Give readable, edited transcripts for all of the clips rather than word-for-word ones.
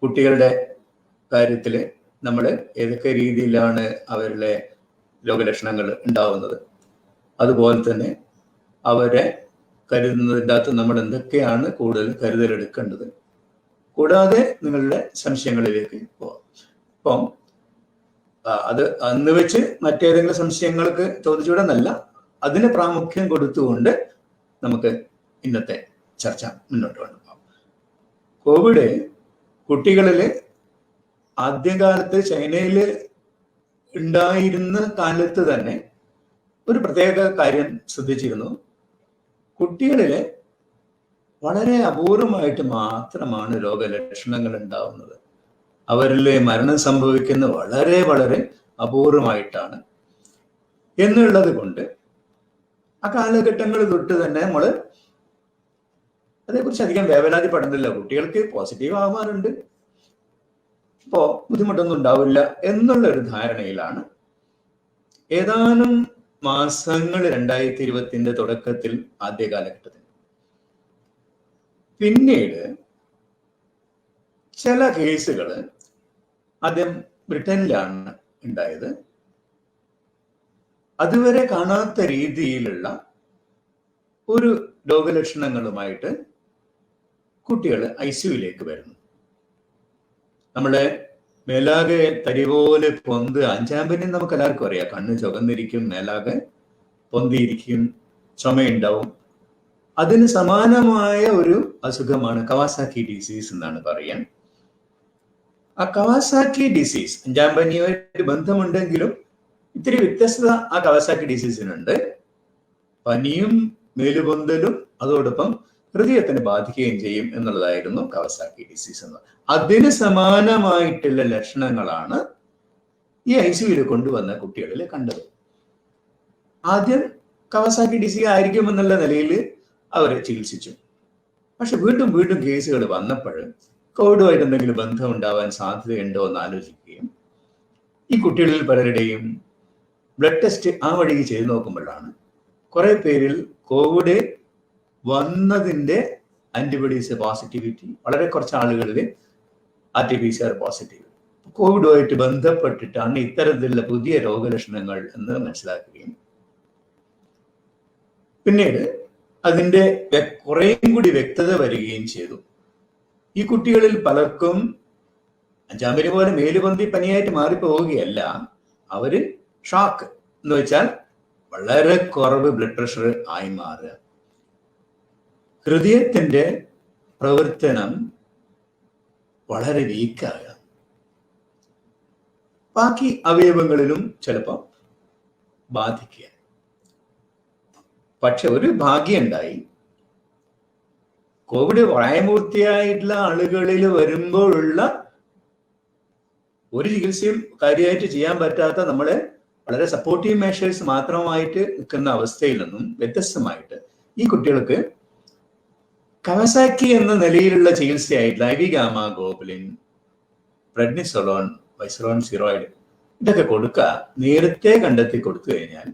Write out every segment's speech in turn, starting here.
കുട്ടികളുടെ കാര്യത്തിൽ നമ്മൾ ഏതൊക്കെ രീതിയിലാണ് അവരുടെ രോഗലക്ഷണങ്ങൾ ഉണ്ടാവുന്നത്, അതുപോലെ തന്നെ അവരെ കരുതുന്നതിൻ്റെ അകത്ത് നമ്മൾ എന്തൊക്കെയാണ് കൂടുതൽ കരുതലെടുക്കേണ്ടത്, കൂടാതെ നിങ്ങളുടെ സംശയങ്ങളിലേക്ക് പോവാം. അപ്പം അത് അന്ന് വെച്ച് മറ്റേതെങ്കിലും സംശയങ്ങൾക്ക് ചോദിച്ചുവിടുന്നല്ല, അതിന് പ്രാമുഖ്യം കൊടുത്തുകൊണ്ട് നമുക്ക് ഇന്നത്തെ ചർച്ച മുന്നോട്ട് കൊണ്ടുപോകാം. കോവിഡ് കുട്ടികളിൽ ആദ്യകാലത്ത് ചൈനയിൽ ഉണ്ടായിരുന്ന കാലത്ത് തന്നെ ഒരു പ്രത്യേക കാര്യം ശ്രദ്ധിച്ചിരുന്നു. കുട്ടികളിൽ വളരെ അപൂർവമായിട്ട് മാത്രമാണ് രോഗലക്ഷണങ്ങൾ ഉണ്ടാവുന്നത്. അവരിൽ മരണം സംഭവിക്കുന്ന വളരെ വളരെ അപൂർവമായിട്ടാണ് എന്നുള്ളത് കൊണ്ട് ആ കാലഘട്ടങ്ങൾ തൊട്ട് തന്നെ നമ്മൾ അതേക്കുറിച്ച് അധികം വേവലാതിപ്പെടുന്നില്ല. കുട്ടികൾക്ക് പോസിറ്റീവ് ആവാറുണ്ട്, ഇപ്പോ ബുദ്ധിമുട്ടൊന്നും ഉണ്ടാവില്ല എന്നുള്ള ഒരു ധാരണയിലാണ് ഏതാനും മാസങ്ങൾ 2020 തുടക്കത്തിൽ ആദ്യ കാലഘട്ടത്തിൽ. പിന്നീട് ചില കേസുകൾ ആദ്യം ബ്രിട്ടനിലാണ് ഉണ്ടായത്. അതുവരെ കാണാത്ത രീതിയിലുള്ള ഒരു രോഗലക്ഷണങ്ങളുമായിട്ട് കുട്ടികൾ ICUവിലേക്ക് വരുന്നു. നമ്മുടെ മേലാകെ തരി പോലെ പൊന്ത്, 5-ാം പനി നമുക്ക് എല്ലാവർക്കും അറിയാം. കണ്ണ് ചുവന്നിരിക്കും, മേലാകെ പൊന്തിയിരിക്കും, ചുമയുണ്ടാവും. അതിന് സമാനമായ ഒരു അസുഖമാണ് കവാസാക്കി ഡിസീസ് എന്നാണ് പറയാൻ. ആ കവാസാക്കി ഡിസീസ് 5-ാം പനിയുമായിട്ട് ബന്ധമുണ്ടെങ്കിലും ഇത്തിരി വ്യത്യസ്തത ആ കവാസാക്കി ഡിസീസിനുണ്ട്. പനിയും മേലുപൊന്തലും അതോടൊപ്പം ഹൃദയത്തിനെ ബാധിക്കുകയും ചെയ്യും എന്നുള്ളതായിരുന്നു കവാസാക്കി ഡിസീസ് എന്ന്. അതിന് സമാനമായിട്ടുള്ള ലക്ഷണങ്ങളാണ് ഈ ICUവിൽ കൊണ്ടുവന്ന കുട്ടികളിൽ കണ്ടത്. ആദ്യം കവാസാക്കി ഡിസീസ് ആയിരിക്കുമെന്നുള്ള നിലയിൽ അവരെ ചികിത്സിച്ചു. പക്ഷെ വീണ്ടും വീണ്ടും കേസുകൾ വന്നപ്പോൾ കോവിഡുമായിട്ട് എന്തെങ്കിലും ബന്ധം ഉണ്ടാവാൻ സാധ്യതയുണ്ടോ എന്ന് ആലോചിക്കുകയും ഈ കുട്ടികളിൽ പലരുടെയും ബ്ലഡ് ടെസ്റ്റ് ആ വഴിക്ക് ചെയ്തു നോക്കുമ്പോഴാണ് കുറെ പേരിൽ കോവിഡ് വന്നതിൻ്റെ ആന്റിബോഡീസ് പോസിറ്റിവിറ്റി, വളരെ കുറച്ച് ആളുകളിൽ RT-PCR പോസിറ്റീവ്, കോവിഡുമായിട്ട് ബന്ധപ്പെട്ടിട്ടാണ് ഇത്തരത്തിലുള്ള പുതിയ രോഗലക്ഷണങ്ങൾ എന്ന് മനസ്സിലാക്കുകയും പിന്നീട് അതിൻ്റെ കുറേയും കൂടി വ്യക്തത വരികയും ചെയ്തു. ഈ കുട്ടികളിൽ പലർക്കും 5-ാം പനി പോലെ മേലുപൊന്തി പനിയായിട്ട് മാറിപ്പോവുകയല്ല, അവര് ഷോക്ക് എന്ന് വെച്ചാൽ വളരെ കുറവ് ബ്ലഡ് പ്രഷർ ആയി മാറുക, ഹൃദയത്തിന്റെ പ്രവർത്തനം വളരെ വീക്കാകുക, ബാക്കി അവയവങ്ങളിലും ചിലപ്പോൾ ബാധിക്കുക. പക്ഷെ ഒരു ഭാഗ്യമുണ്ടായി, കോവിഡ് പ്രായപൂർത്തിയായിട്ടുള്ള ആളുകളിൽ വരുമ്പോഴുള്ള ഒരു ചികിത്സയും കാര്യമായിട്ട് ചെയ്യാൻ പറ്റാത്ത നമ്മളെ വളരെ സപ്പോർട്ടീവ് മെഷേഴ്സ് മാത്രമായിട്ട് നിൽക്കുന്ന അവസ്ഥയിൽ നിന്നും വ്യത്യസ്തമായിട്ട് ഈ കുട്ടികൾക്ക് കവാസാക്കി എന്ന നിലയിലുള്ള ചികിത്സയായിട്ടുള്ള IV gamma globulin, prednisolone, Wysolone steroid ഇതൊക്കെ കൊടുക്കുക നേരത്തെ കണ്ടെത്തി കൊടുത്തു കഴിഞ്ഞാൽ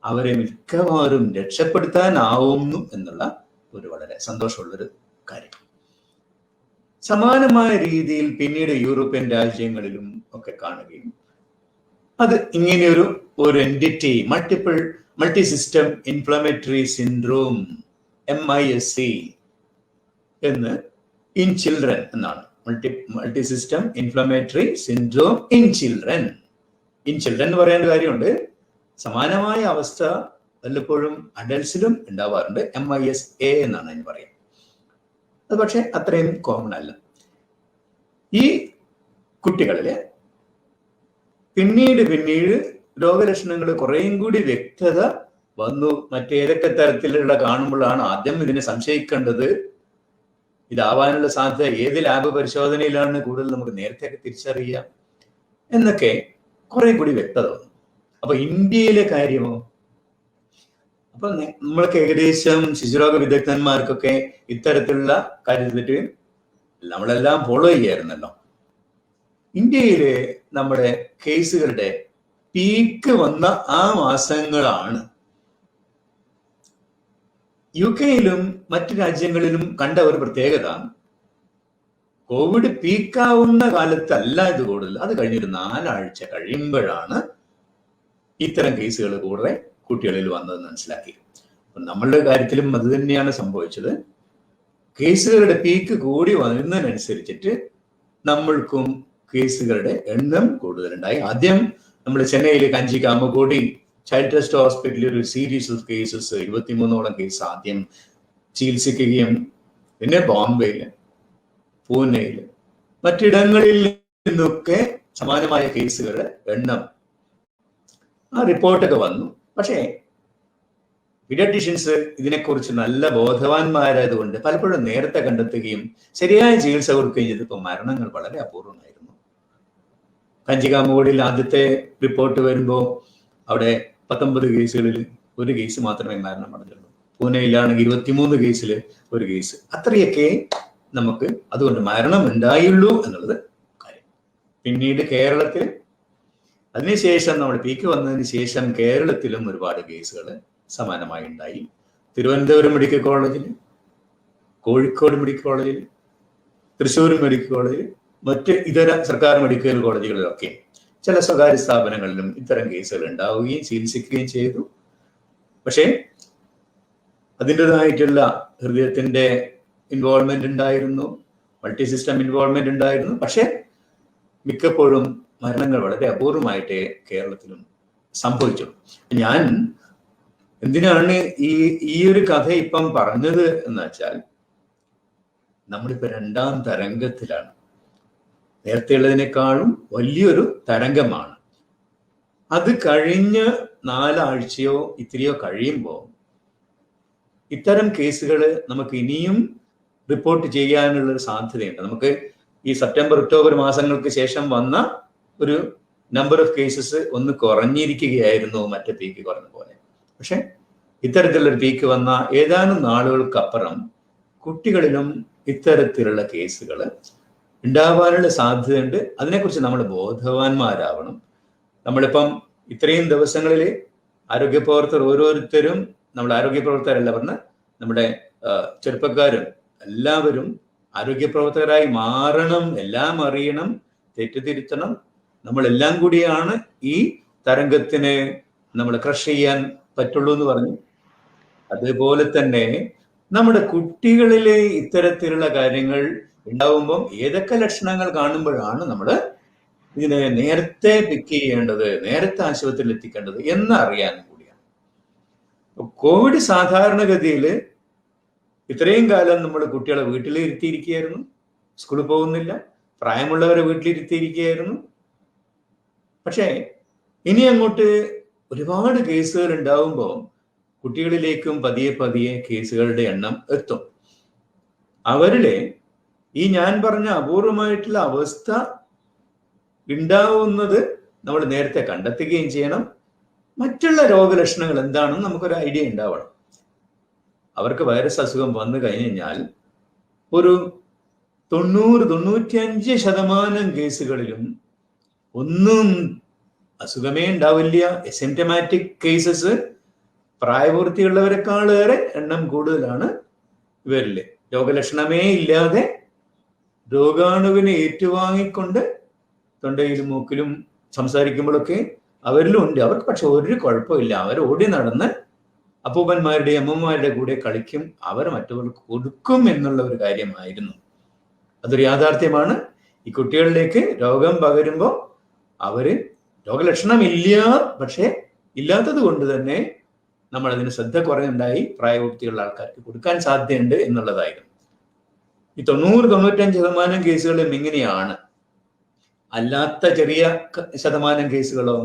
അവരെ മിക്കവാറും രക്ഷപ്പെടുത്താനാവുന്നു എന്നുള്ള ഒരു വളരെ സന്തോഷമുള്ളൊരു കാര്യം. സമാനമായ രീതിയിൽ പിന്നീട് യൂറോപ്യൻ രാജ്യങ്ങളിലും ഒക്കെ കാണുകയും അത് ഇങ്ങനെയൊരു entity multi system inflammatory syndrome MISC എന്ന് ഇൻ ചിൽഡ്രൻ എന്നാണ്. Multi system inflammatory syndrome in children എന്ന് പറയേണ്ട കാര്യമുണ്ട്. സമാനമായ അവസ്ഥ വല്ലപ്പോഴും അഡൽട്സിലും ഉണ്ടാവാറുണ്ട്. MISA എന്നാണ് അതിന് പറയുക. അത് പക്ഷെ അത്രയും കോമൺ അല്ല. ഈ കുട്ടികളിലെ പിന്നീട് രോഗലക്ഷണങ്ങൾ കുറേയും കൂടി വ്യക്തത വന്നു. മറ്റേതൊക്കെ തരത്തിലുള്ള കാണുമ്പോഴാണ് ആദ്യം ഇതിനെ സംശയിക്കേണ്ടത്, ഇതാവാനുള്ള സാധ്യത ഏത് ലാബ് പരിശോധനയിലാണ് കൂടുതൽ നമുക്ക് നേരത്തെ തിരിച്ചറിയാം എന്നൊക്കെ കുറെ കൂടി വ്യക്തത വന്നു. അപ്പൊ ഇന്ത്യയിലെ കാര്യമോ? അപ്പൊ നമ്മൾക്ക് ഏകദേശം ശിശുരോഗ വിദഗ്ധന്മാർക്കൊക്കെ ഇത്തരത്തിലുള്ള കാര്യത്തിൽ നമ്മളെല്ലാം ഫോളോ ചെയ്യായിരുന്നല്ലോ. ഇന്ത്യയിലെ നമ്മുടെ കേസുകളുടെ പീക്ക് വന്ന ആ മാസങ്ങളാണ്. UK-യിലും മറ്റു രാജ്യങ്ങളിലും കണ്ട ഒരു പ്രത്യേകത, കോവിഡ് പീക്കാവുന്ന കാലത്തല്ല ഇത് കൂടുതൽ. അത് കഴിഞ്ഞൊരു 4 ആഴ്ച കഴിയുമ്പോഴാണ് ഇത്തരം കേസുകൾ കൂടുതൽ കുട്ടികളിൽ വന്നതെന്ന് മനസ്സിലാക്കി. നമ്മളുടെ കാര്യത്തിലും അത് തന്നെയാണ് സംഭവിച്ചത്. കേസുകളുടെ പീക്ക് കൂടി വരുന്നതിനനുസരിച്ചിട്ട് നമ്മൾക്കും കേസുകളുടെ എണ്ണം കൂടുതലുണ്ടായി. ആദ്യം നമ്മൾ ചെന്നൈയിൽ കഞ്ചി കാമകോടി ചൈൽഡ് ട്രസ്റ്റ് ഹോസ്പിറ്റലിൽ ഒരു സീരീസ് ഓഫ് കേസസ് 23ഓളം കേസ് ആദ്യം ചികിത്സിക്കുകയും പിന്നെ ബോംബെയിൽ, പൂനെയിൽ, മറ്റിടങ്ങളിൽ നിന്നൊക്കെ സമാനമായ കേസുകളുടെ എണ്ണം ആ റിപ്പോർട്ടൊക്കെ വന്നു. പക്ഷേ പീഡിയാട്രീഷ്യൻസ് ഇതിനെക്കുറിച്ച് നല്ല ബോധവാന്മാരായതുകൊണ്ട് പലപ്പോഴും നേരത്തെ കണ്ടെത്തുകയും ശരിയായ ചികിത്സ കൊടുക്കുകയും ചെയ്തപ്പോൾ മരണങ്ങൾ വളരെ അപൂർവമായിരുന്നു. കഞ്ചികാമൂടിൽ ആദ്യത്തെ റിപ്പോർട്ട് വരുമ്പോൾ അവിടെ 19 കേസുകളിൽ 1 കേസ് മാത്രമേ മരണമടഞ്ഞുള്ളൂ. പൂനെയിലാണെങ്കിൽ 23 കേസിൽ 1 കേസ്. അത്രയൊക്കെ നമുക്ക് അതുകൊണ്ട് മരണം ഉണ്ടായുള്ളൂ എന്നുള്ളത് കാര്യം. പിന്നീട് കേരളത്തിൽ അതിനുശേഷം നമ്മൾ പീക്ക് വന്നതിന് ശേഷം കേരളത്തിലും ഒരുപാട് കേസുകൾ സമാനമായി ഉണ്ടായി. തിരുവനന്തപുരം മെഡിക്കൽ കോളേജിൽ, കോഴിക്കോട് മെഡിക്കൽ കോളേജിൽ, തൃശ്ശൂർ മെഡിക്കൽ കോളേജിൽ, മറ്റ് ഇതര സർക്കാർ മെഡിക്കൽ കോളേജുകളിലൊക്കെ ചില സ്വകാര്യ സ്ഥാപനങ്ങളിലും ഇത്തരം കേസുകൾ ഉണ്ടാവുകയും ചികിത്സിക്കുകയും ചെയ്തു. പക്ഷേ അതിൻ്റെതായിട്ടുള്ള ഹൃദയത്തിന്റെ ഇൻവോൾവ്മെന്റ് ഉണ്ടായിരുന്നു, മൾട്ടി സിസ്റ്റം ഇൻവോൾവ്മെന്റ് ഉണ്ടായിരുന്നു. പക്ഷെ മിക്കപ്പോഴും മരണങ്ങൾ വളരെ അപൂർവമായിട്ടേ കേരളത്തിലും സംഭവിച്ചു. ഞാൻ എന്തിനാണ് ഈ ഒരു കഥ ഇപ്പം പറഞ്ഞത് എന്ന് വെച്ചാൽ, നമ്മളിപ്പോ 2ാം തരംഗത്തിലാണ്. നേരത്തെ ഉള്ളതിനേക്കാളും വലിയൊരു തരംഗമാണ്. അത് കഴിഞ്ഞ് 4 ആഴ്ചയോ ഇത്രയോ കഴിയുമ്പോൾ ഇത്തരം കേസുകൾ നമുക്ക് ഇനിയും റിപ്പോർട്ട് ചെയ്യാനുള്ളൊരു സാധ്യതയുണ്ട്. നമുക്ക് ഈ സെപ്റ്റംബർ ഒക്ടോബർ മാസങ്ങൾക്ക് ശേഷം വന്ന ഒരു നമ്പർ ഓഫ് കേസസ് ഒന്ന് കുറഞ്ഞിരിക്കുകയായിരുന്നു മറ്റേ പീക്ക് കുറഞ്ഞ പോലെ. പക്ഷെ ഇത്തരത്തിലുള്ളൊരു പീക്ക് വന്ന ഏതാനും നാളുകൾക്കപ്പുറം കുട്ടികളിലും ഇത്തരത്തിലുള്ള കേസുകൾ ഉണ്ടാവാനുള്ള സാധ്യതയുണ്ട്. അതിനെക്കുറിച്ച് നമ്മൾ ബോധവാന്മാരാവണം. നമ്മളിപ്പം ഇത്രയും ദിവസങ്ങളിൽ ആരോഗ്യപ്രവർത്തകർ ഓരോരുത്തരും, നമ്മൾ ആരോഗ്യപ്രവർത്തകരല്ല പറഞ്ഞ നമ്മുടെ ചെറുപ്പക്കാരും എല്ലാവരും ആരോഗ്യപ്രവർത്തകരായി മാറണം, എല്ലാം അറിയണം, തെറ്റുതിരുത്തണം. നമ്മളെല്ലാം കൂടിയാണ് ഈ തരംഗത്തിന് നമ്മൾ ക്രഷ് ചെയ്യാൻ പറ്റുള്ളൂ എന്ന് പറഞ്ഞു. അതുപോലെ തന്നെ നമ്മുടെ കുട്ടികളിലെ ഇത്തരത്തിലുള്ള കാര്യങ്ങൾ ഉണ്ടാവുമ്പം ഏതൊക്കെ ലക്ഷണങ്ങൾ കാണുമ്പോഴാണ് നമ്മൾ ഇതിനെ നേരത്തെ പിക്ക് ചെയ്യേണ്ടത്, നേരത്തെ ആശുപത്രിയിൽ എത്തിക്കേണ്ടത് എന്നറിയാനും കൂടിയാണ്. കോവിഡ് സാധാരണഗതിയിൽ ഇത്രയും കാലം നമ്മൾ കുട്ടികളെ വീട്ടിൽ ഇരുത്തിയിരിക്കുകയായിരുന്നു, സ്കൂളിൽ പോകുന്നില്ല, പ്രായമുള്ളവരെ വീട്ടിലിരുത്തിയിരിക്കുകയായിരുന്നു. പക്ഷേ ഇനി അങ്ങോട്ട് ഒരുപാട് കേസുകൾ ഉണ്ടാവുമ്പോൾ കുട്ടികളിലേക്കും പതിയെ പതിയെ കേസുകളുടെ എണ്ണം എത്തും. അവരിലെ ഈ ഞാൻ പറഞ്ഞ അപൂർവമായിട്ടുള്ള അവസ്ഥ ഉണ്ടാവുന്നത് നമ്മൾ നേരത്തെ കണ്ടെത്തുകയും ചെയ്യണം. മറ്റുള്ള രോഗലക്ഷണങ്ങൾ എന്താണെന്ന് നമുക്കൊരു ഐഡിയ ഉണ്ടാവണം. അവർക്ക് വൈറസ് അസുഖം വന്നു കഴിഞ്ഞാൽ ഒരു 90-95% കേസുകളിലും ഒന്നും അസുഖമേ ഉണ്ടാവില്ല. എസിംറ്റമാറ്റിക് കേസസ് പ്രായപൂർത്തിയുള്ളവരെക്കാളേറെ എണ്ണം കൂടുതലാണ് ഇവരിൽ. രോഗലക്ഷണമേ ഇല്ലാതെ രോഗാണുവിനെ ഏറ്റുവാങ്ങിക്കൊണ്ട് തൊണ്ടയിലും മൂക്കിലും സംസാരിക്കുമ്പോഴൊക്കെ അവരിലും ഉണ്ട്. അവർക്ക് പക്ഷെ ഒരു കുഴപ്പമില്ല. അവർ ഓടി നടന്ന് അപ്പൂപ്പന്മാരുടെ അമ്മമാരുടെ കൂടെ കളിക്കും, അവർ മറ്റവർക്ക് കൊടുക്കും എന്നുള്ള ഒരു കാര്യമായിരുന്നു. അതൊരു യാഥാർത്ഥ്യമാണ്. ഈ കുട്ടികളിലേക്ക് രോഗം പകരുമ്പോൾ അവര് രോഗലക്ഷണമില്ല, പക്ഷെ ഇല്ലാത്തത് കൊണ്ട് തന്നെ നമ്മൾ അതിന് ശ്രദ്ധ കുറയുണ്ടായി പ്രായപൂർത്തിയുള്ള ആൾക്കാർക്ക് കൊടുക്കാൻ സാധ്യതയുണ്ട് എന്നുള്ളതായിരുന്നു. ഈ 90-95% കേസുകളും ഇങ്ങനെയാണ്. അല്ലാത്ത ചെറിയ ശതമാനം കേസുകളോ,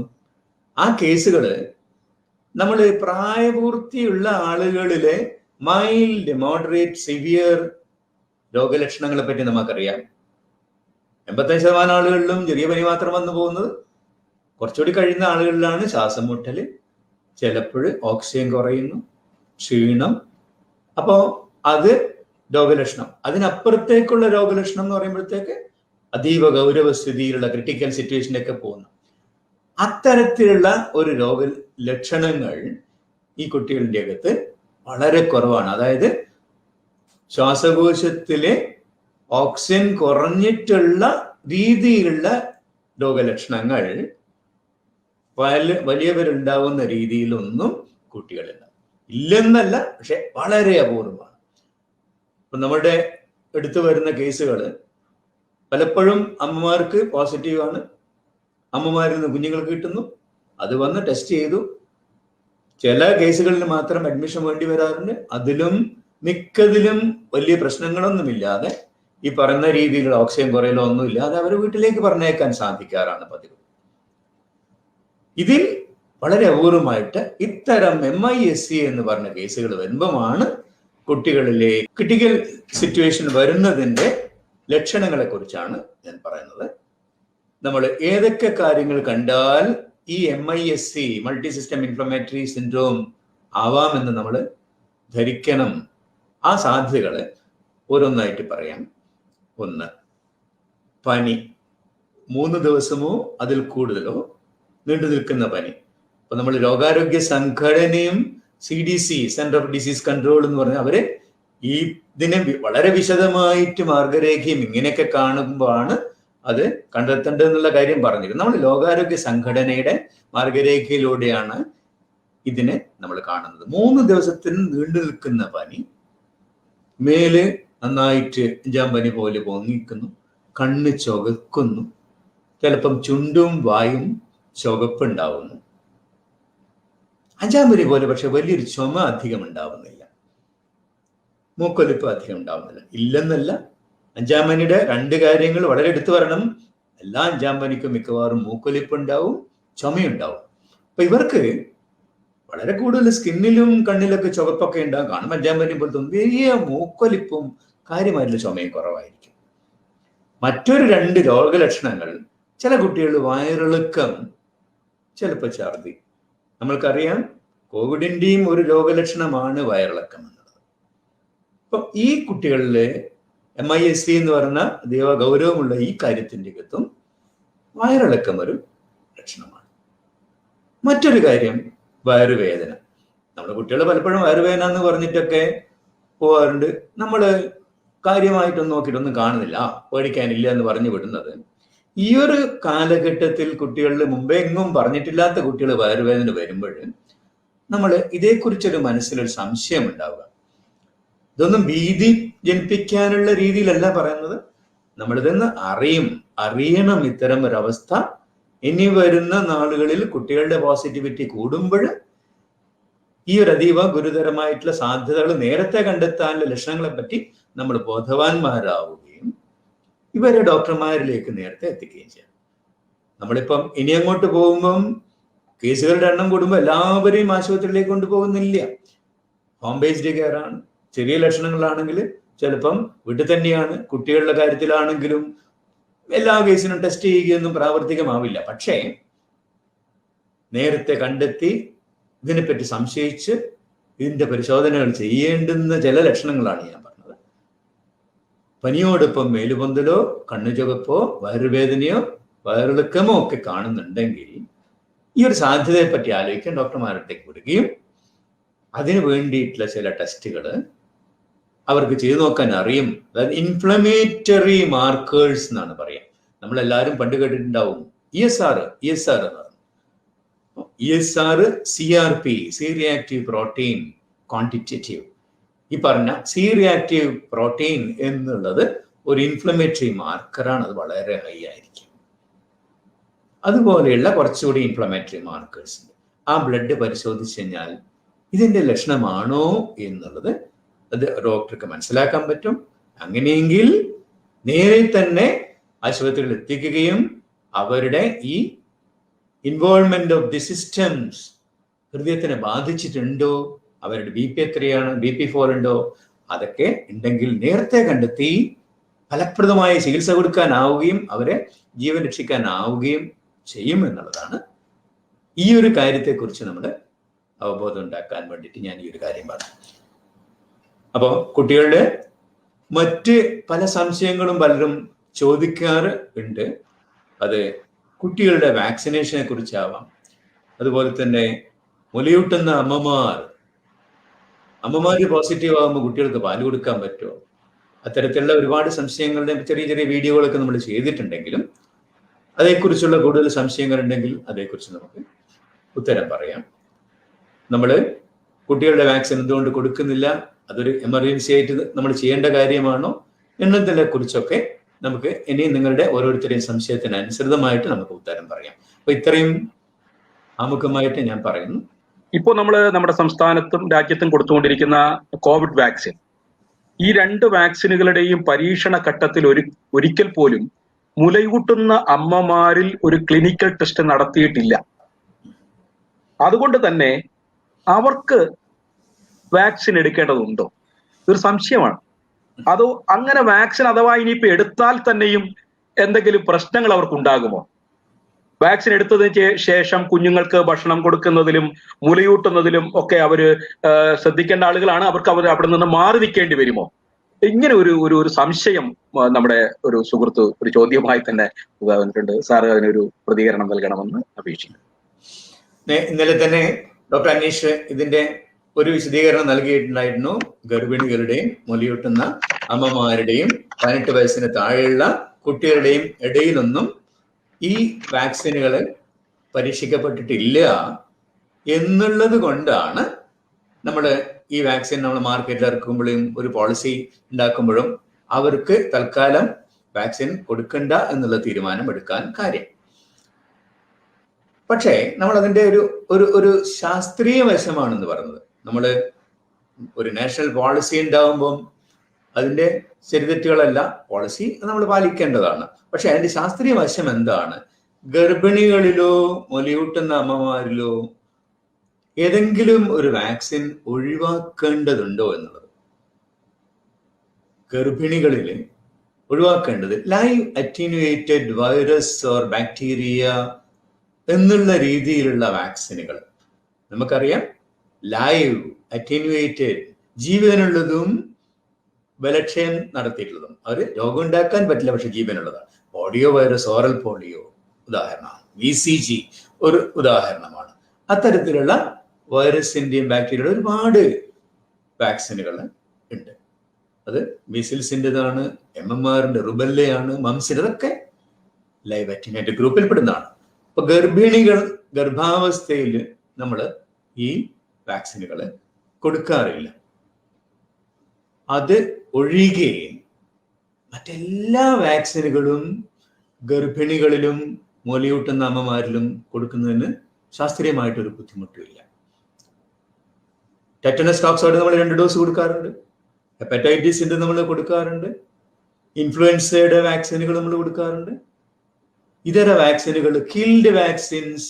ആ കേസുകള് നമ്മൾ പ്രായപൂർത്തിയുള്ള ആളുകളിലെ മൈൽഡ്, മോഡറേറ്റ്, സിവിയർ രോഗലക്ഷണങ്ങളെ പറ്റി നമുക്കറിയാം. 85% ആളുകളിലും ചെറിയ പനി മാത്രം വന്നു പോകുന്നത്. കുറച്ചുകൂടി കഴിയുന്ന ആളുകളിലാണ് ശ്വാസം മുട്ടല്, ചിലപ്പോൾ ഓക്സിജൻ കുറയുന്നു, ക്ഷീണം. അപ്പോ അത് രോഗലക്ഷണം. അതിനപ്പുറത്തേക്കുള്ള രോഗലക്ഷണം എന്ന് പറയുമ്പോഴത്തേക്ക് അതീവ ഗൗരവസ്ഥിതിയിലുള്ള ക്രിട്ടിക്കൽ സിറ്റുവേഷനിലൊക്കെ പോകുന്നു. അത്തരത്തിലുള്ള ഒരു രോഗലക്ഷണങ്ങൾ ഈ കുട്ടികളുടെ അകത്ത് വളരെ കുറവാണ്. അതായത് ശ്വാസകോശത്തിലെ ഓക്സിജൻ കുറഞ്ഞിട്ടുള്ള രീതിയിലുള്ള രോഗലക്ഷണങ്ങൾ വലിയവരുണ്ടാവുന്ന രീതിയിലൊന്നും കുട്ടികളില്ല. ഇല്ലെന്നല്ല, പക്ഷെ വളരെ അപൂർവമാണ്. ഇപ്പൊ നമ്മുടെ എടുത്തു വരുന്ന കേസുകൾ പലപ്പോഴും അമ്മമാർക്ക് പോസിറ്റീവാണ്, അമ്മമാരിൽ നിന്ന് കുഞ്ഞുങ്ങൾക്ക് കിട്ടുന്നു, അത് വന്ന് ടെസ്റ്റ് ചെയ്തു. ചില കേസുകളിൽ മാത്രം അഡ്മിഷൻ വേണ്ടി വരാറുണ്ട്. അതിലും മിക്കതിലും വലിയ പ്രശ്നങ്ങളൊന്നുമില്ലാതെ ഈ പറയുന്ന രീതിയിലുള്ള ഓക്സിജൻ കുറയലോ ഒന്നും ഇല്ലാതെ അവർ വീട്ടിലേക്ക് പറഞ്ഞേക്കാൻ സാധിക്കാറാണ് പതിവ്. ഇതിൽ വളരെ അപൂർവമായിട്ട് ഇത്തരം MIS-C എന്ന് പറഞ്ഞ കേസുകൾ വരുമ്പോഴാണ് കുട്ടികളിലെ ക്രിട്ടിക്കൽ സിറ്റുവേഷൻ വരുന്നതിന്റെ ലക്ഷണങ്ങളെ കുറിച്ചാണ് ഞാൻ പറയുന്നത്. നമ്മൾ ഏതൊക്കെ കാര്യങ്ങൾ കണ്ടാൽ ഈ MIS-C multi system inflammatory syndrome ആവാമെന്ന് നമ്മൾ ധരിക്കണം. ആ സാധ്യതകള് ഓരോന്നായിട്ട് പറയാം. ഒന്ന്, പനി, 3 ദിവസമോ അതിൽ കൂടുതലോ നീണ്ടു നിൽക്കുന്ന പനി. അപ്പൊ നമ്മൾ രോഗാരോഗ്യ സംഘടനയും CDC, centre of disease control എന്ന് പറഞ്ഞാൽ അവര് ഈ ഇതിനെ വളരെ വിശദമായിട്ട് മാർഗരേഖയും ഇങ്ങനെയൊക്കെ കാണുമ്പോഴാണ് അത് കണ്ടെത്തേണ്ടതെന്നുള്ള കാര്യം പറഞ്ഞിരുന്നത്. നമ്മൾ ലോകാരോഗ്യ സംഘടനയുടെ മാർഗരേഖയിലൂടെയാണ് ഇതിനെ നമ്മൾ കാണുന്നത്. 3 ദിവസത്തിന് നീണ്ടു നിൽക്കുന്ന പനി, മേല് നന്നായിട്ട് 5-ാം പനി പോലെ പൊങ്ങിക്കുന്നു, കണ്ണ് ചുവക്കുന്നു, ചിലപ്പം ചുണ്ടും വായും ചുവപ്പുണ്ടാവുന്നു. 5-ാം പനി പോലെ പക്ഷെ വലിയൊരു ചുമ അധികം ഉണ്ടാവുന്നില്ല, മൂക്കൊലിപ്പ് അധികം ഉണ്ടാവുന്നില്ല. ഇല്ലെന്നല്ല, 5-ാം പനിയുടെ 2 കാര്യങ്ങൾ വളരെ എടുത്തു പറയണം. എല്ലാ 5-ാം പനിക്കും മിക്കവാറും മൂക്കൊലിപ്പ് ഉണ്ടാവും, ചുമയുണ്ടാവും. അപ്പൊ ഇവർക്ക് വളരെ കൂടുതൽ സ്കിന്നിലും കണ്ണിലൊക്കെ ചുവപ്പൊക്കെ ഉണ്ടാകും. കാണും 5-ാം പനി പോലത്തെ വലിയ മൂക്കൊലിപ്പും കാര്യമായിട്ടുള്ള ചുമയും കുറവായിരിക്കും. മറ്റൊരു 2 രോഗലക്ഷണങ്ങൾ, ചില കുട്ടികൾ വയറിളക്കം, ചിലപ്പോൾ ഛർദി. നമ്മൾക്കറിയാം കോവിഡിന്റെയും ഒരു രോഗലക്ഷണമാണ് വയറിളക്കം എന്നുള്ളത്. അപ്പൊ ഈ കുട്ടികളിലെ MIS-C എന്ന് പറഞ്ഞ അതീവ ഗൗരവമുള്ള ഈ കാര്യത്തിൻ്റെ അകത്തും വയറിളക്കം ഒരു ലക്ഷണമാണ്. മറ്റൊരു കാര്യം വയറുവേദന. നമ്മുടെ കുട്ടികൾ പലപ്പോഴും വയറുവേദന എന്ന് പറഞ്ഞിട്ടൊക്കെ പോകാറുണ്ട്. നമ്മൾ കാര്യമായിട്ടൊന്നും നോക്കിയിട്ടൊന്നും കാണുന്നില്ല, പേടിക്കാനില്ല എന്ന് പറഞ്ഞു വിടുന്നത്. ഈ ഒരു കാലഘട്ടത്തിൽ കുട്ടികളിൽ മുമ്പേ എങ്ങും പറഞ്ഞിട്ടില്ലാത്ത കുട്ടികൾ വയറുവേദന വരുമ്പോൾ നമ്മൾ ഇതേക്കുറിച്ചൊരു മനസ്സിലൊരു സംശയം ഉണ്ടാവുക. ഇതൊന്നും ഭീതി ജനിപ്പിക്കാനുള്ള രീതിയിലല്ല പറയുന്നത്. നമ്മളിതെന്ന് അറിയണം ഇത്തരം ഒരവസ്ഥ ഇനി വരുന്ന നാളുകളിൽ കുട്ടികളുടെ പോസിറ്റിവിറ്റി കൂടുമ്പോൾ ഈ ഒരു അതീവ ഗുരുതരമായിട്ടുള്ള സാധ്യതകൾ നേരത്തെ കണ്ടെത്താനുള്ള ലക്ഷണങ്ങളെ പറ്റി നമ്മൾ ബോധവാന്മാരാവുകയും ഇവരെ ഡോക്ടർമാരിലേക്ക് നേരത്തെ എത്തിക്കുകയും ചെയ്യാം. നമ്മളിപ്പം ഇനി അങ്ങോട്ട് പോകുമ്പം കേസുകളുടെ എണ്ണം കൂടുമ്പോൾ എല്ലാവരെയും ആശുപത്രിയിലേക്ക് കൊണ്ടുപോകുന്നില്ല. ഹോം ബേസ്ഡ് കെയർ ആണ്. ചെറിയ ലക്ഷണങ്ങളാണെങ്കിൽ ചിലപ്പം വീട്ടിൽ തന്നെയാണ്. കുട്ടികളുടെ കാര്യത്തിലാണെങ്കിലും എല്ലാ കേസിനും ടെസ്റ്റ് ചെയ്യുകയൊന്നും പ്രാവർത്തികമാവില്ല. പക്ഷേ നേരത്തെ കണ്ടെത്തി ഇതിനെപ്പറ്റി സംശയിച്ച് ഇതിന്റെ പരിശോധനകൾ ചെയ്യേണ്ടുന്ന ചില ലക്ഷണങ്ങളാണ് ഞാൻ പറഞ്ഞത്. പനിയോടൊപ്പം മേലുപൊന്തലോ കണ്ണു ചുവപ്പോ വയറുവേദനയോ വയറിളക്കമോ ഒക്കെ കാണുന്നുണ്ടെങ്കിൽ ഈ ഒരു സാധ്യതയെ പറ്റി ആലോചിക്കാൻ ഡോക്ടർമാരടുത്തേക്ക് വിടുകയും അതിന് വേണ്ടിയിട്ടുള്ള ചില ടെസ്റ്റുകൾ അവർക്ക് ചെയ്തു നോക്കാൻ അറിയും. അതായത് ഇൻഫ്ലമേറ്ററി മാർക്കേഴ്സ് എന്നാണ് പറയാം. നമ്മളെല്ലാവരും പണ്ട് കേട്ടിട്ടുണ്ടാവും ESR എന്ന് പറഞ്ഞു. ESR CRP, C reactive protein quantitative. ഈ പറഞ്ഞ സി റിയാക്റ്റീവ് പ്രോട്ടീൻ എന്നുള്ളത് ഒരു ഇൻഫ്ലമേറ്ററി മാർക്കറാണ്. അത് വളരെ ഹൈ ആയിരിക്കും. അതുപോലെയുള്ള കുറച്ചുകൂടി ഇൻഫ്ലമേറ്ററി മാർക്കേഴ്സ് ആ ബ്ലഡ് പരിശോധിച്ച് കഴിഞ്ഞാൽ ഇതിന്റെ ലക്ഷണമാണോ എന്നുള്ളത് അത് ഡോക്ടർക്ക് മനസ്സിലാക്കാൻ പറ്റും. അങ്ങനെയെങ്കിൽ നേരെ തന്നെ ആശുപത്രിയിൽ എത്തിക്കുകയും അവരുടെ ഈ ഇൻവോൾവ്മെന്റ് ഓഫ് ദി സിസ്റ്റംസ് ഹൃദയത്തിനെ ബാധിച്ചിട്ടുണ്ടോ, അവരുടെ BP എത്രയാണ്, BP4 ഉണ്ടോ, അതൊക്കെ ഉണ്ടെങ്കിൽ നേരത്തെ കണ്ടെത്തി ഫലപ്രദമായ ചികിത്സ കൊടുക്കാനാവുകയും അവരെ ജീവൻ രക്ഷിക്കാനാവുകയും ചെയ്യും എന്നുള്ളതാണ്. ഈ ഒരു കാര്യത്തെക്കുറിച്ച് നമ്മൾ അവബോധം ഉണ്ടാക്കാൻ വേണ്ടിയിട്ട് ഞാൻ ഈ ഒരു കാര്യം പറഞ്ഞു. അപ്പോൾ കുട്ടികളുടെ മറ്റ് പല സംശയങ്ങളും പലരും ചോദിക്കാറ് ഉണ്ട്. അത് കുട്ടികളുടെ വാക്സിനേഷനെ കുറിച്ചാവാം. അതുപോലെ തന്നെ മുലയൂട്ടുന്ന അമ്മമാര് പോസിറ്റീവ് ആകുമ്പോൾ കുട്ടികൾക്ക് പാല് കൊടുക്കാൻ പറ്റുമോ? അത്തരത്തിലുള്ള ഒരുപാട് സംശയങ്ങളുടെ ചെറിയ ചെറിയ വീഡിയോകളൊക്കെ നമ്മൾ ചെയ്തിട്ടുണ്ടെങ്കിലും അതേക്കുറിച്ചുള്ള കൂടുതൽ സംശയങ്ങൾ ഉണ്ടെങ്കിൽ അതേക്കുറിച്ച് നമുക്ക് ഉത്തരം പറയാം. നമ്മൾ കുട്ടികളുടെ വാക്സിൻ എന്തുകൊണ്ട് കൊടുക്കുന്നില്ല, അതൊരു എമർജൻസി ആയിട്ട് നമ്മൾ ചെയ്യേണ്ട കാര്യമാണോ എന്നതിനെ കുറിച്ചൊക്കെ നമുക്ക് ഇനിയും നിങ്ങളുടെ ഓരോരുത്തരെയും സംശയത്തിന് അനുസൃതമായിട്ട് നമുക്ക് ഉത്തരം പറയാം. അപ്പൊ ഇത്രയും ആമുഖമായിട്ട് ഞാൻ പറയുന്നു. ഇപ്പോൾ നമ്മൾ നമ്മുടെ സംസ്ഥാനത്തും രാജ്യത്തും കൊടുത്തുകൊണ്ടിരിക്കുന്ന കോവിഡ് വാക്സിൻ, ഈ 2 വാക്സിനുകളുടെയും പരീക്ഷണ ഘട്ടത്തിൽ ഒരിക്കൽ പോലും മുലയൂട്ടുന്ന അമ്മമാരിൽ ഒരു ക്ലിനിക്കൽ ടെസ്റ്റ് നടത്തിയിട്ടില്ല. അതുകൊണ്ട് തന്നെ അവർക്ക് വാക്സിൻ എടുക്കേണ്ടതുണ്ടോ? ഇതൊരു സംശയമാണ്. അതോ അങ്ങനെ വാക്സിൻ അഥവാ ഇനിയിപ്പോ എടുത്താൽ തന്നെയും എന്തെങ്കിലും പ്രശ്നങ്ങൾ അവർക്ക് ഉണ്ടാകുമോ? വാക്സിൻ എടുത്തതിന് ശേഷം കുഞ്ഞുങ്ങൾക്ക് ഭക്ഷണം കൊടുക്കുന്നതിലും മുലയൂട്ടുന്നതിലും ഒക്കെ അവര് ശ്രദ്ധിക്കേണ്ട ആളുകളാണ്. അവർക്ക് അവിടെ നിന്ന് മാറി നിൽക്കേണ്ടി വരുമോ? ഇങ്ങനെ ഒരു സംശയം നമ്മുടെ ഒരു സുഹൃത്ത് ഒരു ചോദ്യമായി തന്നെ വന്നിട്ടുണ്ട്. സാർ അതിനൊരു പ്രതികരണം നൽകണമെന്ന് അപേക്ഷിക്കുന്നു. ഇന്നലെ തന്നെ ഡോക്ടർ അനീഷ് ഇതിന്റെ ഒരു വിശദീകരണം നൽകിയിട്ടുണ്ടായിരുന്നു. ഗർഭിണികളുടെയും മുലയൂട്ടുന്ന അമ്മമാരുടെയും 18 വയസ്സിന് താഴെയുള്ള കുട്ടികളുടെയും ഇടയിലൊന്നും ഈ വാക്സിനുകൾ പരീക്ഷിക്കപ്പെട്ടിട്ടില്ല എന്നുള്ളത് കൊണ്ടാണ് നമ്മൾ ഈ വാക്സിൻ നമ്മൾ മാർക്കറ്റിൽ ഇറക്കുമ്പോഴും ഒരു പോളിസി ഉണ്ടാക്കുമ്പോഴും അവർക്ക് തൽക്കാലം വാക്സിൻ കൊടുക്കണ്ട എന്നുള്ള തീരുമാനം എടുക്കാൻ കാര്യം. പക്ഷേ നമ്മൾ അതിൻ്റെ ഒരു ശാസ്ത്രീയ വശമാണെന്ന് പറഞ്ഞത്. നമ്മൾ ഒരു നാഷണൽ പോളിസി ഉണ്ടാകുമ്പം അതിൻ്റെ ശരിതെറ്റുകളല്ല, പോളിസി നമ്മൾ പാലിക്കേണ്ടതാണ്. പക്ഷെ അതിന്റെ ശാസ്ത്രീയ വശം എന്താണ്? ഗർഭിണികളിലോ മുലയൂട്ടുന്ന അമ്മമാരിലോ ഏതെങ്കിലും ഒരു വാക്സിൻ ഒഴിവാക്കേണ്ടതുണ്ടോ എന്നുള്ളത്. ഗർഭിണികളിൽ ഒഴിവാക്കേണ്ടത് ലൈവ് അറ്റീനുവേറ്റഡ് വൈറസ് ഓർ ബാക്ടീരിയ എന്നുള്ള രീതിയിലുള്ള വാക്സിനുകൾ. നമുക്കറിയാം ലൈവ് അറ്റീനുവേറ്റഡ് ജീവനുള്ളതും ബലക്ഷയം നടത്തിയിട്ടുള്ളതും. അവർ രോഗം ഉണ്ടാക്കാൻ പറ്റില്ല, പക്ഷെ ജീവനുള്ളതാണ്. പോളിയോ വൈറസ്, ഓറൽ പോളിയോ ഉദാഹരണമാണ്. VCG ഒരു ഉദാഹരണമാണ്. അത്തരത്തിലുള്ള വൈറസിന്റെയും ബാക്ടീരിയയുടെ ഒരുപാട് വാക്സിനുകൾ ഉണ്ട്. അത് മീസിൽസിൻ്റെതാണ്, MMRന്റെ, റുബല്ലയാണ്, മംസിൻ്റെ, അതൊക്കെ ലൈവ് അറ്റീനുവേറ്റഡ് ഗ്രൂപ്പിൽ പെടുന്നതാണ്. അപ്പൊ ഗർഭാവസ്ഥയിൽ നമ്മൾ ഈ വാക്സിനുകൾ കൊടുക്കാറില്ല. അത് ഒഴികെ മറ്റെല്ലാ വാക്സിനുകളും ഗർഭിണികളിലും മുലയൂട്ടുന്ന അമ്മമാരിലും കൊടുക്കുന്നതിന് ശാസ്ത്രീയമായിട്ടൊരു ബുദ്ധിമുട്ടില്ല. ടെറ്റനസ് ടോക്സോയിഡ് നമ്മൾ 2 ഡോസ് കൊടുക്കാറുണ്ട്. ഹെപ്പറ്റൈറ്റിസിന്റെ നമ്മൾ കൊടുക്കാറുണ്ട്. ഇൻഫ്ലുവൻസയുടെ വാക്സിനുകൾ നമ്മൾ കൊടുക്കാറുണ്ട്. ഇതര വാക്സിനുകൾ, killed vaccines,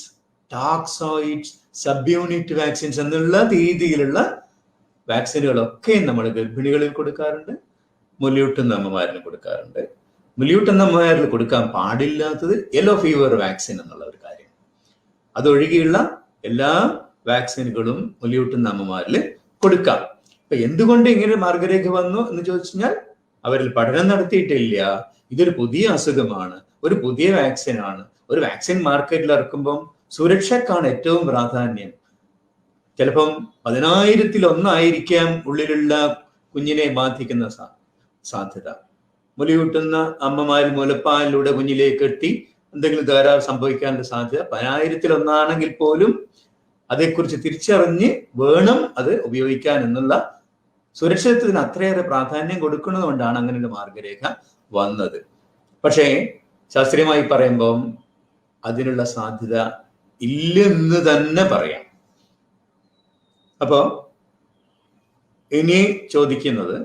toxoids, sub unit vaccines എന്നുള്ള രീതിയിലുള്ള വാക്സിനുകളൊക്കെ നമ്മൾ ഗർഭിണികളിൽ കൊടുക്കാറുണ്ട്, മുലയൂട്ടുന്ന അമ്മമാരിൽ കൊടുക്കാറുണ്ട്. മുലയൂട്ടുന്ന അമ്മമാരിൽ കൊടുക്കാൻ പാടില്ലാത്തത് യെല്ലോ ഫീവർ വാക്സിൻ എന്നുള്ള ഒരു കാര്യം. അതൊഴികെയുള്ള എല്ലാ വാക്സിനുകളും മുലയൂട്ടുന്ന അമ്മമാരിൽ കൊടുക്കാം. അപ്പൊ എന്തുകൊണ്ട് ഇങ്ങനെ മാർഗരേഖ വന്നു എന്ന് ചോദിച്ചു കഴിഞ്ഞാൽ അവരിൽ പഠനം നടത്തിയിട്ടില്ല. ഇതൊരു പുതിയ അസുഖമാണ്, ഒരു പുതിയ വാക്സിനാണ്. ഒരു വാക്സിൻ മാർക്കറ്റിൽ ഇറക്കുമ്പം സുരക്ഷക്കാണ് ഏറ്റവും പ്രാധാന്യം. ചിലപ്പം 10,000-1 ഉള്ളിലുള്ള കുഞ്ഞിനെ ബാധിക്കുന്ന സാധ്യത. മുലയൂട്ടുന്ന അമ്മമാരിൽ മുലപ്പാലിലൂടെ കുഞ്ഞിലേക്ക് എത്തി എന്തെങ്കിലും തകരാറ് സംഭവിക്കാനുള്ള സാധ്യത 10,000-1 പോലും അതേക്കുറിച്ച് തിരിച്ചറിഞ്ഞ് വേണം അത് ഉപയോഗിക്കാൻ എന്നുള്ള സുരക്ഷിതത്വത്തിന് അത്രയേറെ പ്രാധാന്യം കൊടുക്കുന്നതുകൊണ്ടാണ് അങ്ങനെ ഒരു മാർഗരേഖ വന്നത്. പക്ഷേ ശാസ്ത്രീയമായി പറയുമ്പം അതിനുള്ള സാധ്യത ഇല്ലെന്ന് തന്നെ പറയാം. അപ്പോ ഇനി ചോദിക്കുന്നത്,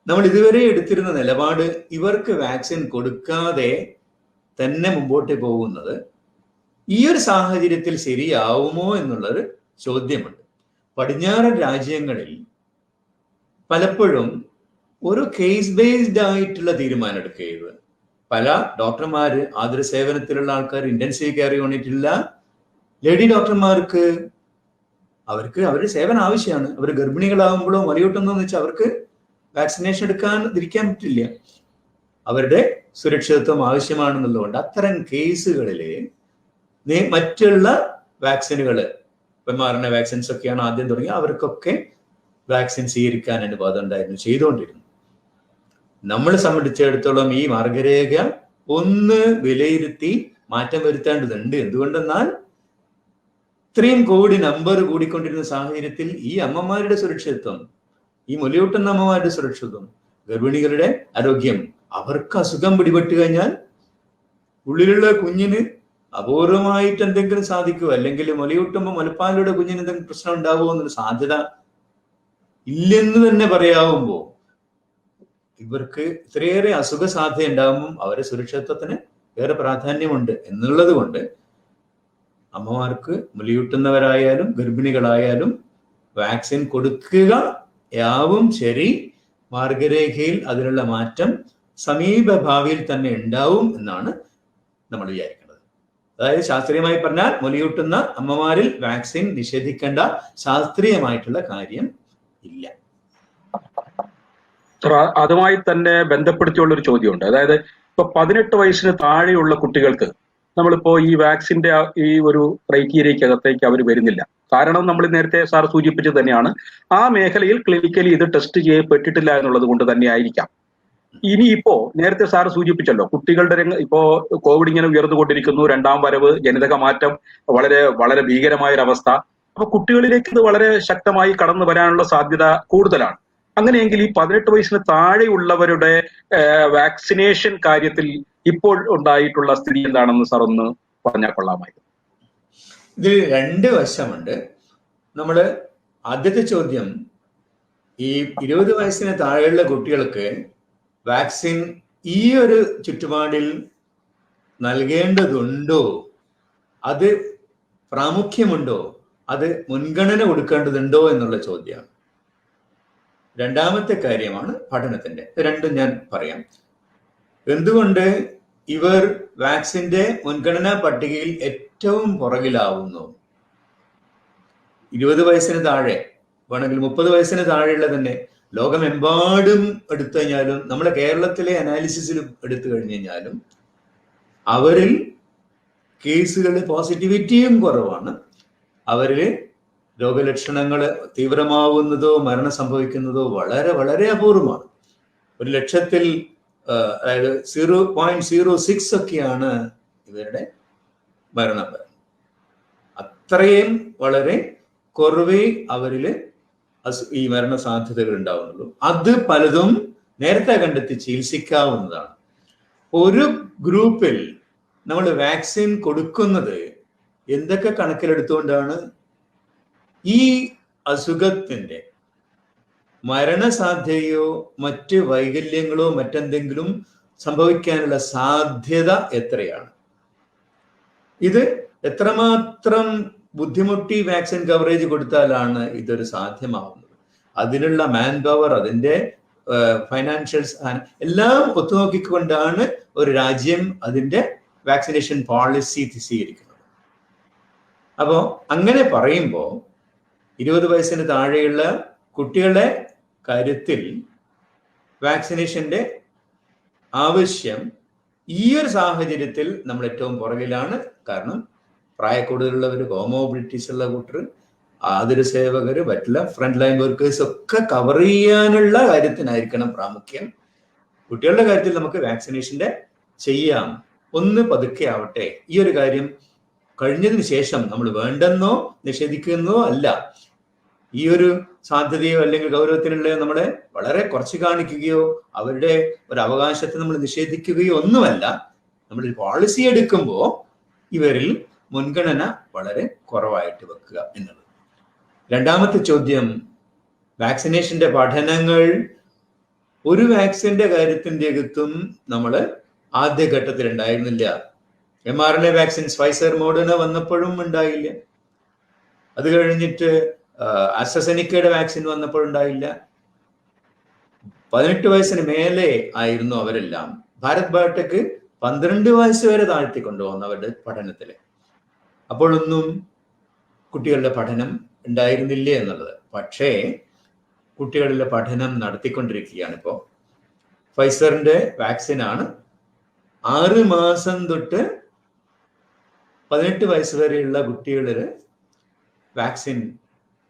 നമ്മൾ ഇതുവരെ എടുത്തിരുന്ന നിലപാട് ഇവർക്ക് വാക്സിൻ കൊടുക്കാതെ തന്നെ മുമ്പോട്ട് പോകുന്നത് ഈ ഒരു സാഹചര്യത്തിൽ ശരിയാവുമോ എന്നുള്ളൊരു ചോദ്യമുണ്ട്. പടിഞ്ഞാറൻ രാജ്യങ്ങളിൽ പലപ്പോഴും ഒരു കേസ് ബേസ്ഡ് ആയിട്ടുള്ള തീരുമാനം എടുക്കുകയത്. പല ഡോക്ടർമാര്, ആതുര സേവനത്തിലുള്ള ആൾക്കാർ, ഇന്റൻസീവ് കെയർ യൂണിറ്റിലുള്ള ലേഡി ഡോക്ടർമാർക്ക് അവർക്ക് അവരുടെ സേവനം ആവശ്യമാണ്. അവർ ഗർഭിണികളാകുമ്പോഴോ മുലയൂട്ടുന്നതെന്ന് വെച്ചാൽ അവർക്ക് വാക്സിനേഷൻ ഇരിക്കാൻ പറ്റില്ല. അവരുടെ സുരക്ഷിതത്വം ആവശ്യമാണെന്നുള്ളതുകൊണ്ട് അത്തരം കേസുകളിൽ മറ്റുള്ള വാക്സിനുകൾ, mRNA വാക്സിൻസ് ഒക്കെയാണ് ആദ്യം തുടങ്ങി, അവർക്കൊക്കെ വാക്സിൻ സ്വീകരിക്കാൻ അനുവാദം ഉണ്ടായിരുന്നു, ചെയ്തുകൊണ്ടിരുന്നു. നമ്മളെ സംബന്ധിച്ചിടത്തോളം ഈ മാർഗരേഖ ഒന്ന് വിലയിരുത്തി മാറ്റം വരുത്തേണ്ടതുണ്ട്. എന്തുകൊണ്ടെന്നാൽ ഇത്രയും കോടി നമ്പർ കൂടിക്കൊണ്ടിരുന്ന സാഹചര്യത്തിൽ ഈ അമ്മമാരുടെ സുരക്ഷിതത്വം, ഈ മുലയൂട്ടുന്ന അമ്മമാരുടെ സുരക്ഷിതത്വം, ഗർഭിണികളുടെ ആരോഗ്യം, അവർക്ക് അസുഖം പിടിപെട്ട് കഴിഞ്ഞാൽ ഉള്ളിലുള്ള കുഞ്ഞിന് അപൂർവമായിട്ട് എന്തെങ്കിലും സാധിക്കുമോ, അല്ലെങ്കിൽ മുലയൂട്ടുമ്പോൾ മുലപ്പാലിലൂടെ കുഞ്ഞിന് എന്തെങ്കിലും പ്രശ്നം ഉണ്ടാവുമോ എന്നൊരു സാധ്യത ഇല്ലെന്ന് തന്നെ പറയാവുമ്പോൾ ഇവർക്ക് ഇത്രയേറെ അസുഖ സാധ്യത ഉണ്ടാകുമ്പോൾ അവരുടെ സുരക്ഷിതത്വത്തിന് ഏറെ പ്രാധാന്യമുണ്ട് എന്നുള്ളത് കൊണ്ട് അമ്മമാർക്ക് മുലയൂട്ടുന്നവരായാലും ഗർഭിണികളായാലും വാക്സിൻ കൊടുക്കുക യാവും ശരി. മാർഗരേഖയിൽ അതിനുള്ള മാറ്റം സമീപ ഭാവിയിൽ തന്നെ ഉണ്ടാവും എന്നാണ് നമ്മൾ വിചാരിക്കുന്നത്. അതായത് ശാസ്ത്രീയമായി പറഞ്ഞാൽ മുലയൂട്ടുന്ന അമ്മമാരിൽ വാക്സിൻ നിഷേധിക്കേണ്ട ശാസ്ത്രീയമായിട്ടുള്ള കാര്യം ഇല്ല. അതുമായി തന്നെ ബന്ധപ്പെടുത്തിയുള്ള ഒരു ചോദ്യമുണ്ട്. അതായത് ഇപ്പൊ 18 വയസ്സിന് താഴെയുള്ള കുട്ടികൾക്ക് നമ്മളിപ്പോ ഈ വാക്സിന്റെ ഈ ഒരു ക്രൈറ്റീരിയക്കകത്തേക്ക് അവർ വരുന്നില്ല. കാരണം നമ്മൾ നേരത്തെ സാർ സൂചിപ്പിച്ചത് തന്നെയാണ്, ആ മേഖലയിൽ ക്ലിനിക്കലി ഇത് ടെസ്റ്റ് ചെയ്യപ്പെട്ടിട്ടില്ല എന്നുള്ളത് കൊണ്ട് തന്നെ ആയിരിക്കാം. ഇനിയിപ്പോ നേരത്തെ സാർ സൂചിപ്പിച്ചല്ലോ, കുട്ടികളുടെ ഇപ്പോ കോവിഡ് ഇങ്ങനെ ഉയർന്നുകൊണ്ടിരിക്കുന്നു, രണ്ടാം വരവ്, ജനിതക മാറ്റം, വളരെ വളരെ ഭീകരമായ ഒരു അവസ്ഥ. അപ്പൊ കുട്ടികളിലേക്ക് ഇത് വളരെ ശക്തമായി കടന്നു വരാനുള്ള സാധ്യത കൂടുതലാണ്. അങ്ങനെയെങ്കിൽ ഈ 18 വയസ്സിന് താഴെയുള്ളവരുടെ വാക്സിനേഷൻ കാര്യത്തിൽ ഇപ്പോൾ ഉണ്ടായിട്ടുള്ള സ്ഥിതി എന്താണെന്ന് സാർ ഒന്ന് പറഞ്ഞാൽ കൊള്ളാമായിരുന്നു. ഇതിൽ രണ്ട് വശമുണ്ട്. നമ്മള് ആദ്യത്തെ ചോദ്യം, ഈ 20 വയസ്സിന് താഴെയുള്ള കുട്ടികൾക്ക് വാക്സിൻ ഈ ഒരു ചുറ്റുപാടിൽ നൽകേണ്ടതുണ്ടോ, അത് പ്രാമുഖ്യമുണ്ടോ, അത് മുൻഗണന കൊടുക്കേണ്ടതുണ്ടോ എന്നുള്ള ചോദ്യമാണ്. രണ്ടാമത്തെ കാര്യമാണ് പഠനത്തിന്റെ. രണ്ടും ഞാൻ പറയാം. എന്തുകൊണ്ട് ഇവർ വാക്സിന്റെ മുൻഗണനാ പട്ടികയിൽ ഏറ്റവും പുറകിലാവുന്നു? 20 വയസ്സിന് താഴെ വേണമെങ്കിൽ 30 വയസ്സിന് താഴെയുള്ള തന്നെ ലോകമെമ്പാടും എടുത്തു കഴിഞ്ഞാലും നമ്മുടെ കേരളത്തിലെ അനാലിസിസിലും എടുത്തു കഴിഞ്ഞു കഴിഞ്ഞാലും അവരിൽ കേസുകൾ പോസിറ്റിവിറ്റിയും കുറവാണ്. അവരിൽ രോഗലക്ഷണങ്ങൾ തീവ്രമാവുന്നതോ മരണം സംഭവിക്കുന്നതോ വളരെ വളരെ അപൂർവമാണ്. 1,00,000-ൽ അതായത് 0.06 ഒക്കെയാണ് ഇവരുടെ മരണം. അത്രയും വളരെ കുറവേ അവരിൽ ഈ മരണ സാധ്യതകൾ ഉണ്ടാവുന്നുള്ളൂ. അത് പലതും നേരത്തെ കണ്ടെത്തി ചികിത്സിക്കാവുന്നതാണ്. ഒരു ഗ്രൂപ്പിൽ നമ്മൾ വാക്സിൻ കൊടുക്കുന്നത് എന്തൊക്കെ കണക്കിലെടുത്തുകൊണ്ടാണ്? ഈ അസുഖത്തിന്റെ മരണസാധ്യതയോ മറ്റ് വൈകല്യങ്ങളോ മറ്റെന്തെങ്കിലും സംഭവിക്കാനുള്ള സാധ്യത എത്രയാണ്? ഇത് എത്രമാത്രം ബുദ്ധിമുട്ടി വാക്സിൻ കവറേജ് കൊടുത്താലാണ് ഇതൊരു സാധ്യമാവുന്നത്? അതിനുള്ള മാൻ പവർ, അതിൻ്റെ ഫൈനാൻഷ്യൽസ് എല്ലാം ഒത്തുനോക്കിക്കൊണ്ടാണ് ഒരു രാജ്യം അതിൻ്റെ വാക്സിനേഷൻ പോളിസി സ്വീകരിക്കുന്നത്. അപ്പോൾ അങ്ങനെ പറയുമ്പോൾ 20 വയസ്സിന് താഴെയുള്ള കുട്ടികളുടെ കാര്യത്തിൽ വാക്സിനേഷന്റെ ആവശ്യം ഈ ഒരു സാഹചര്യത്തിൽ നമ്മൾ ഏറ്റവും പുറകിലാണ്. കാരണം പ്രായക്കൂടുതലുള്ളവർ, കോമോബിലിറ്റീസ് ഉള്ള കൂട്ടർ, ആതുര സേവകർ, മറ്റുള്ള ഫ്രണ്ട് ലൈൻ വർക്കേഴ്സ് ഒക്കെ കവർ ചെയ്യാനുള്ള കാര്യത്തിനായിരിക്കണം പ്രാമുഖ്യം. കുട്ടികളുടെ കാര്യത്തിൽ നമുക്ക് വാക്സിനേഷന്റെ ചെയ്യാം, ഒന്ന് പതുക്കെ ആവട്ടെ. ഈ ഒരു കാര്യം കഴിഞ്ഞതിന് ശേഷം നമ്മൾ വേണ്ടെന്നോ നിഷേധിക്കുന്നോ അല്ല. ഈ ഒരു സാധ്യതയോ അല്ലെങ്കിൽ ഗൗരവത്തിനുള്ള നമ്മളെ വളരെ കുറച്ച് കാണിക്കുകയോ അവരുടെ ഒരു അവകാശത്തെ നമ്മൾ നിഷേധിക്കുകയോ ഒന്നുമല്ല. നമ്മൾ പോളിസി എടുക്കുമ്പോൾ ഇവരിൽ മുൻഗണന വളരെ കുറവായിട്ട് വെക്കുക എന്നുള്ളത്. രണ്ടാമത്തെ ചോദ്യം, വാക്സിനേഷന്റെ പഠനങ്ങൾ ഒരു വാക്സിന്റെ കാര്യത്തിന്റെ അകത്തും നമ്മൾ ആദ്യഘട്ടത്തിൽ ഉണ്ടായിരുന്നില്ല. mRNA വാക്സിൻസ് ഫൈസർ മോഡേണ വന്നപ്പോഴും ഉണ്ടായില്ല. അത് കഴിഞ്ഞിട്ട് ആസ്ട്രസെനിക്കയുടെ വാക്സിൻ വന്നപ്പോഴുണ്ടായില്ല. 18 വയസ്സിന് മേലെ ആയിരുന്നു അവരെല്ലാം. ഭാരത് ബയോടെക് 12 വയസ്സ് വരെ താഴ്ത്തി കൊണ്ടുപോകുന്നു അവരുടെ പഠനത്തിൽ. അപ്പോഴൊന്നും കുട്ടികളുടെ പഠനം ഉണ്ടായിരുന്നില്ല എന്നുള്ളത്. പക്ഷേ കുട്ടികളുടെ പഠനം നടത്തിക്കൊണ്ടിരിക്കുകയാണ്. ഇപ്പോൾ ഫൈസറിന്റെ വാക്സിനാണ് 6 മാസം തൊട്ട് 18 വയസ്സ് വരെയുള്ള കുട്ടികളിൽ വാക്സിൻ,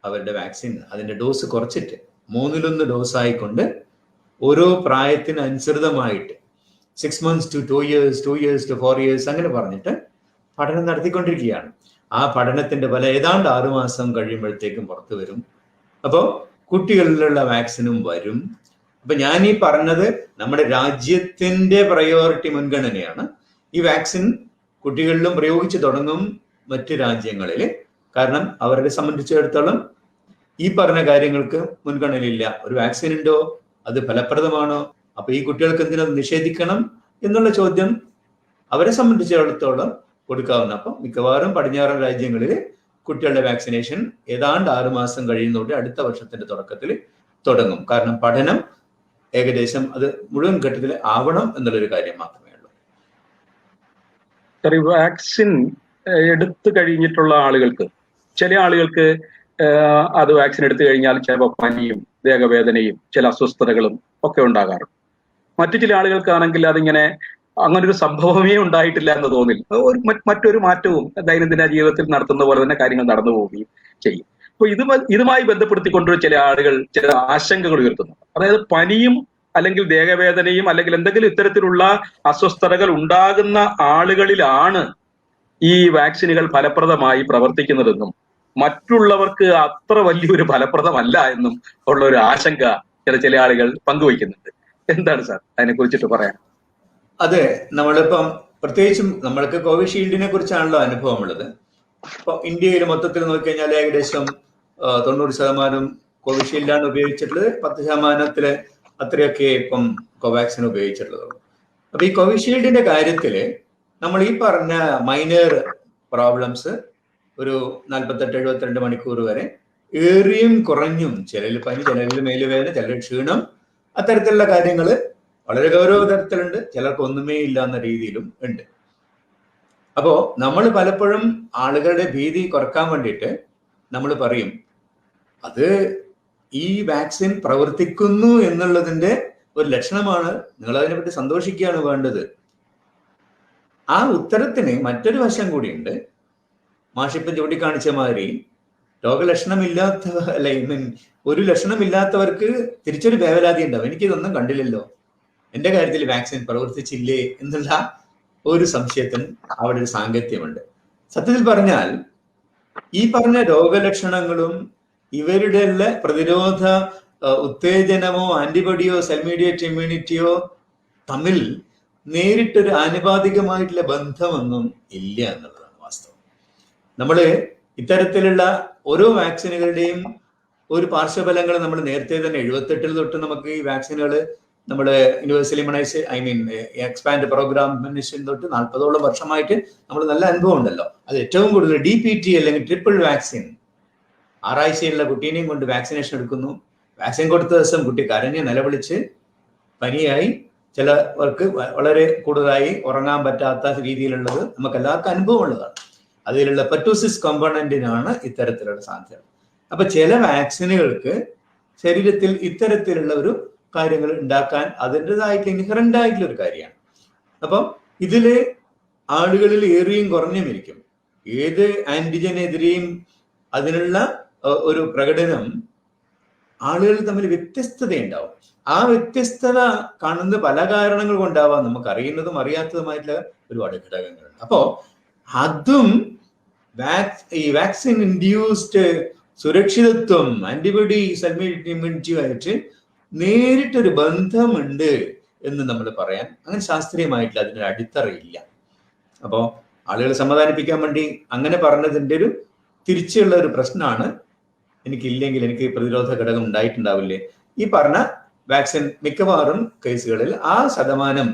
അവരുടെ വാക്സിൻ അതിന്റെ ഡോസ് കുറച്ചിട്ട് 1/3 ഡോസ് ആയിക്കൊണ്ട് ഓരോ പ്രായത്തിന് അനുസൃതമായിട്ട് 6 months to 2 years, 2 years to 4 years അങ്ങനെ പറഞ്ഞിട്ട് പഠനം നടത്തിക്കൊണ്ടിരിക്കുകയാണ്. ആ പഠനത്തിന്റെ ഫലം ഏതാണ്ട് 6 മാസം കഴിയുമ്പോഴത്തേക്കും പുറത്തു വരും. അപ്പോൾ കുട്ടികളിലുള്ള വാക്സിനും വരും. അപ്പൊ ഞാൻ ഈ പറഞ്ഞത് നമ്മുടെ രാജ്യത്തിന്റെ പ്രയോറിറ്റി മുൻഗണനയാണ്. ഈ വാക്സിൻ കുട്ടികളിലും പ്രയോഗിച്ചു തുടങ്ങും മറ്റു രാജ്യങ്ങളിൽ. കാരണം അവരെ സംബന്ധിച്ചിടത്തോളം ഈ പറഞ്ഞ കാര്യങ്ങൾക്ക് മുൻഗണനയില്ല. ഒരു വാക്സിൻ ഉണ്ടോ, അത് ഫലപ്രദമാണോ, അപ്പൊ ഈ കുട്ടികൾക്ക് എന്തിനത് നിഷേധിക്കണം എന്നുള്ള ചോദ്യം അവരെ സംബന്ധിച്ചിടത്തോളം കൊടുക്കാവുന്ന. അപ്പം മിക്കവാറും പടിഞ്ഞാറൻ രാജ്യങ്ങളിൽ കുട്ടികളുടെ വാക്സിനേഷൻ ഏതാണ്ട് 6 മാസം കഴിയുന്നതോടെ അടുത്ത വർഷത്തിന്റെ തുടക്കത്തിൽ തുടങ്ങും. കാരണം പഠനം ഏകദേശം അത് മുഴുവൻ ഘട്ടത്തിൽ ആവണം എന്നുള്ളൊരു കാര്യം മാത്രമേ ഉള്ളൂ. വാക്സിൻ എടുത്തു കഴിഞ്ഞിട്ടുള്ള ആളുകൾക്ക്, ചില ആളുകൾക്ക് അത് വാക്സിൻ എടുത്തു കഴിഞ്ഞാൽ ചിലപ്പോൾ പനിയും ദേഹവേദനയും ചില അസ്വസ്ഥതകളും ഒക്കെ ഉണ്ടാകാറുണ്ട്. മറ്റു ചില ആളുകൾക്കാണെങ്കിൽ അതിങ്ങനെ അങ്ങനൊരു സംഭവമേ ഉണ്ടായിട്ടില്ല എന്ന് തോന്നില്ല. മറ്റൊരു മാറ്റവും ദൈനംദിന ജീവിതത്തിൽ നടത്തുന്ന പോലെ തന്നെ കാര്യങ്ങൾ നടന്നു പോവുകയും ചെയ്യും. അപ്പൊ ഇതുമായി ബന്ധപ്പെടുത്തിക്കൊണ്ട് ചില ആളുകൾ ചില ആശങ്കകൾ ഉയർത്തുന്നു. അതായത് പനിയും അല്ലെങ്കിൽ ദേഹവേദനയും അല്ലെങ്കിൽ എന്തെങ്കിലും ഇത്തരത്തിലുള്ള അസ്വസ്ഥതകൾ ഉണ്ടാകുന്ന ആളുകളിലാണ് ഈ വാക്സിനുകൾ ഫലപ്രദമായി പ്രവർത്തിക്കുന്നതെന്നും മറ്റുള്ളവർക്ക് അത്ര വലിയൊരു ഫലപ്രദമല്ല എന്നും ഉള്ള ഒരു ആശങ്ക ചില ആളുകൾ പങ്കുവയ്ക്കുന്നുണ്ട്. എന്താണ് സാർ അതിനെ കുറിച്ചിട്ട് പറയാൻ? അതെ, നമ്മളിപ്പം പ്രത്യേകിച്ചും നമ്മൾക്ക് കോവിഷീൽഡിനെ കുറിച്ചാണല്ലോ അനുഭവമുള്ളത്. ഇപ്പൊ ഇന്ത്യയിൽ മൊത്തത്തിൽ നോക്കിക്കഴിഞ്ഞാൽ ഏകദേശം 90% കോവിഷീൽഡാണ് ഉപയോഗിച്ചിട്ടുള്ളത്. 10% അത്രയൊക്കെ ഇപ്പം കോവാക്സിൻ ഉപയോഗിച്ചിട്ടുള്ളത്. അപ്പൊ ഈ കോവിഷീൽഡിന്റെ കാര്യത്തില് നമ്മൾ ഈ പറഞ്ഞ മൈനർ പ്രോബ്ലംസ് ഒരു 48-72 മണിക്കൂർ വരെ ഏറിയും കുറഞ്ഞും, ചിലരിൽ പനി, ചിലരിൽ മേലുവേദന, ചിലരിൽ ക്ഷീണം, അത്തരത്തിലുള്ള കാര്യങ്ങൾ വളരെ ഗൗരവതരത്തിലുണ്ട്. ചിലർക്ക് ഒന്നുമേ ഇല്ല എന്ന രീതിയിലും ഉണ്ട്. അപ്പോ നമ്മൾ പലപ്പോഴും ആളുകളുടെ ഭീതി കുറക്കാൻ വേണ്ടിയിട്ട് നമ്മൾ പറയും അത് ഈ വാക്സിൻ പ്രവർത്തിക്കുന്നു എന്നുള്ളതിന്റെ ഒരു ലക്ഷണമാണ്, നിങ്ങൾ അതിനെപ്പറ്റി സന്തോഷിക്കുകയാണ് വേണ്ടത്. ആ ഉത്തരത്തിന് മറ്റൊരു വശം കൂടിയുണ്ട്. മാഷിപ്പം ചൂണ്ടിക്കാണിച്ച മാതിരി രോഗലക്ഷണമില്ലാത്ത ഒരു ലക്ഷണമില്ലാത്തവർക്ക് തിരിച്ചൊരു വേവലാതി ഉണ്ടാവും. എനിക്കിതൊന്നും കണ്ടില്ലല്ലോ, എന്റെ കാര്യത്തിൽ വാക്സിൻ പ്രവർത്തിച്ചില്ലേ എന്നുള്ള ഒരു സംശയത്തിന് അവിടെ ഒരു സാങ്കത്യമുണ്ട്. സത്യത്തിൽ പറഞ്ഞാൽ ഈ പറഞ്ഞ രോഗലക്ഷണങ്ങളും ഇവരുടെ പ്രതിരോധ ഉത്തേജനമോ ആന്റിബോഡിയോ സെൽ മീഡിയേറ്റ് ഇമ്മ്യൂണിറ്റിയോ തമ്മിൽ നേരിട്ടൊരു ആനുപാതികമായിട്ടുള്ള ബന്ധമൊന്നും ഇല്ല എന്നുള്ളതാണ് വാസ്തവം. നമ്മള് ഇത്തരത്തിലുള്ള ഓരോ വാക്സിനുകളുടെയും ഒരു പാർശ്വഫലങ്ങൾ നമ്മൾ നേരത്തെ തന്നെ 78 തൊട്ട് നമുക്ക് ഈ വാക്സിനുകൾ നമ്മുടെ യൂണിവേഴ്സൽ ഇമ്മ്യൂണൈസ് എക്സ്പാൻഡ് പ്രോഗ്രാം തൊട്ട് 40ഓളം വർഷമായിട്ട് നമ്മൾ നല്ല അനുഭവം ഉണ്ടല്ലോ. അത് ഏറ്റവും കൂടുതൽ DPT അല്ലെങ്കിൽ ട്രിപ്പിൾ വാക്സിൻ, 6 ആഴ്ചയുള്ള കുട്ടീനെയും കൊണ്ട് വാക്സിനേഷൻ എടുക്കുന്നു. വാക്സിൻ കൊടുത്ത ദിവസം കുട്ടി കരഞ്ഞ് നിലവിളിച്ച് പനിയായി, ചിലവർക്ക് വളരെ കൂടുതലായി ഉറങ്ങാൻ പറ്റാത്ത രീതിയിലുള്ളത് നമുക്ക് എല്ലാവർക്കും അനുഭവം ഉള്ളതാണ്. അതിലുള്ള പെർട്ടൂസിസ് കോമ്പണന്റിനാണ് ഇത്തരത്തിലുള്ള സാധ്യത. അപ്പൊ ചില വാക്സിനുകൾക്ക് ശരീരത്തിൽ ഇത്തരത്തിലുള്ള ഒരു കാര്യങ്ങൾ ഉണ്ടാക്കാൻ അതിൻ്റെതായിട്ട് ഇൻഹറന്റ് ആയിട്ടുള്ള ഒരു കാര്യമാണ്. അപ്പം ഇതില് ആളുകളിൽ ഏറിയും കുറഞ്ഞും ഇരിക്കും. ഏത് ആന്റിജനെതിരെയും അതിനുള്ള ഒരു പ്രകടനം ആളുകൾ തമ്മിൽ വ്യത്യസ്തതയുണ്ടാവും. ആ വ്യത്യസ്തത കാണുന്ന പല കാരണങ്ങൾ കൊണ്ടാവാം, നമുക്ക് അറിയുന്നതും അറിയാത്തതുമായിട്ടുള്ള ഒരുപാട് ഘടകങ്ങളുണ്ട്. അപ്പോ അതും ഈ വാക്സിൻ ഇൻഡ്യൂസ്ഡ് സുരക്ഷിതത്വം, ആന്റിബോഡി സെൽ ഇമ്മ്യൂണിറ്റിയുമായിട്ട് നേരിട്ടൊരു ബന്ധമുണ്ട് എന്ന് നമ്മൾ പറയാൻ അങ്ങനെ ശാസ്ത്രീയമായിട്ടുള്ള അതിനൊരു അടിത്തറയില്ല. അപ്പോൾ ആളുകളെ സമാധാനിപ്പിക്കാൻ വേണ്ടി അങ്ങനെ പറഞ്ഞതിൻ്റെ ഒരു തിരിച്ചുള്ള ഒരു പ്രശ്നമാണ്, എനിക്കില്ലെങ്കിൽ എനിക്ക് പ്രതിരോധ ഘടകം ഉണ്ടായിട്ടുണ്ടാവില്ലേ. ഈ പറഞ്ഞ വാക്സിൻ മിക്കവാറും കേസുകളിൽ ആ ശതമാനം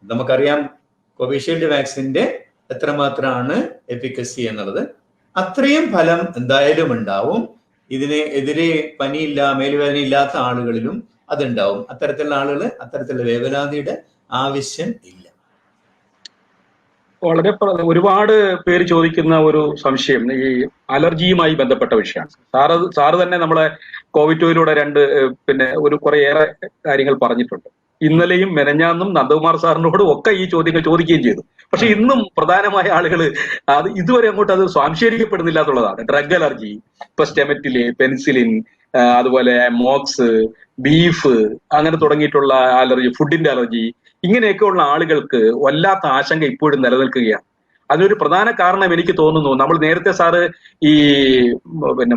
നമുക്കറിയാം. കോവിഷീൽഡ് വാക്സിന്റെ എത്രമാത്രമാണ് എഫിക്കസി എന്നുള്ളത്, അത്രയും ഫലം എന്തായാലും ഉണ്ടാവും. ഇതിനെതിരെ പനിയില്ല മേലുവേദന ഇല്ലാത്ത ആളുകളിലും അതുണ്ടാവും. അത്തരത്തിലുള്ള ആളുകൾ അത്തരത്തിലുള്ള വേവലാതിയുടെ ആവശ്യം ഇല്ല. വളരെ ഒരുപാട് പേര് ചോദിക്കുന്ന ഒരു സംശയം ഈ അലർജിയുമായി ബന്ധപ്പെട്ട വിഷയമാണ്. സാറ് തന്നെ നമ്മളെ കോവിറ്റോയിലൂടെ ഒരു കുറേയേറെ കാര്യങ്ങൾ പറഞ്ഞിട്ടുണ്ട്. ഇന്നലെയും മെനഞ്ഞാന്നും നന്ദകുമാർ സാറിനോടും ഒക്കെ ഈ ചോദ്യങ്ങൾ ചോദിക്കുകയും ചെയ്തു. പക്ഷെ ഇന്നും പ്രധാനമായ ആളുകൾ അത് ഇതുവരെ അങ്ങോട്ട് അത് സ്വാംശീകരിക്കപ്പെടുന്നില്ല എന്നുള്ളതാണ്. ഡ്രഗ് അലർജി, ഇപ്പൊ സ്റ്റെമറ്റില്, പെൻസിലിൻ, അതുപോലെ മോക്സ്, ബീഫ്, അങ്ങനെ തുടങ്ങിയിട്ടുള്ള അലർജി, ഫുഡിന്റെ അലർജി, ഇങ്ങനെയൊക്കെയുള്ള ആളുകൾക്ക് വല്ലാത്ത ആശങ്ക ഇപ്പോഴും നിലനിൽക്കുകയാണ്. അതിനൊരു പ്രധാന കാരണം എനിക്ക് തോന്നുന്നു, നമ്മൾ നേരത്തെ സാറ് ഈ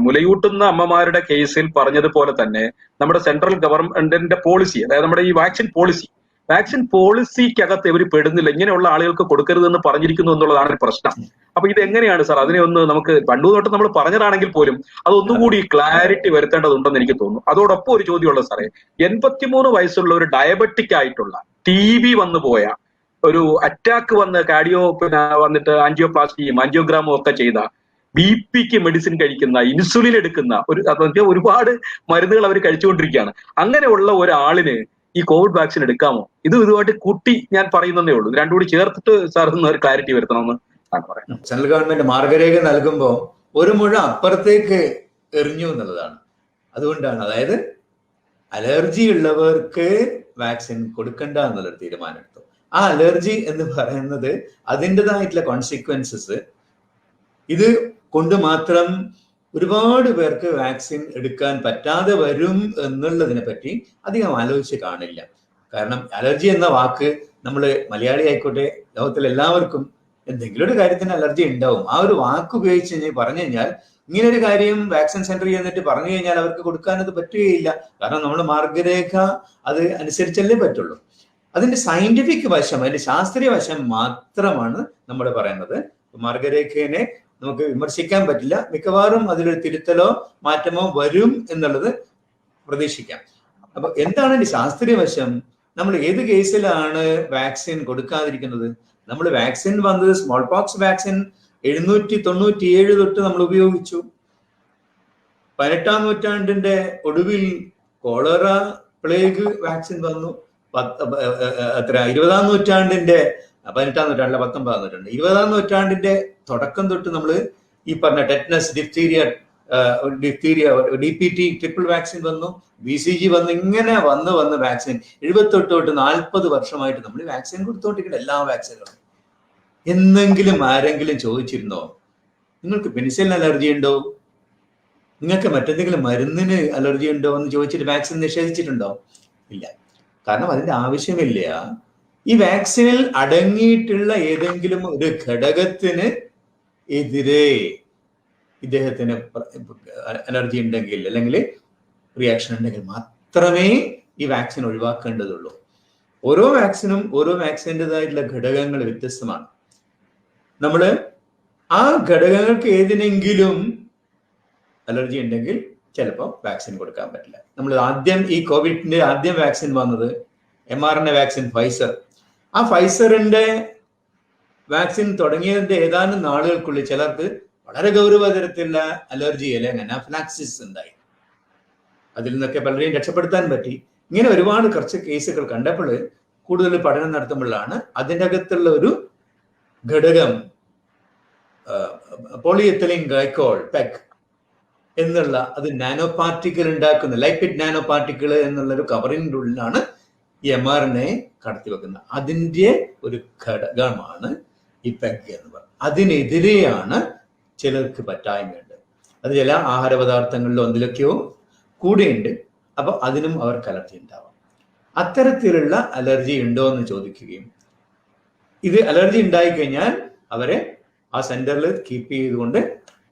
മുലയൂട്ടുന്ന അമ്മമാരുടെ കേസിൽ പറഞ്ഞതുപോലെ തന്നെ നമ്മുടെ സെൻട്രൽ ഗവൺമെന്റിന്റെ പോളിസി, അതായത് നമ്മുടെ ഈ വാക്സിൻ പോളിസിക്കകത്ത് ഇവർ പെടുന്നില്ല. ഇങ്ങനെയുള്ള ആളുകൾക്ക് കൊടുക്കരുതെന്ന് പറഞ്ഞിരിക്കുന്നു എന്നുള്ളതാണ് ഒരു പ്രശ്നം. അപ്പൊ ഇത് എങ്ങനെയാണ് സാർ? അതിനെ ഒന്ന് നമുക്ക് പണ്ടു തൊട്ട് നമ്മൾ പറഞ്ഞതാണെങ്കിൽ പോലും അതൊന്നുകൂടി ക്ലാരിറ്റി വരുത്തേണ്ടതുണ്ടെന്ന് എനിക്ക് തോന്നുന്നു. അതോടൊപ്പം ഒരു ചോദ്യമുള്ളത് സാറേ, 83 വയസ്സുള്ള ഒരു ഡയബറ്റിക് ആയിട്ടുള്ള TB വന്നു പോയ, ഒരു അറ്റാക്ക് വന്ന് കാർഡിയോ വന്നിട്ട് ആൻജിയോപ്ലാസ്റ്റിയും ആൻജിയോഗ്രാമും ഒക്കെ ചെയ്ത, BP മെഡിസിൻ കഴിക്കുന്ന, ഇൻസുലിൻ എടുക്കുന്ന ഒരുപാട് മരുന്നുകൾ അവർ കഴിച്ചുകൊണ്ടിരിക്കുകയാണ്. അങ്ങനെയുള്ള ഒരാളിന് ഈ കോവിഡ് വാക്സിൻ എടുക്കാമോ? ഇതുമായിട്ട് കൂട്ടി ഞാൻ പറയുന്നതേ ഉള്ളൂ. രണ്ടും കൂടി ചേർത്തിട്ട് സാർ ഒരു ക്ലാരിറ്റി വരുത്തണമെന്ന് ആണ് പറയുന്നത്. സെൻട്രൽ ഗവൺമെന്റ് മാർഗരേഖ നൽകുമ്പോൾ ഒരു മുഴ അപ്പുറത്തേക്ക് എറിഞ്ഞു എന്നുള്ളതാണ്. അതുകൊണ്ടാണ്, അതായത് അലർജി ഉള്ളവർക്ക് വാക്സിൻ കൊടുക്കണ്ട എന്നുള്ളൊരു തീരുമാനം എടുത്തു. ആ അലർജി എന്ന് പറയുന്നത് അതിൻ്റെതായിട്ടുള്ള കോൺസിക്വൻസസ്, ഇത് കൊണ്ട് മാത്രം ഒരുപാട് പേർക്ക് വാക്സിൻ എടുക്കാൻ പറ്റാതെ വരും എന്നുള്ളതിനെ പറ്റി അധികം ആലോചിച്ച് കാണില്ല. കാരണം അലർജി എന്ന വാക്ക്, നമ്മൾ മലയാളി ആയിക്കോട്ടെ, ലോകത്തിൽ എല്ലാവർക്കും എന്തെങ്കിലും ഒരു കാര്യത്തിന് അലർജി ഉണ്ടാവും. ആ ഒരു വാക്ക് ഉപയോഗിച്ച് പറഞ്ഞു കഴിഞ്ഞാൽ, ഇങ്ങനെ ഒരു കാര്യം വാക്സിൻ സെന്ററിൽ ചെന്നിട്ട് പറഞ്ഞു കഴിഞ്ഞാൽ അവർക്ക് കൊടുക്കാനത് പറ്റുകയില്ല. കാരണം നമ്മൾ മാർഗരേഖ അത് അനുസരിച്ചല്ലേ പറ്റുള്ളൂ. അതിന്റെ സയന്റിഫിക് വശം, അതിന്റെ ശാസ്ത്രീയ വശം മാത്രമാണ് നമ്മൾ പറയുന്നത്. മാർഗരേഖയെ നമുക്ക് വിമർശിക്കാൻ പറ്റില്ല. മിക്കവാറും അതിലൊരു തിരുത്തലോ മാറ്റമോ വരും എന്നുള്ളത് പ്രതീക്ഷിക്കാം. അപ്പൊ എന്താണ് ഈ ശാസ്ത്രീയ വശം? നമ്മൾ ഏത് കേസിലാണ് വാക്സിൻ കൊടുക്കാതിരിക്കുന്നത്? നമ്മൾ വാക്സിൻ വന്നത്, സ്മോൾ പോക്സ് വാക്സിൻ 797 തൊട്ട് നമ്മൾ ഉപയോഗിച്ചു. 18ാം നൂറ്റാണ്ടിന്റെ ഒടുവിൽ കോളറ, പ്ലേഗ് വാക്സിൻ വന്നു. 20ാം നൂറ്റാണ്ടിന്റെ 18ാം നൂറ്റാണ്ടിലെ 19ാം നൂറ്റാണ്ട് 20ാം നൂറ്റാണ്ടിന്റെ തുടക്കം തൊട്ട് നമ്മൾ ഈ പറഞ്ഞ tetanus, diphtheria, DPT triple vaccine വന്നു, BCG വന്നു. ഇങ്ങനെ വന്ന് വാക്സിൻ 78 തൊട്ട് 40 വർഷമായിട്ട് നമ്മൾ വാക്സിൻ കൊടുത്തോണ്ടിരിക്കുന്ന എല്ലാ വാക്സിനുകളും. എന്നെങ്കിലും ആരെങ്കിലും ചോദിച്ചിരുന്നോ നിങ്ങൾക്ക് പെനിസിലിൻ അലർജി ഉണ്ടോ, നിങ്ങൾക്ക് മറ്റെന്തെങ്കിലും മരുന്നിന് അലർജി ഉണ്ടോ എന്ന് ചോദിച്ചിട്ട് വാക്സിൻ നിഷേധിച്ചിട്ടുണ്ടോ? ഇല്ല. കാരണം അതിന്റെ ആവശ്യമില്ല. ഈ വാക്സിനിൽ അടങ്ങിയിട്ടുള്ള ഏതെങ്കിലും ഒരു ഘടകത്തിന് എതിരെ ഇദ്ദേഹത്തിന് അലർജി ഉണ്ടെങ്കിൽ, അല്ലെങ്കിൽ റിയാക്ഷൻ ഉണ്ടെങ്കിൽ മാത്രമേ ഈ വാക്സിൻ ഒഴിവാക്കേണ്ടതുള്ളൂ. ഓരോ വാക്സിനും ഓരോ വാക്സിൻ്റെതായിട്ടുള്ള ഘടകങ്ങൾ വ്യത്യസ്തമാണ്. നമ്മൾ ആ ഘടകങ്ങൾക്ക് ഏതിനെങ്കിലും അലർജി ഉണ്ടെങ്കിൽ ചിലപ്പോൾ വാക്സിൻ കൊടുക്കാൻ പറ്റില്ല. നമ്മൾ ആദ്യം ഈ കോവിഡിന്റെ ആദ്യം വാക്സിൻ വന്നത് mRNA വാക്സിൻ, ഫൈസർ. ആ ഫൈസറിന്റെ വാക്സിൻ തുടങ്ങിയതിന്റെ ഏതാനും നാളുകൾക്കുള്ളിൽ ചിലർക്ക് വളരെ ഗൗരവതരത്തിലുള്ള അലർജി, അല്ലെങ്കിൽ അനാഫ്ലാക്സിസ് ഉണ്ടായി. അതിൽ നിന്നൊക്കെ പലരെയും രക്ഷപ്പെടുത്താൻ പറ്റി. ഇങ്ങനെ ഒരുപാട് കുറച്ച് കേസുകൾ കണ്ടപ്പോൾ കൂടുതൽ പഠനം നടത്തുമ്പോഴാണ് അതിൻ്റെ അകത്തുള്ള ഒരു ഘടകം പോളിയെത്തലീൻ ഗ്ലൈക്കോൾ, പെഗ് എന്നുള്ള, അത് നാനോ പാർട്ടിക്കിൾ ഉണ്ടാക്കുന്ന ലൈപ്പിഡ് നാനോ പാർട്ടിക്കിൾ എന്നുള്ളൊരു കവറിൻ്റെ ഉള്ളിലാണ് ഈ mRNA കടത്തി വെക്കുന്നത്. അതിൻ്റെ ഒരു ഘടകമാണ് ഈ പെഗ് എന്ന് പറയുന്നത്. അതിനെതിരെയാണ് ചിലർക്ക് പറ്റായ്മയുണ്ട്. അത് ചില ആഹാര പദാർത്ഥങ്ങളിലോ എന്തിലൊക്കെയോ കൂടെയുണ്ട്. അപ്പൊ അതിനും അവർക്ക് അലർജി ഉണ്ടാവാം. അത്തരത്തിലുള്ള അലർജി ഉണ്ടോ എന്ന് ചോദിക്കുകയും, ഇത് അലർജി ഉണ്ടായിക്കഴിഞ്ഞാൽ അവരെ ആ സെന്ററിൽ കീപ്പ് ചെയ്തുകൊണ്ട്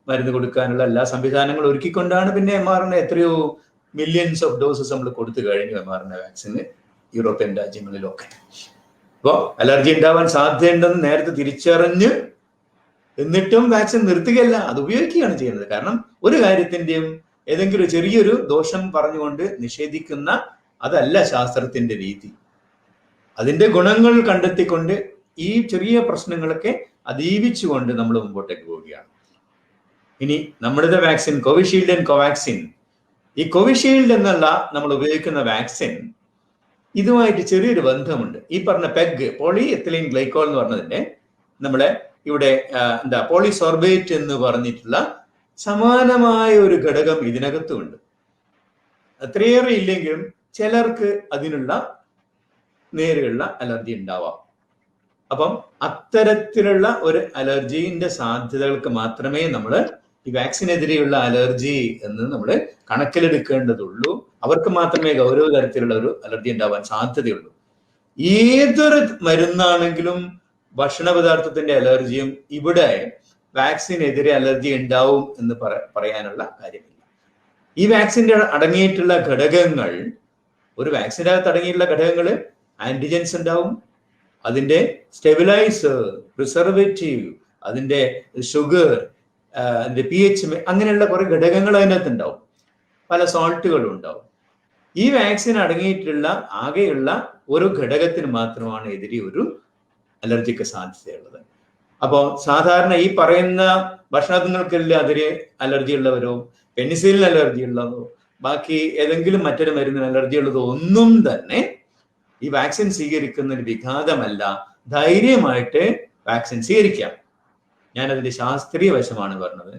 മരുന്ന് കൊടുക്കാനുള്ള എല്ലാ സംവിധാനങ്ങളും ഒരുക്കിക്കൊണ്ടാണ് പിന്നെ mRNA എത്രയോ മില്യൺസ് ഓഫ് ഡോസസ് നമ്മൾ കൊടുത്തു കഴിഞ്ഞു mRNA വാക്സിന് യൂറോപ്യൻ രാജ്യങ്ങളിലൊക്കെ. അപ്പോൾ അലർജി ഉണ്ടാവാൻ സാധ്യതയുണ്ടെന്ന് നേരത്തെ തിരിച്ചറിഞ്ഞ് എന്നിട്ടും വാക്സിൻ നിർത്തുകയല്ല, അത് ഉപയോഗിക്കുകയാണ് ചെയ്യുന്നത്. കാരണം ഒരു കാര്യത്തിന്റെയും ഏതെങ്കിലും ചെറിയൊരു ദോഷം പറഞ്ഞുകൊണ്ട് നിഷേധിക്കുന്ന അതല്ല ശാസ്ത്രത്തിന്റെ രീതി. അതിന്റെ ഗുണങ്ങൾ കണ്ടെത്തിക്കൊണ്ട് ഈ ചെറിയ പ്രശ്നങ്ങളൊക്കെ അതിജീവിച്ചുകൊണ്ട് നമ്മൾ മുമ്പോട്ടേക്ക് പോവുകയാണ്. ഇനി നമ്മുടെ വാക്സിൻ കോവിഷീൽഡ് ആൻഡ് കോവാക്സിൻ, ഈ കോവിഷീൽഡ് എന്നുള്ള നമ്മൾ ഉപയോഗിക്കുന്ന വാക്സിൻ ഇതുമായിട്ട് ചെറിയൊരു ബന്ധമുണ്ട്. ഈ പറഞ്ഞ പെഗ്, പോളി എത്തലീൻ ഗ്ലൈക്കോൾ എന്ന് പറഞ്ഞതിന്റെ നമ്മളെ ഇവിടെ പോളിസോർബേറ്റ് എന്ന് പറഞ്ഞിട്ടുള്ള സമാനമായ ഒരു ഘടകം ഇതിനകത്തുമുണ്ട്. അത്രയേറെ ഇല്ലെങ്കിലും ചിലർക്ക് അതിനുള്ള നേരിലുള്ള അലർജി ഉണ്ടാവാം. അപ്പം അത്തരത്തിലുള്ള ഒരു അലർജീന്റെ സാധ്യതകൾക്ക് മാത്രമേ നമ്മൾ ഈ വാക്സിനെതിരെയുള്ള അലർജി എന്ന് നമ്മൾ കണക്കിലെടുക്കേണ്ടതുള്ളൂ. അവർക്ക് മാത്രമേ ഗൗരവ തരത്തിലുള്ള ഒരു അലർജി ഉണ്ടാവാൻ സാധ്യതയുള്ളൂ. ഏതൊരു മരുന്നാണെങ്കിലും ഭക്ഷണ പദാർത്ഥത്തിന്റെ അലർജിയും ഇവിടെ വാക്സിനെതിരെ അലർജി ഉണ്ടാവും എന്ന് പറയാനുള്ള കാര്യമില്ല. ഈ വാക്സിന്റെ അടങ്ങിയിട്ടുള്ള ഘടകങ്ങൾ, ഒരു വാക്സിൻ്റെ അകത്ത് അടങ്ങിയിട്ടുള്ള ഘടകങ്ങൾ ആന്റിജൻസ് ഉണ്ടാവും, അതിന്റെ സ്റ്റെബിലൈസർ, പ്രിസർവേറ്റീവ്, അതിന്റെ ഷുഗർ, അതിന്റെ pH, അങ്ങനെയുള്ള കുറെ ഘടകങ്ങൾ അതിനകത്ത് ഉണ്ടാവും, പല സോൾട്ടുകളും ഉണ്ടാവും. ഈ വാക്സിൻ അടങ്ങിയിട്ടുള്ള ആകെയുള്ള ഒരു ഘടകത്തിന് മാത്രമാണ് എതിരെ ഒരു അലർജിക്ക് സാധ്യതയുള്ളത്. അപ്പോൾ സാധാരണ ഈ പറയുന്ന ഭക്ഷണങ്ങൾക്കെല്ലാം അതിന് അലർജി ഉള്ളവരോ പെനിസിലിന് അലർജി ഉള്ളതോ ബാക്കി ഏതെങ്കിലും മറ്റൊരു മരുന്നിന് അലർജി ഉള്ളതോ ഒന്നും തന്നെ ഈ വാക്സിൻ സ്വീകരിക്കുന്നതിന് വിഘാതമല്ല. ധൈര്യമായിട്ട് വാക്സിൻ സ്വീകരിക്കാം. ഞാനതിന്റെ ശാസ്ത്രീയ വശമാണ് പറഞ്ഞത്.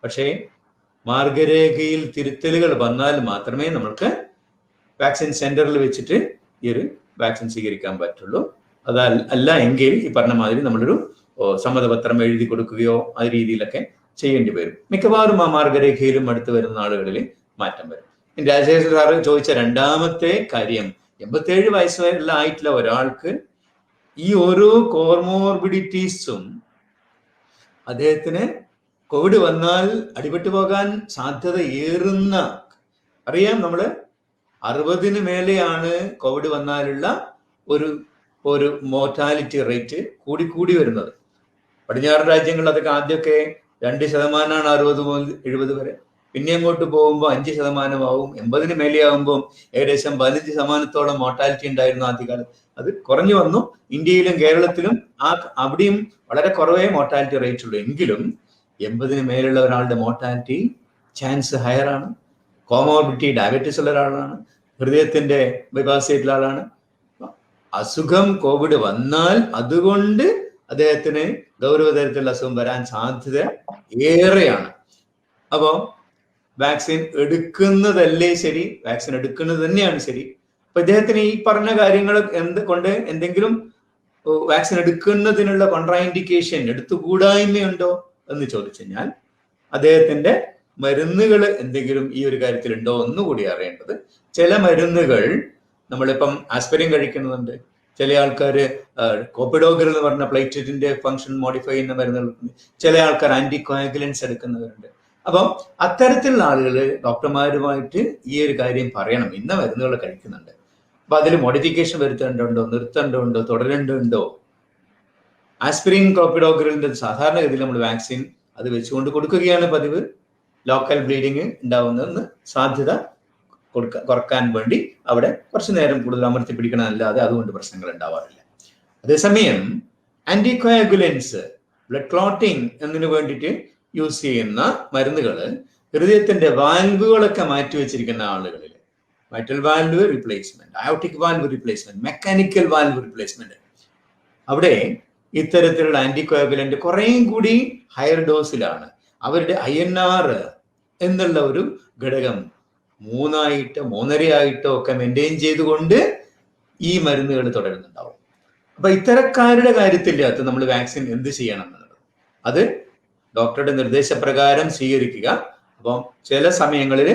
പക്ഷേ മാർഗരേഖയിൽ തിരുത്തലുകൾ വന്നാൽ മാത്രമേ നമ്മൾക്ക് വാക്സിൻ സെന്ററിൽ വെച്ചിട്ട് ഈ ഒരു വാക്സിൻ സ്വീകരിക്കാൻ പറ്റുള്ളൂ. അല്ല എങ്കിൽ ഈ പറഞ്ഞ മാതിരി നമ്മളൊരു സമ്മതപത്രം എഴുതി കൊടുക്കുകയോ ആ രീതിയിലൊക്കെ ചെയ്യേണ്ടി വരും. മിക്കവാറും ആ മാർഗരേഖയിലും അടുത്ത് വരുന്ന ആളുകളിൽ മാറ്റം വരും. രാജശേഖർ സാറ് ചോദിച്ച രണ്ടാമത്തെ കാര്യം, 87 വയസ്സുള്ള ആയിട്ടുള്ള ഒരാൾക്ക് ഈ ഓരോ കോർമോർബിഡിറ്റീസും അദ്ദേഹത്തിന് കോവിഡ് വന്നാൽ അടിപെട്ടു പോകാൻ സാധ്യത ഏറുന്ന, അറിയാം നമ്മള് 60 മേലെയാണ് കോവിഡ് വന്നാലുള്ള ഒരു മോർട്ടാലിറ്റി റേറ്റ് കൂടി വരുന്നത്. പടിഞ്ഞാറൻ രാജ്യങ്ങളിൽ അതൊക്കെ ആദ്യമൊക്കെ 2% 60 മുതൽ 70 വരെ, പിന്നെ അങ്ങോട്ട് പോകുമ്പോൾ 5% ആവും. 80 മേലെ ആകുമ്പോൾ ഏകദേശം 15% മോർട്ടാലിറ്റി ഉണ്ടായിരുന്നു ആദ്യകാലം. അത് കുറഞ്ഞു വന്നു. ഇന്ത്യയിലും കേരളത്തിലും അവിടെയും വളരെ കുറവേ മോർട്ടാലിറ്റി റേറ്റ് ഉള്ളൂ. എങ്കിലും 80 മേലുള്ള ഒരാളുടെ മോർട്ടാലിറ്റി ചാൻസ് ഹയർ ആണ്. കോമോർബിഡിറ്റി, ഡയബറ്റീസ് ഉള്ള ഒരാളാണ്, ഹൃദയത്തിന്റെ ബൈപ്പാസ് ചെയ്തിട്ടുള്ള ആളാണ്. അസുഖം കോവിഡ് വന്നാൽ അതുകൊണ്ട് അദ്ദേഹത്തിന് ഗൗരവതരത്തിലുള്ള അസുഖം വരാൻ സാധ്യത ഏറെയാണ്. അപ്പോൾ വാക്സിൻ എടുക്കുന്നതല്ലേ ശരി, വാക്സിൻ എടുക്കുന്നത് തന്നെയാണ് ശരി. അപ്പൊ ഇദ്ദേഹത്തിന് ഈ പറഞ്ഞ കാര്യങ്ങൾ കൊണ്ട് എന്തെങ്കിലും വാക്സിൻ എടുക്കുന്നതിനുള്ള കോൺട്രാഇൻഡിക്കേഷൻ, എടുത്തുകൂടായ്മയുണ്ടോ എന്ന് ചോദിച്ചു കഴിഞ്ഞാൽ അദ്ദേഹത്തിന്റെ മരുന്നുകൾ എന്തെങ്കിലും ഈ ഒരു കാര്യത്തിൽ ഉണ്ടോ എന്നുകൂടി അറിയേണ്ടത്. ചില മരുന്നുകൾ, നമ്മളിപ്പം ആസ്പിരിൻ കഴിക്കുന്നുണ്ട്, ചില ആൾക്കാർ കോപ്പിഡോഗ്രൽ എന്ന് പറഞ്ഞ പ്ലേറ്റ്ലെറ്റിന്റെ ഫംഗ്ഷൻ മോഡിഫൈ ചെയ്യുന്ന മരുന്നുകൾ, ചില ആൾക്കാർ ആന്റികോയാഗുലൻസ് എടുക്കുന്നവരുണ്ട്. അപ്പം അത്തരത്തിലുള്ള ആളുകൾ ഡോക്ടർമാരുമായിട്ട് ഈ ഒരു കാര്യം പറയണം. ഇന്ന മരുന്നുകൾ കഴിക്കുന്നുണ്ട്, അപ്പൊ അതിൽ മോഡിഫിക്കേഷൻ വരുത്തേണ്ടതുണ്ടോ, നിർത്തേണ്ടതുണ്ടോ, തുടരേണ്ടതുണ്ടോ. ആസ്പിരിൻ, കോപ്പിഡോഗ്രലിന്റെ സാധാരണഗതിയിൽ നമ്മൾ വാക്സിൻ അത് വെച്ചുകൊണ്ട് കൊടുക്കുകയാണ് പതിവ്. ലോക്കൽ ബ്ലീഡിങ് ഉണ്ടാവുന്നതെന്ന് സാധ്യത കുറക്കാൻ വേണ്ടി അവിടെ കുറച്ചു നേരം കൂടുതൽ അമർത്തി പിടിക്കണമല്ലാതെ അതുകൊണ്ട് പ്രശ്നങ്ങൾ ഉണ്ടാവാറില്ല. അതേസമയം ആന്റികോയാഗുലൻസ്, ബ്ലഡ് ക്ലോട്ടിങ് എന്നതിന് വേണ്ടിയിട്ട് യൂസ് ചെയ്യുന്ന മരുന്നുകൾ ഹൃദയത്തിന്റെ വാൽവുകളൊക്കെ മാറ്റിവെച്ചിരിക്കുന്ന ആളുകളിൽ mitral valve replacement, aortic valve replacement, mechanical valve replacement, അവിടെ ഇത്തരത്തിലുള്ള ആന്റികോയാഗുലന്റ് കുറേയും കൂടി ഹയർ ഡോസിലാണ്. അവരുടെ INR എന്നുള്ള ഒരു ഘടകം 3 3.5 ഒക്കെ മെയിൻറ്റെയിൻ ചെയ്തുകൊണ്ട് ഈ മരുന്നുകൾ തുടരുന്നുണ്ടാവും. അപ്പൊ ഇത്തരക്കാരുടെ കാര്യത്തിൻ്റെ നമ്മൾ വാക്സിൻ എന്ത് ചെയ്യണം എന്നുള്ളത് അത് ഡോക്ടറുടെ നിർദ്ദേശപ്രകാരം സ്വീകരിക്കുക. അപ്പം ചില സമയങ്ങളിൽ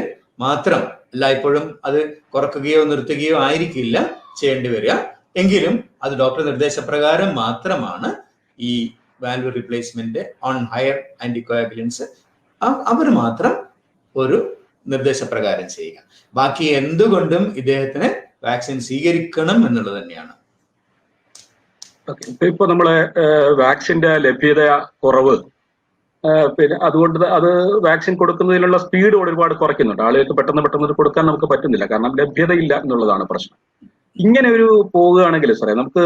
മാത്രം, എല്ലായ്പ്പോഴും അത് കുറക്കുകയോ നിർത്തുകയോ ആയിരിക്കില്ല ചെയ്യേണ്ടി വരിക. എങ്കിലും അത് ഡോക്ടർ നിർദ്ദേശപ്രകാരം മാത്രമാണ് ഈ വാൽവ് റീപ്ലേസ്മെന്റ് ഓൺ ഹയർ ആന്റികോയാഗുലൻസ് അവർ മാത്രം ഒരു നിർദ്ദേശപ്രകാരം ചെയ്യുക. ബാക്കി എന്തുകൊണ്ടും ഇദ്ദേഹത്തിന് വാക്സിൻ സ്വീകരിക്കണം എന്നുള്ളത് തന്നെയാണ്. ഇപ്പൊ നമ്മളെ വാക്സിന്റെ ലഭ്യത കുറവ്, പിന്നെ അതുകൊണ്ട് അത് വാക്സിൻ കൊടുക്കുന്നതിനുള്ള സ്പീഡ് ഒരുപാട് കുറയ്ക്കുന്നുണ്ട്. ആളുകൾക്ക് പെട്ടെന്ന് കൊടുക്കാൻ നമുക്ക് പറ്റുന്നില്ല, കാരണം ലഭ്യതയില്ല എന്നുള്ളതാണ് പ്രശ്നം. ഇങ്ങനെ ഒരു പോവുകയാണെങ്കിൽ സാറേ, നമുക്ക്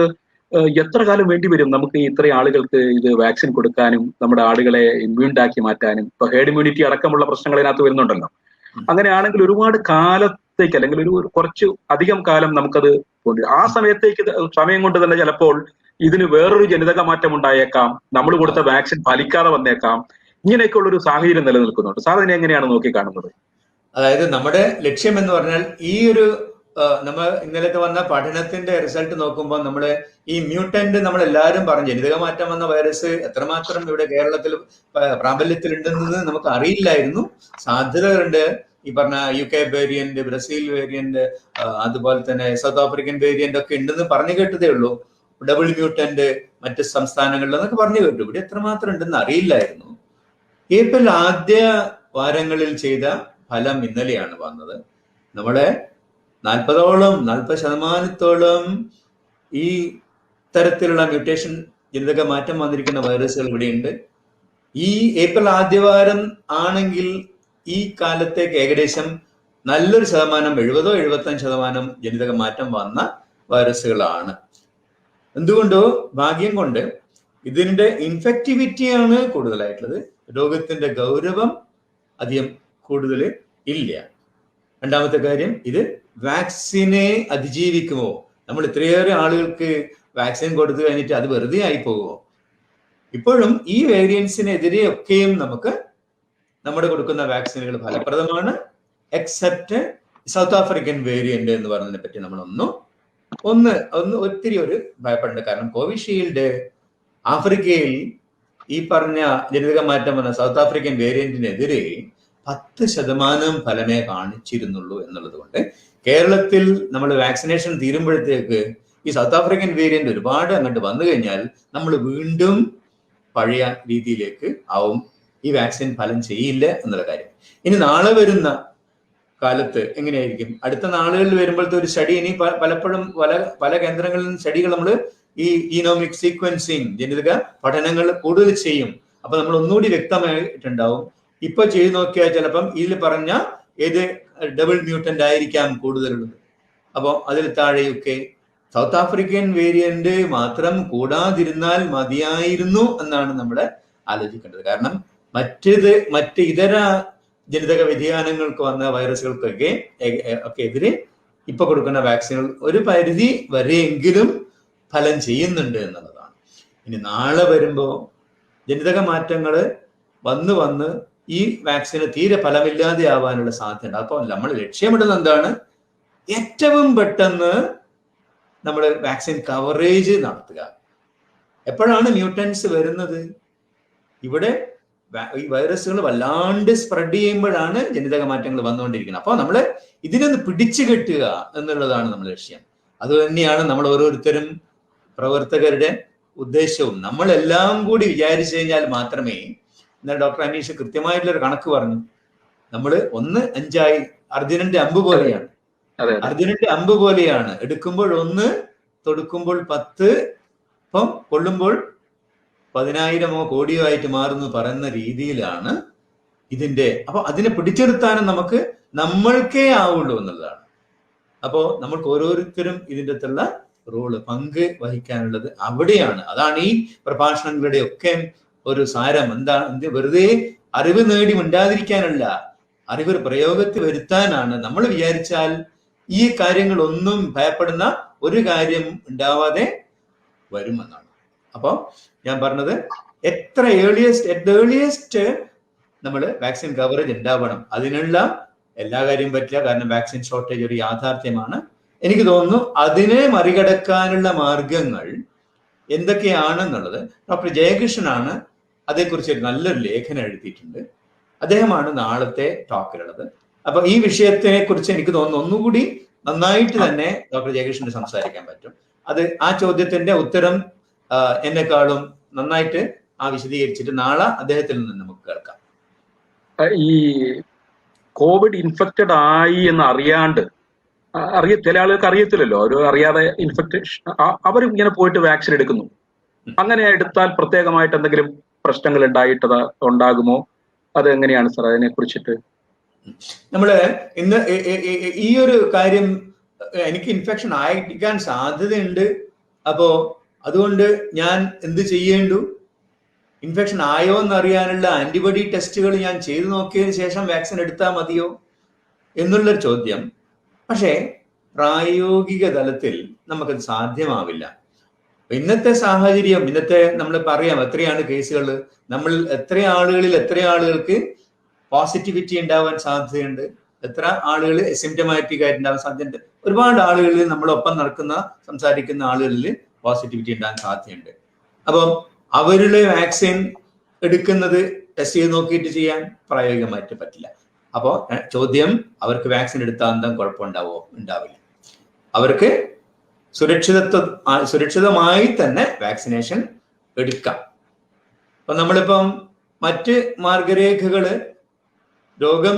എത്ര കാലം വേണ്ടി വരും നമുക്ക് ഇത്രയും ആളുകൾക്ക് ഇത് വാക്സിൻ കൊടുക്കാനും നമ്മുടെ ആളുകളെ ഇമ്മ്യൂൺഡ് ആക്കി മാറ്റാനും? ഇപ്പൊ ഹേർഡ് ഇമ്മ്യൂണിറ്റി അടക്കമുള്ള പ്രശ്നങ്ങൾ ഇതിനകത്ത് വരുന്നുണ്ടല്ലോ. അങ്ങനെയാണെങ്കിൽ ഒരുപാട് കാലത്തേക്ക്, അല്ലെങ്കിൽ ഒരു കുറച്ച് അധികം കാലം നമുക്കത് ആ സമയം കൊണ്ട് തന്നെ ചിലപ്പോൾ ഇതിന് വേറൊരു ജനിതക മാറ്റം ഉണ്ടായേക്കാം, നമ്മൾ കൊടുത്ത വാക്സിൻ ഫലിക്കാതെ വന്നേക്കാം. ഇങ്ങനെയൊക്കെയുള്ള ഒരു സാഹചര്യം നിലനിൽക്കുന്നുണ്ട്. സാർ ഇതിനെ എങ്ങനെയാണ് നോക്കി കാണുന്നത്? അതായത് നമ്മുടെ ലക്ഷ്യം എന്ന് പറഞ്ഞാൽ ഈ ഒരു നമ്മൾ ഇന്നലത്തെ വന്ന പഠനത്തിന്റെ റിസൾട്ട് നോക്കുമ്പോൾ നമ്മള് ഈ മ്യൂട്ടന്റ് നമ്മളെല്ലാവരും പറഞ്ഞു ജനിതക മാറ്റം വന്ന വൈറസ് എത്രമാത്രം ഇവിടെ കേരളത്തിൽ പ്രാബല്യത്തിലുണ്ടെന്ന് നമുക്ക് അറിയില്ലായിരുന്നു. സാധ്യതകളുണ്ട്. ഈ പറഞ്ഞ UK വേരിയന്റ്, ബ്രസീൽ വേരിയന്റ്, അതുപോലെ തന്നെ സൗത്ത് ആഫ്രിക്കൻ വേരിയന്റ് ഒക്കെ ഉണ്ടെന്ന് പറഞ്ഞു കേട്ടതേ ഉള്ളൂ. ഡബിൾ മ്യൂട്ടന്റ് മറ്റ് സംസ്ഥാനങ്ങളിലെന്നൊക്കെ പറഞ്ഞു കേട്ടു. ഇവിടെ എത്രമാത്രം ഉണ്ടെന്ന് അറിയില്ലായിരുന്നു. ഏപ്രിൽ ആദ്യ വാരങ്ങളിൽ ചെയ്ത ഫലം ഇന്നലെയാണ് വന്നത്. നമ്മുടെ 40% ഈ തരത്തിലുള്ള മ്യൂട്ടേഷൻ ജനിതക മാറ്റം വന്നിരിക്കുന്ന വൈറസുകൾ ഇവിടെയുണ്ട്. ഈ ഏപ്രിൽ ആദ്യവാരം ആണെങ്കിൽ ഈ കാലത്തേക്ക് ഏകദേശം നല്ലൊരു ശതമാനം 70-75% ജനിതക മാറ്റം വന്ന വൈറസുകളാണ്. എന്തുകൊണ്ടോ ഭാഗ്യം കൊണ്ട് ഇതിന്റെ ഇൻഫെക്ടിവിറ്റിയാണ് കൂടുതലായിട്ടുള്ളത്. രോഗത്തിന്റെ ഗൗരവം അധികം കൂടുതൽ ഇല്ല. രണ്ടാമത്തെ കാര്യം, ഇത് വാക്സിനെ അതിജീവിക്കുമോ? നമ്മൾ ഇത്രയേറെ ആളുകൾക്ക് വാക്സിൻ കൊടുത്തു കഴിഞ്ഞിട്ട് അത് വെറുതെ ആയി പോകുമോ? ഇപ്പോഴും ഈ വേരിയൻസിനെതിരെ ഒക്കെയും നമുക്ക് നമ്മുടെ കൊടുക്കുന്ന വാക്സിനുകൾ ഫലപ്രദമാണ്. എക്സെപ്റ്റ് സൗത്ത് ആഫ്രിക്കൻ വേരിയന്റ് എന്ന് പറഞ്ഞതിനെ പറ്റി നമ്മൾ ഒത്തിരി ഭയപ്പെടേണ്ട. കാരണം കോവിഷീൽഡ് ആഫ്രിക്കയിൽ ഈ പറഞ്ഞ ജനിതക മാറ്റം വന്ന സൗത്ത് ആഫ്രിക്കൻ വേരിയന്റിനെതിരെ 10% ഫലമേ കാണിച്ചിരുന്നുള്ളൂ എന്നുള്ളത് കൊണ്ട് കേരളത്തിൽ നമ്മൾ വാക്സിനേഷൻ തീരുമ്പോഴത്തേക്ക് ഈ സൗത്ത് ആഫ്രിക്കൻ വേരിയന്റ് ഒരുപാട് അങ്ങോട്ട് വന്നു കഴിഞ്ഞാൽ നമ്മൾ വീണ്ടും പഴയ രീതിയിലേക്ക് ആവും. ഈ വാക്സിൻ ഫലം ചെയ്യില്ല എന്നുള്ള കാര്യം. ഇനി നാളെ വരുന്ന കാലത്ത് എങ്ങനെയായിരിക്കും? അടുത്ത നാളുകളിൽ വരുമ്പോഴത്തെ ഒരു സ്റ്റഡി, ഇനി പലപ്പോഴും പല കേന്ദ്രങ്ങളിൽ സ്റ്റഡികൾ നമ്മൾ ഈ ജീനോമിക് സീക്വൻസിങ് ജനിതക പഠനങ്ങൾ കൂടുതൽ ചെയ്യും. അപ്പൊ നമ്മൾ ഒന്നുകൂടി വ്യക്തമായിട്ടുണ്ടാവും. ഇപ്പൊ ചെയ്തു നോക്കിയാൽ ചിലപ്പം ഇതിൽ പറഞ്ഞ ഏത് ഡബിൾ മ്യൂട്ടന്റ് ആയിരിക്കാം കൂടുതലുള്ളത്. അപ്പോൾ അതിൽ താഴെയൊക്കെ സൗത്ത് ആഫ്രിക്കൻ വേരിയന്റ് മാത്രം കൂടാതിരുന്നാൽ മതിയായിരുന്നു എന്നാണ് നമ്മൾ ആലോചിക്കേണ്ടത്. കാരണം മറ്റ് ഇതര ജനിതക വ്യതിയാനങ്ങൾക്ക് വന്ന വൈറസുകൾക്കൊക്കെ എതിരെ ഇപ്പൊ കൊടുക്കുന്ന വാക്സിനുകൾ ഒരു പരിധി വരെയെങ്കിലും ഫലം ചെയ്യുന്നുണ്ട് എന്നുള്ളതാണ്. ഇനി നാളെ വരുമ്പോൾ ജനിതക മാറ്റങ്ങൾ വന്ന് ഈ വാക്സിന് തീരെ ഫലമില്ലാതെ ആവാനുള്ള സാധ്യത. അപ്പോൾ നമ്മൾ ലക്ഷ്യമിടുന്നത് എന്താണ്? ഏറ്റവും പെട്ടെന്ന് നമ്മൾ വാക്സിൻ കവറേജ് നടത്തുക. എപ്പോഴാണ് മ്യൂട്ടൻസ് വരുന്നത്? ഇവിടെ ഈ വൈറസുകൾ വല്ലാണ്ട് സ്പ്രെഡ് ചെയ്യുമ്പോഴാണ് ജനിതക മാറ്റങ്ങൾ വന്നുകൊണ്ടിരിക്കുന്നത്. അപ്പോൾ നമ്മൾ ഇതിനൊന്ന് പിടിച്ചു കെട്ടുക എന്നുള്ളതാണ് നമ്മുടെ ലക്ഷ്യം. അത് തന്നെയാണ് നമ്മൾ ഓരോരുത്തരും പ്രവർത്തകരുടെ ഉദ്ദേശവും. നമ്മളെല്ലാം കൂടി വിചാരിച്ചു കഴിഞ്ഞാൽ മാത്രമേ, എന്നാൽ ഡോക്ടർ അനീഷ് കൃത്യമായിട്ടുള്ളൊരു കണക്ക് പറഞ്ഞു. നമ്മൾ 1-5 അർജുനന്റെ അമ്പ് പോലെയാണ്. അർജുനന്റെ അമ്പ് പോലെയാണ്. എടുക്കുമ്പോൾ 1, തൊടുക്കുമ്പോൾ 10, ഇപ്പം കൊള്ളുമ്പോൾ 10,000 കോടിയോ ആയിട്ട് മാറുന്നു പറയുന്ന രീതിയിലാണ് ഇതിന്റെ. അപ്പൊ അതിനെ പിടിച്ചെടുത്താനും നമ്മൾക്കേ ആവുള്ളൂ എന്നുള്ളതാണ്. അപ്പോ നമ്മൾക്ക് ഓരോരുത്തരും ഇതിൻ്റെ അകത്തുള്ള പങ്ക് വഹിക്കാനുള്ളത് അവിടെയാണ്. അതാണ് ഈ പ്രഭാഷണങ്ങളുടെ ഒക്കെ ഒരു സാരം. എന്ത് വെറുതെ അറിവ് നേടി മിണ്ടാതിരിക്കാനല്ല, അറിവ് പ്രയോഗത്തിൽ വരുത്താനാണ്. നമ്മൾ വിചാരിച്ചാൽ ഈ കാര്യങ്ങളൊന്നും ഭയപ്പെടുന്ന ഒരു കാര്യം ഉണ്ടാവാതെ വരുമെന്നാണ്. അപ്പോൾ ഞാൻ പറഞ്ഞത് എത്ര ഏർലിയസ്റ്റ് നമ്മൾ വാക്സിൻ കവറേജ് ഉണ്ടാവണം. അതിനുള്ള എല്ലാ കാര്യവും പറ്റില്ല, കാരണം വാക്സിൻ ഷോർട്ടേജ് ഒരു യാഥാർത്ഥ്യമാണ്. എനിക്ക് തോന്നുന്നു അതിനെ മറികടക്കാനുള്ള മാർഗങ്ങൾ എന്തൊക്കെയാണെന്നുള്ളത് ഡോക്ടർ ജയകൃഷ്ണനാണ് അതേക്കുറിച്ച് ഒരു നല്ലൊരു ലേഖനം എഴുതിയിട്ടുണ്ട്. അദ്ദേഹമാണ് നാളത്തെ ടോക്കിലുള്ളത്. അപ്പൊ ഈ വിഷയത്തെ കുറിച്ച് എനിക്ക് തോന്നുന്നു ഒന്നുകൂടി നന്നായിട്ട് തന്നെ ഡോക്ടർ ജയകൃഷ്ണന് സംസാരിക്കാൻ പറ്റും. ആ ചോദ്യത്തിന്റെ ഉത്തരം എന്നെക്കാളും നന്നായിട്ട് വിശദീകരിച്ചിട്ട് നാളെ അദ്ദേഹത്തിൽ നിന്ന് നമുക്ക് കേൾക്കാം. ഈ കോവിഡ് ഇൻഫെക്റ്റഡ് ആയി എന്ന് അറിയാണ്ട് ചില ആളുകൾക്ക് അറിയത്തില്ലല്ലോ, അവർ അറിയാതെ ഇൻഫെക്ഷൻ അവർ ഇങ്ങനെ പോയിട്ട് വാക്സിൻ എടുക്കുന്നു. അങ്ങനെ എടുത്താൽ പ്രത്യേകമായിട്ട് എന്തെങ്കിലും പ്രശ്നങ്ങൾ ഉണ്ടാകുമോ? അത് എങ്ങനെയാണ് സാർ അതിനെ കുറിച്ചിട്ട്? നമ്മള് ഇന്ന് ഈ ഒരു കാര്യം, എനിക്ക് ഇൻഫെക്ഷൻ ആയിരിക്കാൻ സാധ്യതയുണ്ട്, അപ്പോ അതുകൊണ്ട് ഞാൻ എന്ത് ചെയ്യേണ്ടു? ഇൻഫെക്ഷൻ ആയോ എന്നറിയാനുള്ള ആന്റിബോഡി ടെസ്റ്റുകൾ ഞാൻ ചെയ്തു നോക്കിയതിനു ശേഷം വാക്സിൻ എടുത്താൽ മതിയോ എന്നുള്ളൊരു ചോദ്യം. പക്ഷേ പ്രായോഗിക തലത്തിൽ നമുക്കത് സാധ്യമാവില്ല. ഇന്നത്തെ സാഹചര്യം, നമ്മളിപ്പോൾ അറിയാം എത്രയാണ് കേസുകൾ, എത്ര ആളുകൾക്ക് പോസിറ്റിവിറ്റി ഉണ്ടാവാൻ സാധ്യതയുണ്ട്, എത്ര ആളുകൾ സിംറ്റമാറ്റിക് ആയിട്ടുണ്ടാകാൻ സാധ്യതയുണ്ട്. ഒരുപാട് ആളുകളിൽ നമ്മളൊപ്പം നടക്കുന്ന സംസാരിക്കുന്ന ആളുകളിൽ പോസിറ്റിവിറ്റി ഉണ്ടാകാൻ സാധ്യതയുണ്ട്. അപ്പം അവരുടെ വാക്സിൻ എടുക്കുന്നത് ടെസ്റ്റ് ചെയ്ത് നോക്കിയിട്ട് ചെയ്യാൻ പ്രായോഗികമായിട്ട് പറ്റില്ല. അപ്പോൾ ചോദ്യം, അവർക്ക് വാക്സിൻ എടുത്താൽ എന്താ കുഴപ്പമുണ്ടാവോ? ഉണ്ടാവില്ല. അവർക്ക് സുരക്ഷിതമായി തന്നെ വാക്സിനേഷൻ എടുക്കാം. അപ്പൊ നമ്മളിപ്പം മറ്റ് മാർഗരേഖകള് രോഗം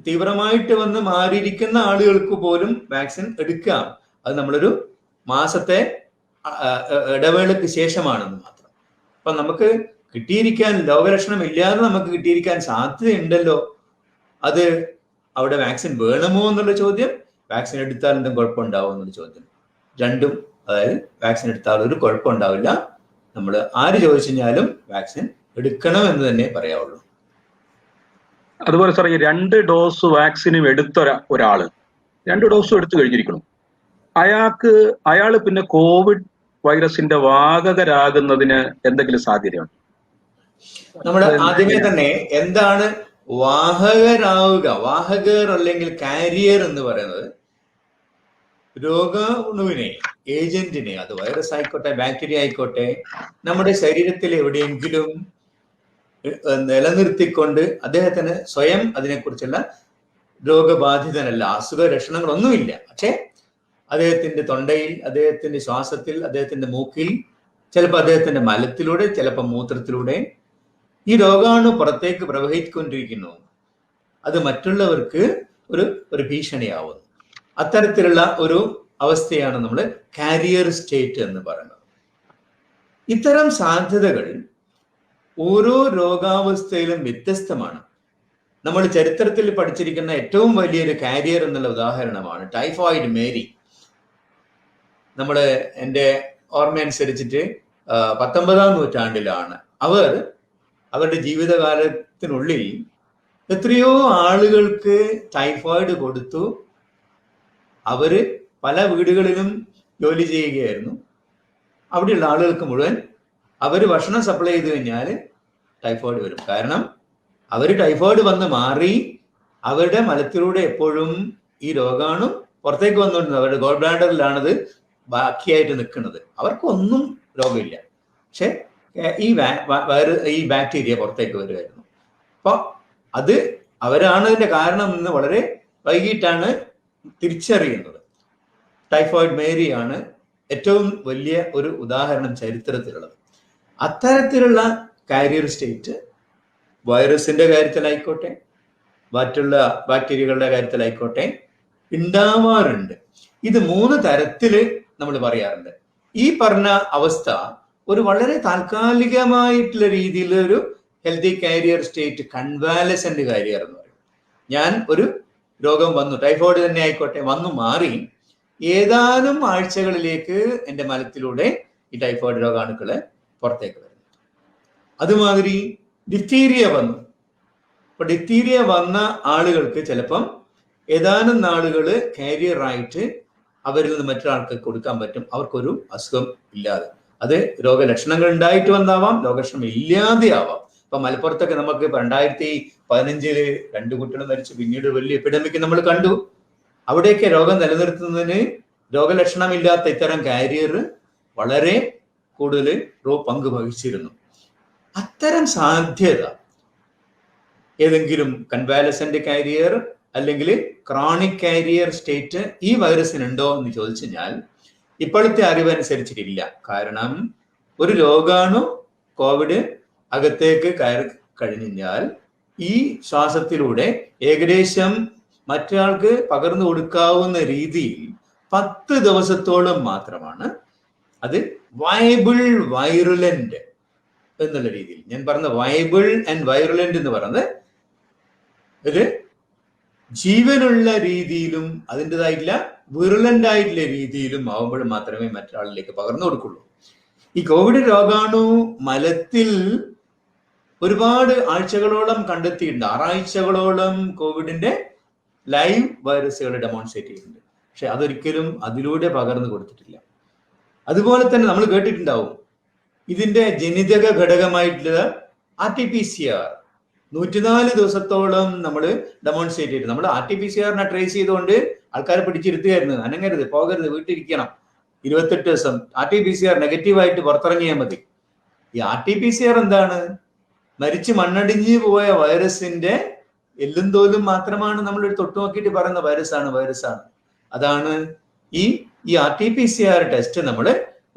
തീവ്രമായിട്ട് വന്ന് മാറിയിരിക്കുന്ന ആളുകൾക്ക് പോലും വാക്സിൻ എടുക്കാം. അത് നമ്മളൊരു മാസത്തെ ഇടവേളയ്ക്ക് ശേഷമാണെന്ന് മാത്രം. അപ്പൊ നമുക്ക് കിട്ടിയിരിക്കാൻ രോഗലക്ഷണം ഇല്ലാതെ നമുക്ക് കിട്ടിയിരിക്കാൻ സാധ്യതയുണ്ടല്ലോ. അത് അവിടെ വാക്സിൻ വേണമോ എന്നുള്ള ചോദ്യം, വാക്സിൻ എടുത്താൽ എന്തും കുഴപ്പമുണ്ടാവും എന്നുള്ള ചോദ്യം, രണ്ടും. അതായത് വാക്സിൻ എടുത്താൽ ഒരു കുഴപ്പമുണ്ടാവില്ല. നമ്മൾ ആര് ചോദിച്ചു കഴിഞ്ഞാലും വാക്സിൻ എടുക്കണം എന്ന് തന്നെ പറയാവുള്ളൂ. അതുപോലെ സാർ, ഈ 2 ഡോസ് വാക്സിനും എടുത്ത ഒരാള് 2 ഡോസും എടുത്തു കഴിഞ്ഞിരിക്കണം, അയാള് പിന്നെ കോവിഡ് വൈറസിന്റെ വാഹകരാകുന്നതിന് എന്തെങ്കിലും സാധ്യതയുണ്ട്? നമ്മൾ ആദ്യമേ തന്നെ എന്താണ് വാഹകർ അല്ലെങ്കിൽ കാരിയർ എന്ന് പറയുന്നത്? രോഗാണുവിനെ, ഏജന്റിനെ, അത് വൈറസ് ആയിക്കോട്ടെ ബാക്ടീരിയ ആയിക്കോട്ടെ, നമ്മുടെ ശരീരത്തിൽ എവിടെയെങ്കിലും നിലനിർത്തിക്കൊണ്ട് അദ്ദേഹത്തിന് സ്വയം അതിനെക്കുറിച്ചുള്ള രോഗബാധിതനല്ല, അസുഖ ലക്ഷണങ്ങളൊന്നുമില്ല. പക്ഷെ അദ്ദേഹത്തിന്റെ തൊണ്ടയിൽ, അദ്ദേഹത്തിന്റെ ശ്വാസത്തിൽ, അദ്ദേഹത്തിന്റെ മൂക്കിൽ, ചിലപ്പോൾ അദ്ദേഹത്തിന്റെ മലത്തിലൂടെ, ചിലപ്പോൾ മൂത്രത്തിലൂടെ ഈ രോഗാണു പുറത്തേക്ക് പ്രവഹിക്കൊണ്ടിരിക്കുന്നു. അത് മറ്റുള്ളവർക്ക് ഒരു ഭീഷണിയാവുന്നു. അത്തരത്തിലുള്ള ഒരു അവസ്ഥയാണ് നമ്മൾ കാരിയർ സ്റ്റേറ്റ് എന്ന് പറയുന്നത്. ഇത്തരം സാധ്യതകൾ ഓരോ രോഗാവസ്ഥയിലും വ്യത്യസ്തമാണ്. നമ്മൾ ചരിത്രത്തിൽ പഠിച്ചിരിക്കുന്ന ഏറ്റവും വലിയൊരു കാരിയർ എന്നുള്ള ഉദാഹരണമാണ് ടൈഫോയിഡ് മേരി. എൻ്റെ ഓർമ്മയനുസരിച്ചിട്ട് 19-ാം നൂറ്റാണ്ടിലാണ് അവരുടെ ജീവിതകാലത്തിനുള്ളിൽ എത്രയോ ആളുകൾക്ക് ടൈഫോയിഡ് കൊടുത്തു. അവര് പല വീടുകളിലും ജോലി ചെയ്യുകയായിരുന്നു. അവിടെയുള്ള ആളുകൾക്ക് മുഴുവൻ അവർ ഭക്ഷണം സപ്ലൈ ചെയ്ത് കഴിഞ്ഞാൽ ടൈഫോയിഡ് വരും. കാരണം അവർ ടൈഫോയിഡ് വന്ന് മാറി അവരുടെ മലത്തിലൂടെ എപ്പോഴും ഈ രോഗാണു പുറത്തേക്ക് വന്നുകൊണ്ടിരുന്നത്. അവരുടെ ഗോൾ ബ്ലാഡറിലാണത് ബാക്കിയായിട്ട് നിൽക്കുന്നത്. അവർക്കൊന്നും രോഗമില്ല, പക്ഷെ ഈ ബാക്ടീരിയ പുറത്തേക്ക് വരുമായിരുന്നു. അപ്പൊ അവരാണ് അതിന്റെ കാരണം എന്ന് വളരെ വൈകിട്ടാണ് തിരിച്ചറിയുന്നത്. ടൈഫോയിഡ് മേരിയാണ് ഏറ്റവും വലിയ ഒരു ഉദാഹരണം ചരിത്രത്തിലുള്ളത്. അത്തരത്തിലുള്ള കാരിയർ സ്റ്റേറ്റ് വൈറസിന്റെ കാര്യത്തിലായിക്കോട്ടെ, മറ്റുള്ള ബാക്ടീരിയകളുടെ കാര്യത്തിലായിക്കോട്ടെ ഉണ്ടാവാറുണ്ട്. ഇത് 3 തരത്തില് നമ്മൾ പറയാറുണ്ട്. ഈ പറഞ്ഞ അവസ്ഥ ഒരു വളരെ താൽക്കാലികമായിട്ടുള്ള രീതിയിൽ ഒരു ഹെൽത്തി കാരിയർ സ്റ്റേറ്റ്, കൺവാലസെന്റ് കാരിയർ എന്ന് പറയും. ഞാൻ ഒരു രോഗം വന്നു, ടൈഫോയിഡ് തന്നെ ആയിക്കോട്ടെ, വന്നു മാറി ഏതാനും ആഴ്ചകളിലേക്ക് എൻ്റെ മലത്തിലൂടെ ഈ ടൈഫോയിഡ് രോഗാണുക്കള് പുറത്തേക്ക് വരുന്നു. അതുമാതിരി ഡിഫ്തീരിയ വന്നു. അപ്പൊ ഡിഫ്തീരിയ വന്ന ആളുകൾക്ക് ചിലപ്പം ഏതാനും നാളുകൾ കാരിയറായിട്ട് അവരിൽ നിന്ന് മറ്റൊരാൾക്ക് കൊടുക്കാൻ പറ്റും, അവർക്കൊരു അസുഖം ഇല്ലാതെ. അത് രോഗലക്ഷണങ്ങൾ ഉണ്ടായിട്ട് വന്നാവാം, രോഗലക്ഷണം ഇല്ലാതെ ആവാം. ഇപ്പൊ മലപ്പുറത്തൊക്കെ നമുക്ക് 2015 2 കുട്ടികൾ മരിച്ചു. പിന്നീട് വലിയ എപ്പിഡമിക് നമ്മൾ കണ്ടു. അവിടെയൊക്കെ രോഗം നിലനിർത്തുന്നതിന് രോഗലക്ഷണമില്ലാത്ത ഇത്തരം കാരിയർ വളരെ കൂടുതൽ പങ്ക് വഹിച്ചിരുന്നു. അത്തരം സാധ്യത ഏതെങ്കിലും കൺവാലസെന്റ് കാരിയർ അല്ലെങ്കിൽ ക്രോണിക് കാരിയർ സ്റ്റേറ്റ് ഈ വൈറസിനുണ്ടോ എന്ന് ചോദിച്ചു കഴിഞ്ഞാൽ ഇപ്പോഴത്തെ അറിവനുസരിച്ചിട്ടില്ല. കാരണം ഒരു രോഗാണു കോവിഡ് അകത്തേക്ക് കയറി കഴിഞ്ഞാൽ ഈ ശ്വാസത്തിലൂടെ ഏകദേശം മറ്റൊരാൾക്ക് പകർന്നു കൊടുക്കാവുന്ന രീതിയിൽ 10 ദിവസത്തോളം മാത്രമാണ് അത് വയബിൾ വൈറുലന്റ് എന്നുള്ള രീതിയിൽ. ഞാൻ പറഞ്ഞ വയബിൾ ആൻഡ് വൈറുലന്റ് എന്ന് പറയുന്നത് ഇത് ജീവനുള്ള രീതിയിലും അതിൻ്റെതായിട്ടുള്ള വിറുലന്റ് ആയിട്ടുള്ള രീതിയിലും ആവുമ്പോൾ മാത്രമേ മറ്റൊരാളിലേക്ക് പകർന്നു കൊടുക്കുള്ളൂ. ഈ കോവിഡ് രോഗാണു മലത്തിൽ ഒരുപാട് ആഴ്ചകളോളം കണ്ടെത്തിയിട്ടുണ്ട്. 6 ആഴ്ചകളോളം കോവിഡിന്റെ ലൈവ് വൈറസുകൾ ഡെമോൺസ്ട്രേറ്റ് ചെയ്തിട്ടുണ്ട്. പക്ഷെ അതൊരിക്കലും അതിലൂടെ പകർന്നു കൊടുത്തിട്ടില്ല. അതുപോലെ തന്നെ നമ്മൾ കേട്ടിട്ടുണ്ടാവും ഇതിന്റെ ജനിതക ഘടകമായിട്ടുള്ള RT-PCR 104 ദിവസത്തോളം നമ്മൾ ഡെമോൺസ്ട്രേറ്റ് ചെയ്തു. നമ്മൾ RT-PCR ട്രേസ് ചെയ്തുകൊണ്ട് ആൾക്കാരെ പിടിച്ചിരുത്തുകയായിരുന്നു. അനങ്ങരുത്, പോകരുത്, വീട്ടിലിരിക്കണം. 28 ദിവസം RT-PCR നെഗറ്റീവായിട്ട് പുറത്തിറങ്ങിയാൽ മതി. ഈ RT-PCR എന്താണ്? മരിച്ച് മണ്ണടിഞ്ഞ് പോയ വൈറസിന്റെ എല്ലും തോലും മാത്രമാണ് നമ്മൾ തൊട്ടു നോക്കിയിട്ട് പറയുന്ന വൈറസാണ്. അതാണ് ഈ RT-PCR ടെസ്റ്റ് നമ്മൾ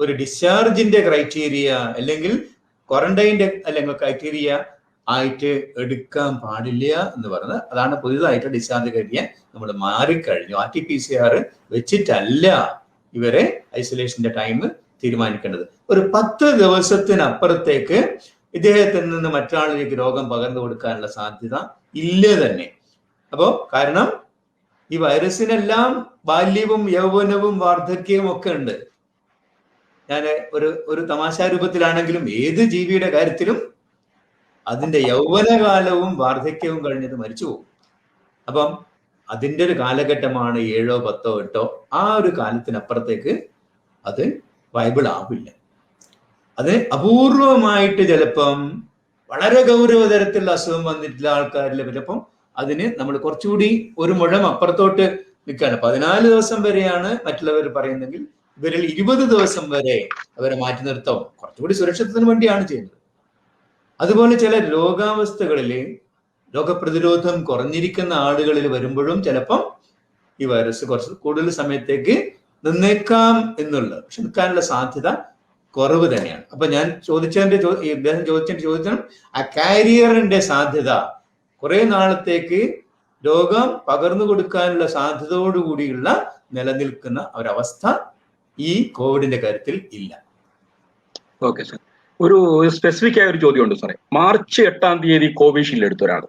ഒരു ഡിസ്ചാർജിന്റെ ക്രൈറ്റീരിയ അല്ലെങ്കിൽ ക്വാറന്റൈൻ്റെ അല്ലെങ്കിൽ ക്രൈറ്റീരിയ ആയിട്ട് എടുക്കാൻ പാടില്ല എന്ന് പറഞ്ഞത്. അതാണ് പുതിയതായിട്ട് ഡിസ്ചാർജ് ക്രൈറ്റീരിയ നമ്മൾ മാറിക്കഴിഞ്ഞു. RT-PCR വെച്ചിട്ടല്ല ഇവരെ ഐസൊലേഷന്റെ ടൈം തീരുമാനിക്കേണ്ടത്. ഒരു 10 ദിവസത്തിനപ്പുറത്തേക്ക് ഇദ്ദേഹത്തിൽ നിന്ന് മറ്റൊരാളിലേക്ക് രോഗം പകർന്നു കൊടുക്കാനുള്ള സാധ്യത ഇല്ല തന്നെ. കാരണം ഈ വൈറസിനെല്ലാം ബാല്യവും യൗവനവും വാർദ്ധക്യവും ഒക്കെ ഉണ്ട്. ഞാൻ ഒരു തമാശാ രൂപത്തിലാണെങ്കിലും ഏത് ജീവിയുടെ കാര്യത്തിലും അതിന്റെ യൗവനകാലവും വാർദ്ധക്യവും കഴിഞ്ഞത് മരിച്ചു പോകും. അതിൻ്റെ ഒരു കാലഘട്ടമാണ് 7, 10, 8 ആ ഒരു കാലത്തിനപ്പുറത്തേക്ക് അത് വയബിൾ ആവില്ല. അത് അപൂർവമായിട്ട് ചിലപ്പം വളരെ ഗൗരവതരത്തിലുള്ള അസുഖം വന്നിട്ടുള്ള ആൾക്കാരിൽ ചിലപ്പം അതിന് നമ്മൾ കുറച്ചുകൂടി ഒരു മുഴം അപ്പുറത്തോട്ട് നിൽക്കുകയാണ്. 14 ദിവസം വരെയാണ് മറ്റുള്ളവർ പറയുന്നെങ്കിൽ ഇവരിൽ 20 ദിവസം വരെ അവരെ മാറ്റി നിർത്താം. കുറച്ചുകൂടി സുരക്ഷിതത്തിന് വേണ്ടിയാണ് ചെയ്യുന്നത്. അതുപോലെ ചില രോഗാവസ്ഥകളിൽ രോഗപ്രതിരോധം കുറഞ്ഞിരിക്കുന്ന ആളുകളിൽ വരുമ്പോഴും ചിലപ്പം ഈ വൈറസ് കുറച്ച് കൂടുതൽ സമയത്തേക്ക് നിന്നേക്കാം എന്നുള്ളത്. പക്ഷെ നിൽക്കാനുള്ള സാധ്യത കുറവ് തന്നെയാണ്. അപ്പൊ ഞാൻ ഇദ്ദേഹം ചോദിച്ചതിനും ആ കാരിയറിന്റെ സാധ്യത കുറെ നാളത്തേക്ക് രോഗം പകർന്നു കൊടുക്കാനുള്ള സാധ്യതയോടുകൂടിയുള്ള നിലനിൽക്കുന്ന ഒരവസ്ഥ ഈ കോവിഡിന്റെ കാര്യത്തിൽ ഇല്ല. ഓക്കെ സാർ, ഒരു സ്പെസിഫിക് ആയ ഒരു ചോദ്യമുണ്ട് സാറേ. മാർച്ച് 8-ാം തീയതി കോവിഷീൽഡ് എടുത്ത ഒരാൾ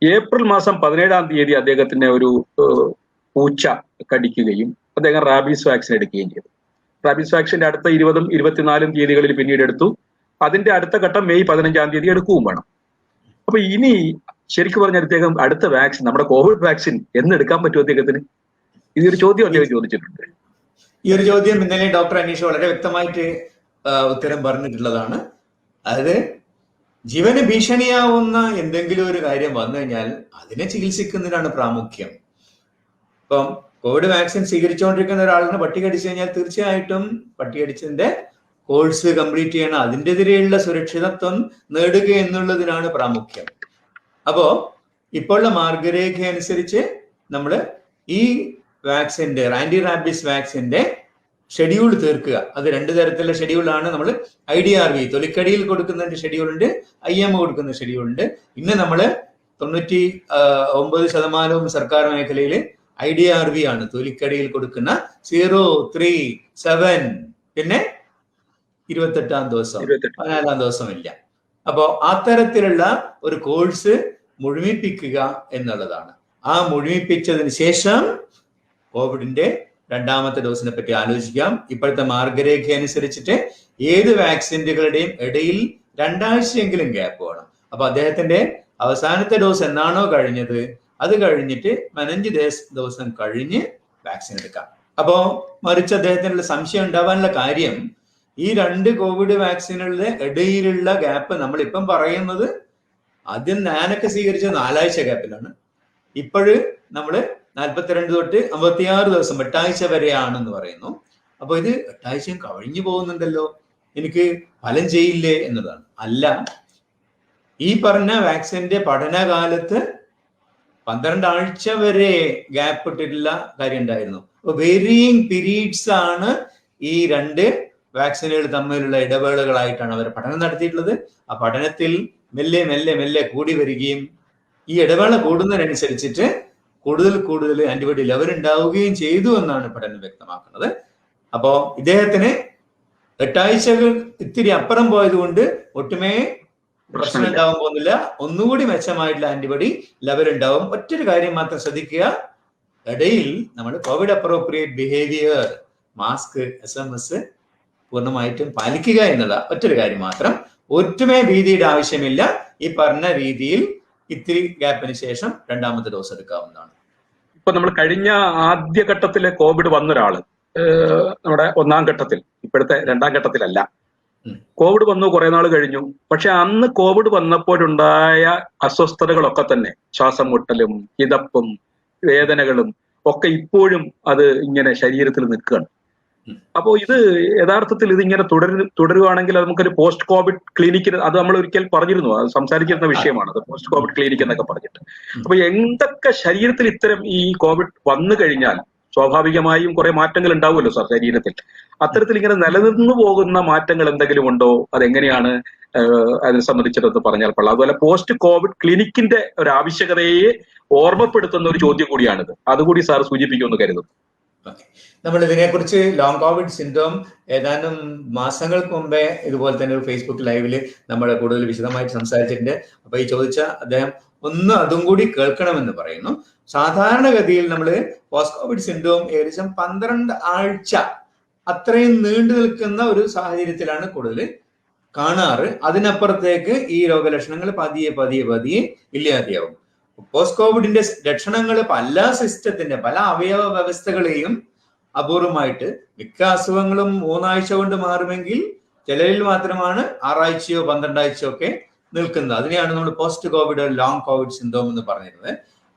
ഏപ്രിൽ മാസം 17-ാം തീയതി അദ്ദേഹത്തിന് ഒരു പൂച്ച കടിക്കുകയും അദ്ദേഹം റാബീസ് വാക്സിൻ എടുക്കുകയും ചെയ്തു. റാബീസ് വാക്സിന്റെ അടുത്ത 20-ഉം 24-ഉം തീയതികളിൽ പിന്നീട് എടുത്തു. അതിന്റെ അടുത്ത ഘട്ടം മെയ് 15-ാം തീയതി എടുക്കുകയും വേണം. അപ്പൊ ഇനി ശരിക്കും പറഞ്ഞാൽ അദ്ദേഹം അടുത്ത വാക്സിൻ, നമ്മുടെ കോവിഡ് വാക്സിൻ എന്നെടുക്കാൻ പറ്റുമോ അദ്ദേഹത്തിന്? ഇതൊരു ചോദ്യം അദ്ദേഹം ചോദിച്ചിട്ടുണ്ട്. ഈ ഒരു ചോദ്യം ഇന്നലെ ഡോക്ടർ അനീഷ് വളരെ വ്യക്തമായിട്ട് ഉത്തരം പറഞ്ഞിട്ടുള്ളതാണ്. അതായത് ജീവന് ഭീഷണിയാവുന്ന എന്തെങ്കിലും ഒരു കാര്യം വന്നു കഴിഞ്ഞാൽ അതിനെ ചികിത്സിക്കുന്നതിനാണ് പ്രാമുഖ്യം. ഇപ്പം കോവിഡ് വാക്സിൻ സ്വീകരിച്ചുകൊണ്ടിരിക്കുന്ന ഒരാളിന് പട്ടി കടിച്ചു കഴിഞ്ഞാൽ തീർച്ചയായിട്ടും പട്ടി കടിച്ചതിന്റെ കോഴ്സ് കംപ്ലീറ്റ് ചെയ്യണം, അതിൻ്റെതിരെയുള്ള സുരക്ഷിതത്വം നേടുക എന്നുള്ളതിനാണ് പ്രാമുഖ്യം. അപ്പോ ഇപ്പോഴുള്ള മാർഗരേഖ അനുസരിച്ച് നമ്മൾ ഈ വാക്സിന്റെ ആന്റി റാബീസ് വാക്സിന്റെ ഷെഡ്യൂൾ തീർക്കുക. അത് 2 തരത്തിലുള്ള ഷെഡ്യൂളാണ്. നമ്മൾ IDRV തൊലിക്കടിയിൽ കൊടുക്കുന്ന ഷെഡ്യൂളുണ്ട്, IM കൊടുക്കുന്ന ഷെഡ്യൂളുണ്ട്. ഇന്ന് നമ്മൾ 99% സർക്കാർ മേഖലയിൽ IDRV ആണ് തൊലിക്കടിയിൽ കൊടുക്കുന്ന 0, 3, 7, പിന്നെ 28-ാം ദിവസം 14-ാം ദിവസം ഇല്ല. അപ്പോ അത്തരത്തിലുള്ള ഒരു കോഴ്സ് മുഴുമിപ്പിക്കുക എന്നുള്ളതാണ്. ആ മുഴുമിപ്പിച്ചതിന് ശേഷം കോവിഡിന്റെ 2ാമത്തെ ഡോസിനെ പറ്റി ആലോചിക്കാം. ഇപ്പോഴത്തെ മാർഗരേഖ അനുസരിച്ചിട്ട് ഏത് വാക്സിനുകളുടെയും ഇടയിൽ 2 ആഴ്ചയെങ്കിലും ഗ്യാപ്പ് വേണം. അപ്പൊ അദ്ദേഹത്തിന്റെ അവസാനത്തെ ഡോസ് എന്നാണോ കഴിഞ്ഞത് അത് കഴിഞ്ഞിട്ട് 15 ദിവസം കഴിഞ്ഞ് വാക്സിൻ എടുക്കാം. അപ്പോ മറിച്ച് അദ്ദേഹത്തിനുള്ള സംശയം ഉണ്ടാവാനുള്ള കാര്യം ഈ 2 കോവിഡ് വാക്സിനുകളുടെ ഇടയിലുള്ള ഗ്യാപ്പ് നമ്മളിപ്പം പറയുന്നത് ആദ്യം ഞാനൊക്കെ സ്വീകരിച്ച 4 ആഴ്ച ഗ്യാപ്പിലാണ്. ഇപ്പോഴ് നമ്മള് 42 തൊട്ട് 56 ദിവസം 8 ആഴ്ച വരെയാണെന്ന് പറയുന്നു. അപ്പൊ ഇത് 8 ആഴ്ചയും കഴിഞ്ഞു പോകുന്നുണ്ടല്ലോ, എനിക്ക് ഫലം ചെയ്യില്ലേ എന്നതാണ്. അല്ല, ഈ പറഞ്ഞ വാക്സിന്റെ പഠനകാലത്ത് 12 ആഴ്ച വരെ ഗ്യാപ്പ് ഇട്ടിട്ടുള്ള കാര്യം ഉണ്ടായിരുന്നു. അപ്പൊ വേരിയിങ് പീരീഡ്സ് ആണ് ഈ 2 വാക്സിനുകൾ തമ്മിലുള്ള ഇടവേളകളായിട്ടാണ് അവർ പഠനം നടത്തിയിട്ടുള്ളത്. ആ പഠനത്തിൽ മെല്ലെ മെല്ലെ മെല്ലെ കൂടി വരികയും ഈ ഇടവേള കൂടുന്നതിനനുസരിച്ചിട്ട് കൂടുതൽ ആന്റിബോഡി ലെവൽ ഉണ്ടാവുകയും ചെയ്തു എന്നാണ് പഠനം വ്യക്തമാക്കുന്നത്. അപ്പോ ഇദ്ദേഹത്തിന് 8 ആഴ്ചകൾ ഇത്തിരി അപ്പുറം പോയതുകൊണ്ട് ഒട്ടുമേ പ്രശ്നം ഉണ്ടാവാൻ പോകുന്നില്ല. ഒന്നുകൂടി മെച്ചമായിട്ടുള്ള ആന്റിബോഡി ലെവൽ ഉണ്ടാവും. ഒറ്റൊരു കാര്യം മാത്രം ശ്രദ്ധിക്കുക, ഇടയിൽ നമ്മൾ Covid appropriate behaviour, mask, SMS പൂർണ്ണമായിട്ടും പാലിക്കുക എന്നുള്ള ഒറ്റൊരു കാര്യം മാത്രം. ഒറ്റുമേ ഭീതിയുടെ ആവശ്യമില്ല. ഈ പറഞ്ഞ രീതിയിൽ ഇത്തിരി ഗ്യാപ്പിന് ശേഷം 2ാമത്തെ ഡോസ് എടുക്കാവുന്നതാണ്. ഇപ്പൊ നമ്മൾ കഴിഞ്ഞ ആദ്യഘട്ടത്തിലെ കോവിഡ് വന്നൊരാള് നമ്മുടെ 1-ാം ഘട്ടത്തിൽ, ഇപ്പോഴത്തെ 2-ാം ഘട്ടത്തിലല്ല, കോവിഡ് വന്നു കുറെ നാൾ കഴിഞ്ഞു. പക്ഷെ അന്ന് കോവിഡ് വന്നപ്പോഴുണ്ടായ അസ്വസ്ഥതകളൊക്കെ തന്നെ, ശ്വാസം മുട്ടലും കിതപ്പും വേദനകളും ഒക്കെ ഇപ്പോഴും അത് ഇങ്ങനെ ശരീരത്തിൽ നിൽക്കുകയാണ്. അപ്പോൾ ഇത് യഥാർത്ഥത്തിൽ ഇതിങ്ങനെ തുടരുകയാണെങ്കിൽ നമുക്കൊരു പോസ്റ്റ് കോവിഡ് ക്ലിനിക്കിന്, അത് നമ്മൾ ഒരിക്കൽ പറഞ്ഞിരുന്നു, അത് സംസാരിച്ചിരുന്ന വിഷയമാണ്, അത് പോസ്റ്റ് കോവിഡ് ക്ലിനിക് എന്നൊക്കെ പറഞ്ഞിട്ട്. അപ്പൊ എന്തൊക്കെ ശരീരത്തിൽ ഇത്തരം ഈ കോവിഡ് വന്നു കഴിഞ്ഞാൽ സ്വാഭാവികമായും കുറെ മാറ്റങ്ങൾ ഉണ്ടാവുമല്ലോ സാർ ശരീരത്തിൽ. അത്തരത്തിൽ ഇങ്ങനെ നിലനിന്നു പോകുന്ന മാറ്റങ്ങൾ എന്തെങ്കിലും ഉണ്ടോ? അതെങ്ങനെയാണ് അതിനെ സംബന്ധിച്ചിടത്ത് പറഞ്ഞാൽ കൊള്ളാം. അതുപോലെ പോസ്റ്റ് കോവിഡ് ക്ലിനിക്കിന്റെ ഒരു ആവശ്യകതയെ ഓർമ്മപ്പെടുത്തുന്ന ഒരു ചോദ്യം കൂടിയാണിത്. അതുകൂടി സാർ സൂചിപ്പിക്കുമെന്ന് കരുതുന്നു. നമ്മൾ ഇതിനെക്കുറിച്ച് ലോങ് കോവിഡ് സിൻഡ്രോം ഏതാനും മാസങ്ങൾക്ക് മുമ്പേ ഇതുപോലെ തന്നെ ഒരു ഫേസ്ബുക്ക് ലൈവില് നമ്മൾ കൂടുതൽ വിശദമായിട്ട് സംസാരിച്ചിട്ടുണ്ട്. അപ്പൊ ഈ ചോദിച്ച അദ്ദേഹം ഒന്ന് അതും കൂടി കേൾക്കണമെന്ന് പറയുന്നു. സാധാരണഗതിയിൽ നമ്മൾ പോസ്റ്റ് കോവിഡ് സിൻഡ്രോം ഏകദേശം 12 ആഴ്ച അത്രയും നീണ്ടു നിൽക്കുന്ന ഒരു സാഹചര്യത്തിലാണ് കൂടുതൽ കാണാറ്. അതിനപ്പുറത്തേക്ക് ഈ രോഗലക്ഷണങ്ങൾ പതിയെ പതിയെ പതിയെ ഇല്ലാതെയാവും. പോസ്റ്റ് കോവിഡിന്റെ ലക്ഷണങ്ങൾ പല സിസ്റ്റത്തിന്റെ പല അവയവ വ്യവസ്ഥകളെയും അപൂർവമായിട്ട്, മിക്ക അസുഖങ്ങളും 3 ആഴ്ച കൊണ്ട് മാറുമെങ്കിൽ ചിലരിൽ മാത്രമാണ് 6 ആഴ്ചയോ 12 ആഴ്ചയോ ഒക്കെ നിൽക്കുന്നത്. അതിനെയാണ് നമ്മൾ post Covid long Covid syndrome എന്ന് പറഞ്ഞിരുന്നത്.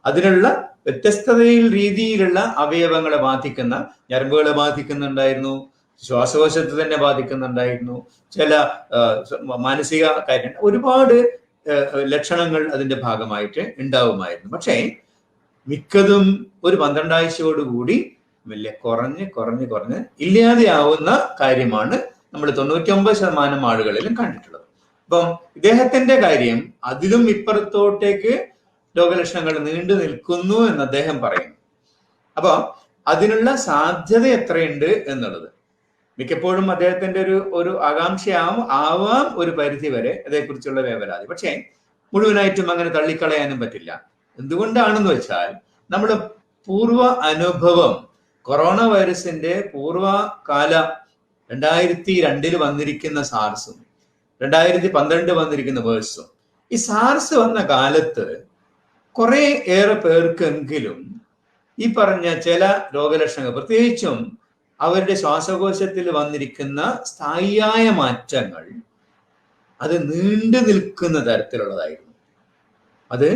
അതിനുള്ള വ്യത്യസ്തതയിൽ രീതിയിലുള്ള അവയവങ്ങളെ ബാധിക്കുന്ന, ഞരമ്പുകളെ ബാധിക്കുന്നുണ്ടായിരുന്നു, ശ്വാസകോശത്തെ തന്നെ ബാധിക്കുന്നുണ്ടായിരുന്നു, ചില മാനസിക കാര്യം, ഒരുപാട് ലക്ഷണങ്ങൾ അതിന്റെ ഭാഗമായിട്ട് ഉണ്ടാവുമായിരുന്നു. പക്ഷേ മിക്കതും ഒരു 12 ആഴ്ചയോടുകൂടി വലിയ കുറഞ്ഞ് ഇല്ലാതെയാവുന്ന കാര്യമാണ് നമ്മൾ 99% ആളുകളിലും കണ്ടിട്ടുള്ളത്. അപ്പം ഇദ്ദേഹത്തിന്റെ കാര്യം അതിലും ഇപ്പുറത്തോട്ടേക്ക് രോഗലക്ഷണങ്ങൾ നീണ്ടു നിൽക്കുന്നു എന്ന് അദ്ദേഹം പറയുന്നു. അപ്പൊ അതിനുള്ള സാധ്യത എത്രയുണ്ട് എന്നുള്ളത് മിക്കപ്പോഴും അദ്ദേഹത്തിന്റെ ഒരു ആകാംക്ഷയാവാം ഒരു പരിധി വരെ അതേക്കുറിച്ചുള്ള വേവലാതി. പക്ഷേ മുഴുവനായിട്ടും അങ്ങനെ തള്ളിക്കളയാനും പറ്റില്ല. എന്തുകൊണ്ടാണെന്ന് വെച്ചാൽ നമ്മുടെ പൂർവ്വ അനുഭവം, കൊറോണ വൈറസിന്റെ പൂർവ്വകാല 2002 വന്നിരിക്കുന്ന സാർസും 2012 വന്നിരിക്കുന്ന വേഴ്സും, ഈ സാർസ് വന്ന കാലത്ത് കുറെ ഏറെ പേർക്കെങ്കിലും ഈ പറഞ്ഞ ചില രോഗലക്ഷണങ്ങൾ, പ്രത്യേകിച്ചും അവരുടെ ശ്വാസകോശത്തിൽ വന്നിരിക്കുന്ന സ്ഥായിയായ മാറ്റങ്ങൾ, അത് നീണ്ടു നിൽക്കുന്ന തരത്തിലുള്ളതായിരുന്നു. അത്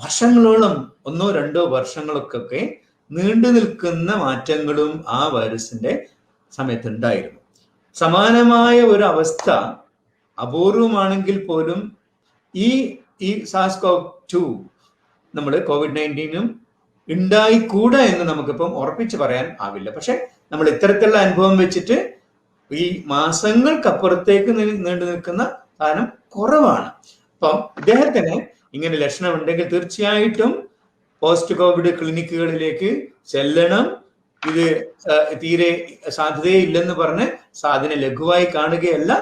വർഷങ്ങളോളം, 1-2 വർഷങ്ങൾക്കൊക്കെ നീണ്ടു നിൽക്കുന്ന മാറ്റങ്ങളും ആ വൈറസിന്റെ സമയത്ത് ഉണ്ടായിരുന്നു. സമാനമായ ഒരു അവസ്ഥ അപൂർവമാണെങ്കിൽ പോലും ഈ SARS-CoV-2 നമ്മൾ COVID-19 ഉണ്ടായിക്കൂടാ എന്ന് നമുക്കിപ്പം ഉറപ്പിച്ച് പറയാൻ ആവില്ല. പക്ഷെ നമ്മൾ ഇത്തരത്തിലുള്ള അനുഭവം വെച്ചിട്ട് ഈ മാസങ്ങൾക്കപ്പുറത്തേക്ക് നീണ്ടു നിൽക്കുന്ന സാധനം കുറവാണ്. അപ്പം ഇദ്ദേഹത്തിന് ഇങ്ങനെ ലക്ഷണം ഉണ്ടെങ്കിൽ തീർച്ചയായിട്ടും പോസ്റ്റ് കോവിഡ് ക്ലിനിക്കുകളിലേക്ക് ചെല്ലണം. ഇത് തീരെ സാധ്യതയെ ഇല്ലെന്ന് പറഞ്ഞ് സാധന ലഘുവായി കാണുകയല്ല.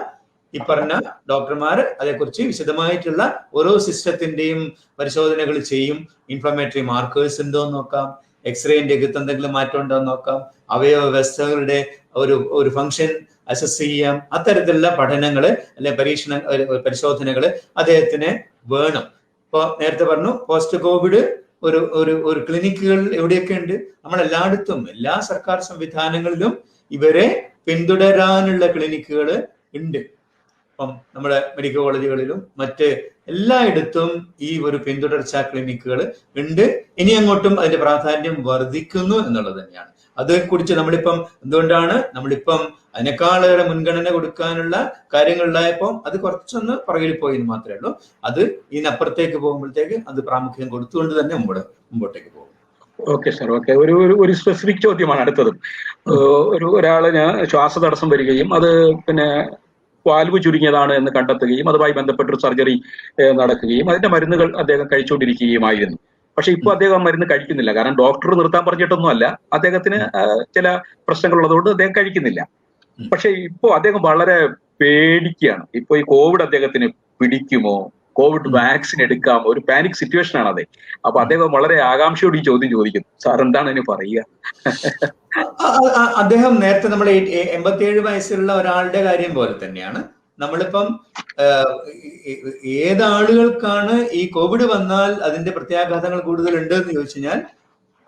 ഈ പറഞ്ഞ ഡോക്ടർമാർ അതേക്കുറിച്ച് വിശദമായിട്ടുള്ള ഓരോ സിസ്റ്റത്തിന്റെയും പരിശോധനകൾ ചെയ്യും. ഇൻഫ്ലമേറ്ററി മാർക്കേഴ്സ് ഉണ്ടോ എന്ന് നോക്കാം, എക്സ്റേന്റെ അകത്ത് എന്തെങ്കിലും മാറ്റം ഉണ്ടോ എന്ന് നോക്കാം, അവയവ വ്യവസ്ഥകളുടെ ഒരു ഫംഗ്ഷൻ അസസ് ചെയ്യാം. അത്തരത്തിലുള്ള പഠനങ്ങള് അല്ലെ പരിശോധനകള് അദ്ദേഹത്തിന് വേണം. ഇപ്പൊ നേരത്തെ പറഞ്ഞു പോസ്റ്റ് കോവിഡ് ഒരു ക്ലിനിക്കുകൾ എവിടെയൊക്കെ ഉണ്ട്? നമ്മളെല്ലായിടത്തും, എല്ലാ സർക്കാർ സംവിധാനങ്ങളിലും ഇവരെ പിന്തുടരാനുള്ള ക്ലിനിക്കുകൾ ഉണ്ട്. അപ്പം നമ്മുടെ മെഡിക്കൽ കോളേജുകളിലും മറ്റ് എല്ലായിടത്തും ഈ ഒരു പിന്തുടർച്ചാ ക്ലിനിക്കുകൾ ഉണ്ട്. ഇനി അങ്ങോട്ടും അതിന്റെ പ്രാധാന്യം വർദ്ധിക്കുന്നു എന്നുള്ളത് തന്നെയാണ്. അതേക്കുറിച്ച് എന്തുകൊണ്ടാണ് നമ്മളിപ്പം അതിനേക്കാളേറെ മുൻഗണന കൊടുക്കാനുള്ള കാര്യങ്ങളുണ്ടായപ്പോൾ അത് കുറച്ചൊന്ന് പുറകിൽ പോയി എന്ന് മാത്രമേ ഉള്ളൂ. അത് ഇതിനപ്പുറത്തേക്ക് പോകുമ്പോഴത്തേക്ക് അത് പ്രാമുഖ്യം കൊടുത്തുകൊണ്ട് തന്നെ മുമ്പോട്ടേക്ക് പോകും. Okay sir, okay. ഒരു സ്പെസിഫിക് ചോദ്യമാണ് അടുത്തതും. ഒരാളിന് ശ്വാസതടസ്സം വരികയും അത് വാൽവ് ചുരുങ്ങിയതാണ് എന്ന് കണ്ടെത്തുകയും അതുമായി ബന്ധപ്പെട്ടൊരു സർജറി നടക്കുകയും അതിന്റെ മരുന്നുകൾ അദ്ദേഹം കഴിച്ചുകൊണ്ടിരിക്കുകയുമായിരുന്നു. പക്ഷെ ഇപ്പൊ അദ്ദേഹം മരുന്ന് കഴിക്കുന്നില്ല. കാരണം ഡോക്ടർ നിർത്താൻ പറഞ്ഞിട്ടൊന്നും അല്ല, അദ്ദേഹത്തിന് ചില പ്രശ്നങ്ങൾ ഉള്ളതുകൊണ്ട് അദ്ദേഹം കഴിക്കുന്നില്ല. പക്ഷെ ഇപ്പോ അദ്ദേഹം വളരെ പേടിക്കുകയാണ്. ഇപ്പൊ ഈ കോവിഡ് അദ്ദേഹത്തിന് പിടിക്കുമോ, കോവിഡ് വാക്സിൻ എടുക്കാമോ, ഒരു പാനിക് സിറ്റുവേഷൻ ആണ് അതെ. അപ്പൊ അദ്ദേഹം വളരെ ആകാംക്ഷയോട് ഈ ചോദ്യം ചോദിക്കുന്നു. സാർ എന്താണ് അതിന് പറയുക? അദ്ദേഹം നേരത്തെ നമ്മൾ 87 വയസ്സുള്ള ഒരാളുടെ കാര്യം പോലെ തന്നെയാണ്. നമ്മളിപ്പം ഏതാളുകൾക്കാണ് ഈ കോവിഡ് വന്നാൽ അതിന്റെ പ്രത്യാഘാതങ്ങൾ കൂടുതലുണ്ട് എന്ന് ചോദിച്ചു കഴിഞ്ഞാൽ,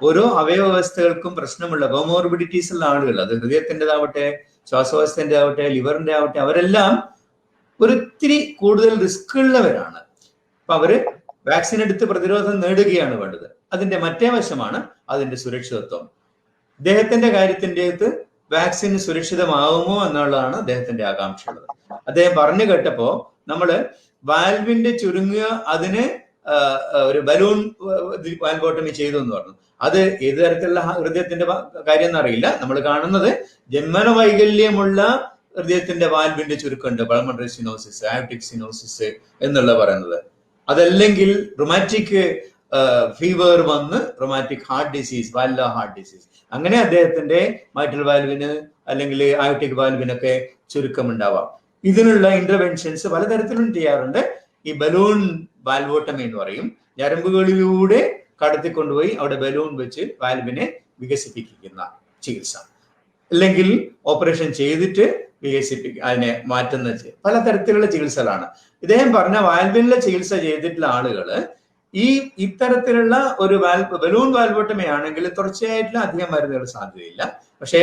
ഓരോ അവയവ വ്യവസ്ഥകൾക്കും പ്രശ്നമുള്ള കോമോർബിഡിറ്റീസ് ഉള്ള ആളുകൾ, അത് ഹൃദയത്തിൻ്റെതാവട്ടെ, ശ്വാസകോശത്തിന്റെ ആവട്ടെ, ലിവറിന്റെ ആവട്ടെ, അവരെല്ലാം ഒരിത്തിരി കൂടുതൽ റിസ്ക് ഉള്ളവരാണ്. അപ്പൊ അവര് വാക്സിൻ എടുത്ത് പ്രതിരോധം നേടുകയാണ് വേണ്ടത്. അതിന്റെ മറ്റേ വശമാണ് അതിന്റെ സുരക്ഷിതത്വം. ഇദ്ദേഹത്തിന്റെ കാര്യത്തിന്റെ അകത്ത് വാക്സിൻ സുരക്ഷിതമാവുമോ എന്നുള്ളതാണ് അദ്ദേഹത്തിന്റെ ആകാംക്ഷ ഉള്ളത്. അദ്ദേഹം പറഞ്ഞു കേട്ടപ്പോ നമ്മള് വാൽവിന്റെ ചുരുങ്ങുക, അതിന് ഒരു ബലൂൺ വാൽവോട്ടമി ചെയ്തു എന്ന് പറഞ്ഞു. അത് ഏത് തരത്തിലുള്ള ഹൃദയത്തിന്റെ കാര്യം എന്നറിയില്ല. നമ്മൾ കാണുന്നത് ജന്മന വൈകല്യമുള്ള ഹൃദയത്തിന്റെ വാൽവിന്റെ ചുരുക്കമുണ്ട്, പൾമണറി സിനോസിസ്, അയോട്ടിക് സിനോസിസ് എന്നുള്ള പറയുന്നത്. അതല്ലെങ്കിൽ റൊമാറ്റിക് ഫീവർ വന്ന് rheumatic heart disease, valvular heart disease, അങ്ങനെ അദ്ദേഹത്തിന്റെ മൈട്രൽ വാൽവിന് അല്ലെങ്കിൽ അയോട്ടിക് വാൽവിനൊക്കെ ചുരുക്കമുണ്ടാവാം. ഇതിനുള്ള ഇന്റർവെൻഷൻസ് പലതരത്തിലും ചെയ്യാറുണ്ട്. ഈ ബലൂൺ വാൽവോട്ടമി എന്ന് പറയും. ഞരമ്പുകളിലൂടെ കടത്തിക്കൊണ്ടുപോയി അവിടെ ബലൂൺ വെച്ച് വാൽവിനെ വികസിപ്പിക്കുന്ന ചികിത്സ, അല്ലെങ്കിൽ ഓപ്പറേഷൻ ചെയ്തിട്ട് അതിനെ മാറ്റുന്ന പലതരത്തിലുള്ള ചികിത്സകളാണ്. ഇദ്ദേഹം പറഞ്ഞ വാൽവിനുള്ള ചികിത്സ ചെയ്തിട്ടുള്ള ആളുകള് ഇത്തരത്തിലുള്ള ഒരു ബലൂൺ വാൽവോട്ടമി ആണെങ്കിൽ തുടർച്ചയായിട്ടുള്ള അധികം മരുന്നുകൾ സാധ്യതയില്ല. പക്ഷേ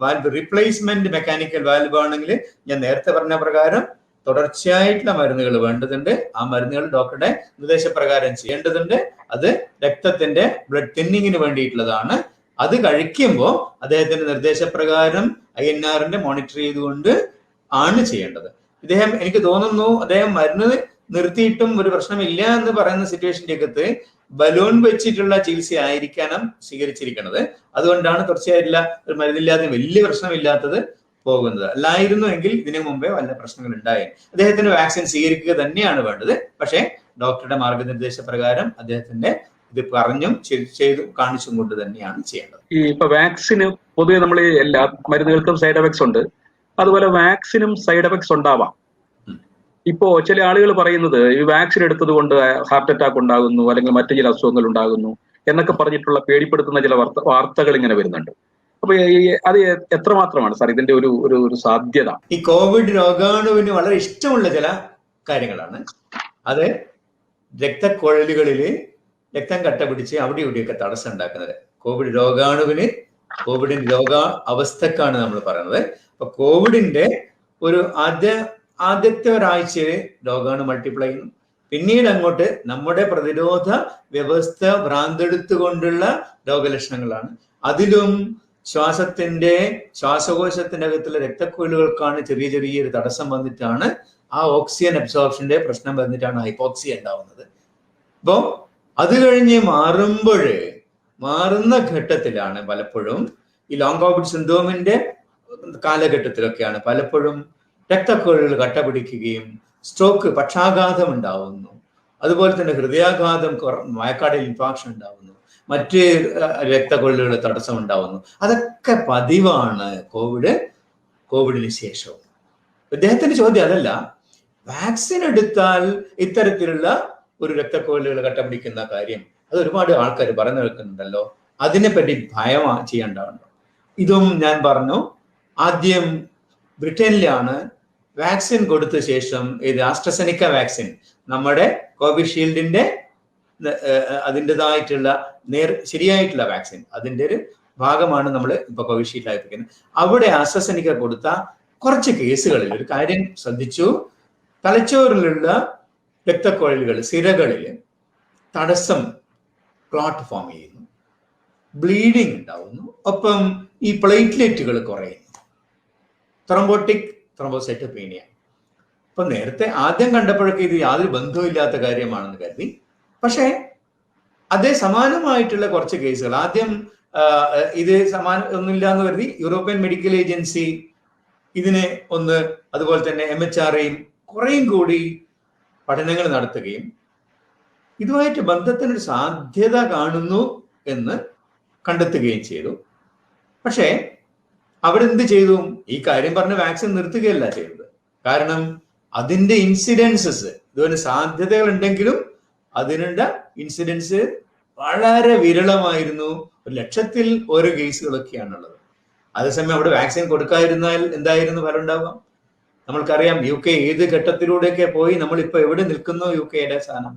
വാൽവ് റീപ്ലേസ്മെന്റ് മെക്കാനിക്കൽ വാൽവ് ആണെങ്കിൽ ഞാൻ നേരത്തെ പറഞ്ഞ പ്രകാരം തുടർച്ചയായിട്ടുള്ള മരുന്നുകൾ വേണ്ടതുണ്ട്. ആ മരുന്നുകൾ ഡോക്ടറുടെ നിർദ്ദേശപ്രകാരം ചെയ്യേണ്ടതുണ്ട്. അത് രക്തത്തിന്റെ ബ്ലഡ് തിന്നിങ്ങിന് വേണ്ടിയിട്ടുള്ളതാണ്. അത് കഴിക്കുമ്പോൾ അദ്ദേഹത്തിന്റെ നിർദ്ദേശപ്രകാരം INR മോണിറ്റർ ചെയ്തുകൊണ്ട് ആണ് ചെയ്യേണ്ടത്. എനിക്ക് തോന്നുന്നു അദ്ദേഹം മരുന്ന് നിർത്തിയിട്ടും ഒരു പ്രശ്നമില്ല എന്ന് പറയുന്ന സിറ്റുവേഷന്റെ അകത്ത് ബലൂൺ വെച്ചിട്ടുള്ള ചികിത്സ ആയിരിക്കണം സ്വീകരിച്ചിരിക്കുന്നത്. അതുകൊണ്ടാണ് തുടർച്ചയായിട്ടുള്ള ഒരു മരുന്നില്ലാതെ വലിയ പ്രശ്നമില്ലാത്തത് പോകുന്നത്. അല്ലായിരുന്നു എങ്കിൽ ഇതിനു മുമ്പേ വല്ല പ്രശ്നങ്ങൾ ഉണ്ടായി. അദ്ദേഹത്തിന് വാക്സിൻ സ്വീകരിക്കുക തന്നെയാണ് വേണ്ടത്. പക്ഷേ ഡോക്ടറുടെ മാർഗനിർദ്ദേശപ്രകാരം അദ്ദേഹത്തിന്റെ ഇത് പറഞ്ഞും ചെയ്തു കാണിച്ചും കൊണ്ട് തന്നെയാണ് ചെയ്യേണ്ടത്. ഇപ്പൊ വാക്സിന് പൊതുവെ നമ്മൾ എല്ലാ മരുന്നുകൾക്കും സൈഡ് എഫക്ട്സ് ഉണ്ട്. അതുപോലെ വാക്സിനും സൈഡ് എഫക്ട്സ് ഉണ്ടാവാം. ഇപ്പോ ചില ആളുകൾ പറയുന്നത് ഈ വാക്സിൻ എടുത്തത് കൊണ്ട് ഹാർട്ട് അറ്റാക്ക് ഉണ്ടാകുന്നു, അല്ലെങ്കിൽ മറ്റു ചില അസുഖങ്ങൾ ഉണ്ടാകുന്നു എന്നൊക്കെ പറഞ്ഞിട്ടുള്ള പേടിപ്പെടുത്തുന്ന ചില വാർത്തകൾ ഇങ്ങനെ വരുന്നുണ്ട്. അപ്പൊ അത് എത്രമാത്രമാണ് സാർ ഇതിന്റെ ഒരു സാധ്യത? ഈ കോവിഡ് രോഗാണുവിന് വളരെ ഇഷ്ടമുള്ള ചില കാര്യങ്ങളാണ്. അത് രക്തക്കുഴലുകളില് രക്തം കട്ട പിടിച്ച് അവിടെ ഇവിടെയൊക്കെ തടസ്സം ഉണ്ടാക്കുന്നത്. കോവിഡ് രോഗാണുവിന്, കോവിഡിന്റെ അവസ്ഥക്കാണ് നമ്മൾ പറയുന്നത്. അപ്പൊ കോവിഡിന്റെ ഒരു ആദ്യത്തെ ഒരാഴ്ചയില് രോഗാണു മൾട്ടിപ്ലൈ ചെയ്യുന്നു. പിന്നീട് അങ്ങോട്ട് നമ്മുടെ പ്രതിരോധ വ്യവസ്ഥ ഭ്രാന്തെടുത്തുകൊണ്ടുള്ള രോഗലക്ഷണങ്ങളാണ്. അതിലും ശ്വാസകോശത്തിന്റെ അകത്തുള്ള രക്തക്കുഴലുകൾക്കാണ് ചെറിയൊരു തടസ്സം വന്നിട്ടാണ് ആ ഓക്സിജൻ അബ്സോർപ്ഷന്റെ പ്രശ്നം വന്നിട്ടാണ് ഹൈപ്പോക്സിയ ഉണ്ടാവുന്നത്. അപ്പോ അത് കഴിഞ്ഞ് മാറുന്ന ഘട്ടത്തിലാണ് പലപ്പോഴും ഈ ലോങ് കോവിഡ് സിൻഡ്രോമിന്റെ കാലഘട്ടത്തിലൊക്കെയാണ് പലപ്പോഴും രക്തക്കുഴലുകൾ കട്ട പിടിക്കുകയും സ്ട്രോക്ക്, പക്ഷാഘാതം ഉണ്ടാവുന്നു. അതുപോലെ തന്നെ ഹൃദയാഘാതം, മയക്കാടിൽ ഇൻഫാക്ഷൻ ഉണ്ടാവുന്നു, മറ്റ് രക്തക്കുഴലുകളുടെ തടസ്സം ഉണ്ടാവുന്നു. അതൊക്കെ പതിവാണ് കോവിഡിന് ശേഷവും. അദ്ദേഹത്തിന്റെ ചോദ്യം അതല്ല, വാക്സിൻ എടുത്താൽ ഇത്തരത്തിലുള്ള ഒരു രക്തക്കുഴലുകൾ കട്ടപിടിക്കുന്ന കാര്യം അത് ഒരുപാട് ആൾക്കാർ പറഞ്ഞു കേൾക്കുന്നുണ്ടല്ലോ, അതിനെപ്പറ്റി ഭയം ചെയ്യേണ്ടതുണ്ടോ? ഇതും ഞാൻ പറഞ്ഞു. ആദ്യം ബ്രിട്ടനിലാണ് വാക്സിൻ കൊടുത്ത ശേഷം ഇത് ആസ്ട്രസെനിക്ക വാക്സിൻ, നമ്മുടെ കോവിഷീൽഡിന്റെ അതിൻ്റെതായിട്ടുള്ള ശരിയായിട്ടുള്ള വാക്സിൻ, അതിന്റെ ഒരു ഭാഗമാണ് നമ്മൾ ഇപ്പൊ കോവിഷീൽഡ് ആയിരിക്കുന്നത്. അവിടെ ആസ്ട്രസെനിക്ക കൊടുത്ത കുറച്ച് കേസുകളിൽ ഒരു കാര്യം ശ്രദ്ധിച്ചു. തലച്ചോറിലുള്ള രക്തക്കുഴലുകൾ, സിരകളിൽ തടസ്സം, ക്ലോട്ട് ഫോം ചെയ്യുന്നു, ബ്ലീഡിങ് ഉണ്ടാവുന്നു, ഒപ്പം ഈ പ്ലേറ്റ്ലെറ്റുകൾ കുറയുന്നു, ത്രോംബോസൈറ്റോപീനിയ. അപ്പൊ നേരത്തെ ആദ്യം കണ്ടപ്പോഴൊക്കെ ഇത് യാതൊരു ബന്ധവുമില്ലാത്ത കാര്യമാണെന്ന് കരുതി. പക്ഷേ അതേ സമാനമായിട്ടുള്ള കുറച്ച് കേസുകൾ ആദ്യം ഇത് ഒന്നുമില്ല എന്ന് കരുതി യൂറോപ്യൻ മെഡിക്കൽ ഏജൻസി ഇതിനെ അതുപോലെ തന്നെ MHRAയും കുറേയും കൂടി പഠനങ്ങൾ നടത്തുകയും ഇതുമായിട്ട് ബന്ധത്തിനൊരു സാധ്യത കാണുന്നു എന്ന് കണ്ടെത്തുകയും ചെയ്തു. പക്ഷേ അവരെന്ത് ചെയ്തു? ഈ കാര്യം പറഞ്ഞ് വാക്സിൻ നിർത്തുകയല്ല ചെയ്തത്. കാരണം അതിന്റെ ഇൻസിഡൻസസ്, ഇതുപോലെ സാധ്യതകൾ ഉണ്ടെങ്കിലും അതിനുള്ള ഇൻസിഡൻസ് വളരെ വിരളമായിരുന്നു. 1,00,000 ഓരോ കേസുകളൊക്കെയാണുള്ളത്. അതേസമയം അവിടെ വാക്സിൻ കൊടുക്കാതിരുന്നാൽ എന്തായിരുന്നു ഫലം ഉണ്ടാവുക? നമ്മൾക്കറിയാം UK ഏത് ഘട്ടത്തിലൂടെയൊക്കെ പോയി, നമ്മളിപ്പോ എവിടെ നിൽക്കുന്നു UKയുടെ സ്ഥാനം.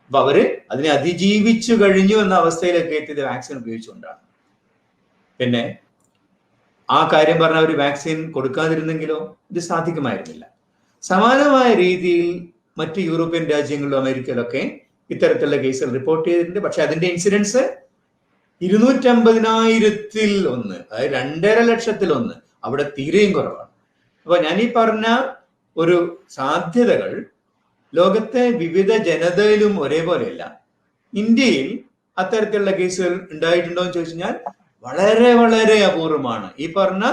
അപ്പൊ അവര് അതിനെ അതിജീവിച്ചു കഴിഞ്ഞു എന്ന അവസ്ഥയിലൊക്കെ എത്തിയത് വാക്സിൻ ഉപയോഗിച്ചുകൊണ്ടാണ്. പിന്നെ ആ കാര്യം പറഞ്ഞ ഒരു വാക്സിൻ കൊടുക്കാതിരുന്നെങ്കിലോ ഇത് സാധിക്കുമായിരുന്നില്ല. സമാനമായ രീതിയിൽ മറ്റ് യൂറോപ്യൻ രാജ്യങ്ങളിലും അമേരിക്കയിലൊക്കെ ഇത്തരത്തിലുള്ള കേസുകൾ റിപ്പോർട്ട് ചെയ്തിട്ടുണ്ട്. പക്ഷെ അതിന്റെ ഇൻസിഡൻസ് 250,000-ൽ 1, അതായത് 2.5 ലക്ഷത്തിൽ 1, അവിടെ തീരെയും കുറവാണ്. അപ്പൊ ഞാൻ ഈ പറഞ്ഞ ഒരു സാധ്യതകൾ ലോകത്തെ വിവിധ ജനതയിലും ഒരേപോലെയല്ല. ഇന്ത്യയിൽ അത്തരത്തിലുള്ള കേസുകൾ ഉണ്ടായിട്ടുണ്ടോ എന്ന് ചോദിച്ചു കഴിഞ്ഞാൽ വളരെ വളരെ അപൂർവമാണ്. ഈ പറഞ്ഞ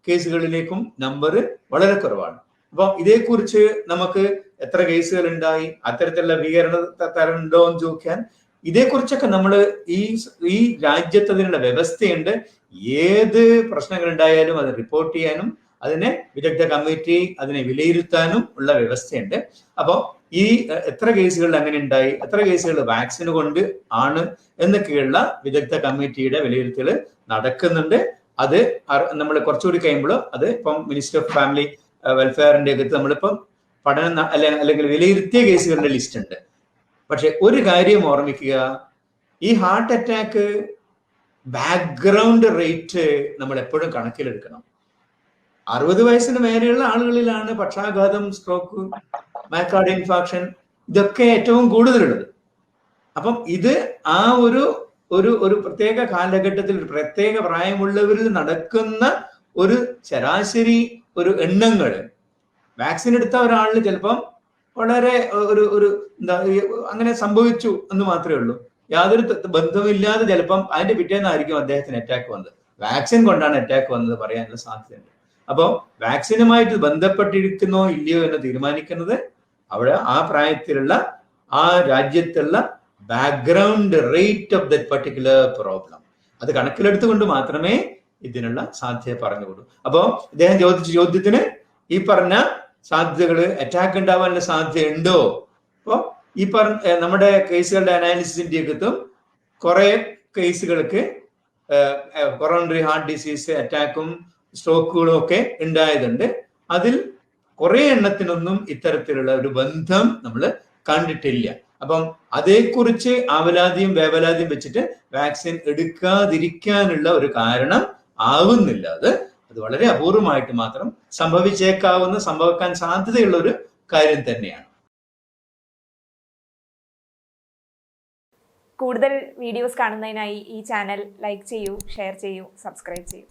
കേസുകളിലേക്കും നമ്പർ വളരെ കുറവാണ്. അപ്പൊ ഇതേക്കുറിച്ച് നമുക്ക് എത്ര കേസുകൾ ഉണ്ടായി, അത്തരത്തിലുള്ള ഭീകരണ തരണ്ടോ എന്ന് ചോദിക്കാൻ, ഇതേക്കുറിച്ചൊക്കെ നമ്മൾ ഈ രാജ്യത്ത് അതിനുള്ള വ്യവസ്ഥയുണ്ട്. ഏത് പ്രശ്നങ്ങൾ ഉണ്ടായാലും അത് റിപ്പോർട്ട് ചെയ്യാനും അതിനെ വിദഗ്ധ കമ്മിറ്റി അതിനെ വിലയിരുത്താനും ഉള്ള വ്യവസ്ഥയുണ്ട്. അപ്പോൾ ഈ എത്ര കേസുകളിൽ അങ്ങനെ ഉണ്ടായി, എത്ര കേസുകൾ വാക്സിൻ കൊണ്ട് ആണ് എന്നൊക്കെയുള്ള വിദഗ്ധ കമ്മിറ്റിയുടെ വിലയിരുത്തൽ നടക്കുന്നുണ്ട്. അത് നമ്മൾ കുറച്ചുകൂടി കഴിയുമ്പോൾ അത് ഇപ്പം മിനിസ്റ്റർ ഓഫ് ഫാമിലി വെൽഫെയറിന്റെ അകത്ത് നമ്മളിപ്പം പഠനം അല്ലെങ്കിൽ വിലയിരുത്തിയ കേസുകളുടെ ലിസ്റ്റ് ഉണ്ട്. പക്ഷെ ഒരു കാര്യം ഓർമ്മിക്കുക, ഈ ഹാർട്ട് അറ്റാക്ക് ബാക്ക്ഗ്രൗണ്ട് റേറ്റ് നമ്മൾ എപ്പോഴും കണക്കിലെടുക്കണം. 60 വയസ്സിന് മേലെയുള്ള ആളുകളിലാണ് പക്ഷാഘാതം, സ്ട്രോക്ക്, മയോകാർഡിയൽ ഇൻഫാക്ഷൻ ഇതൊക്കെ ഏറ്റവും കൂടുതലുള്ളത്. അപ്പം ഇത് ആ ഒരു പ്രത്യേക കാലഘട്ടത്തിൽ പ്രത്യേക പ്രായമുള്ളവരിൽ നടക്കുന്ന ഒരു ശരാശരി ഒരു എണ്ണങ്ങൾ വാക്സിൻ എടുത്ത ഒരാളിന് ചിലപ്പം വളരെ എന്താ അങ്ങനെ സംഭവിച്ചു എന്ന് മാത്രമേ ഉള്ളൂ. യാതൊരു ബന്ധമില്ലാതെ ചിലപ്പം അതിന്റെ പിറ്റേന്നായിരിക്കും അദ്ദേഹത്തിന് അറ്റാക്ക് വന്നത്. വാക്സിൻ കൊണ്ടാണ് അറ്റാക്ക് വന്നത് പറയാനുള്ള സാധ്യതയുണ്ട്. അപ്പോൾ വാക്സിനുമായിട്ട് ബന്ധപ്പെട്ടിരിക്കുന്നോ ഇല്ലയോ എന്ന് തീരുമാനിക്കുന്നത് അവിടെ ആ പ്രായത്തിലുള്ള ആ രാജ്യത്തുള്ള background rate of that particular problem അത് കണക്കിലെടുത്തുകൊണ്ട് മാത്രമേ ഇതിനുള്ള സാധ്യത പറഞ്ഞുകൊള്ളൂ. അപ്പോൾ ഇദ്ദേഹം ചോദിച്ച ചോദ്യത്തിന് ഈ പറഞ്ഞ സാധ്യതകൾ അറ്റാക്ക് ഉണ്ടാവാനുള്ള സാധ്യത ഉണ്ടോ? അപ്പോൾ ഈ പറഞ്ഞ നമ്മുടെ കേസുകളുടെ അനാലിസിസിന്റെ അകത്തും കുറെ കേസുകൾക്ക് കൊറോണറി ഹാർട്ട് ഡിസീസ് അറ്റാക്കും സ്ട്രോക്കുകളും ഒക്കെ ഉണ്ടായതുണ്ട്. അതിൽ കുറെ എണ്ണത്തിനൊന്നും ഇത്തരത്തിലുള്ള ഒരു ബന്ധം നമ്മൾ കണ്ടിട്ടില്ല. അപ്പം അതേക്കുറിച്ച് ആവലാതിയും വേവലാതിയും വെച്ചിട്ട് വാക്സിൻ എടുക്കാതിരിക്കാനുള്ള ഒരു കാരണം ആവുന്നില്ല. അത് വളരെ അപൂർവമായിട്ട് മാത്രം സംഭവിക്കാൻ സാധ്യതയുള്ള ഒരു കാര്യം തന്നെയാണ്. കൂടുതൽ വീഡിയോസ് കാണുന്നതിനായി ഈ ചാനൽ ലൈക്ക് ചെയ്യൂ, ഷെയർ ചെയ്യൂ, സബ്സ്ക്രൈബ് ചെയ്യൂ.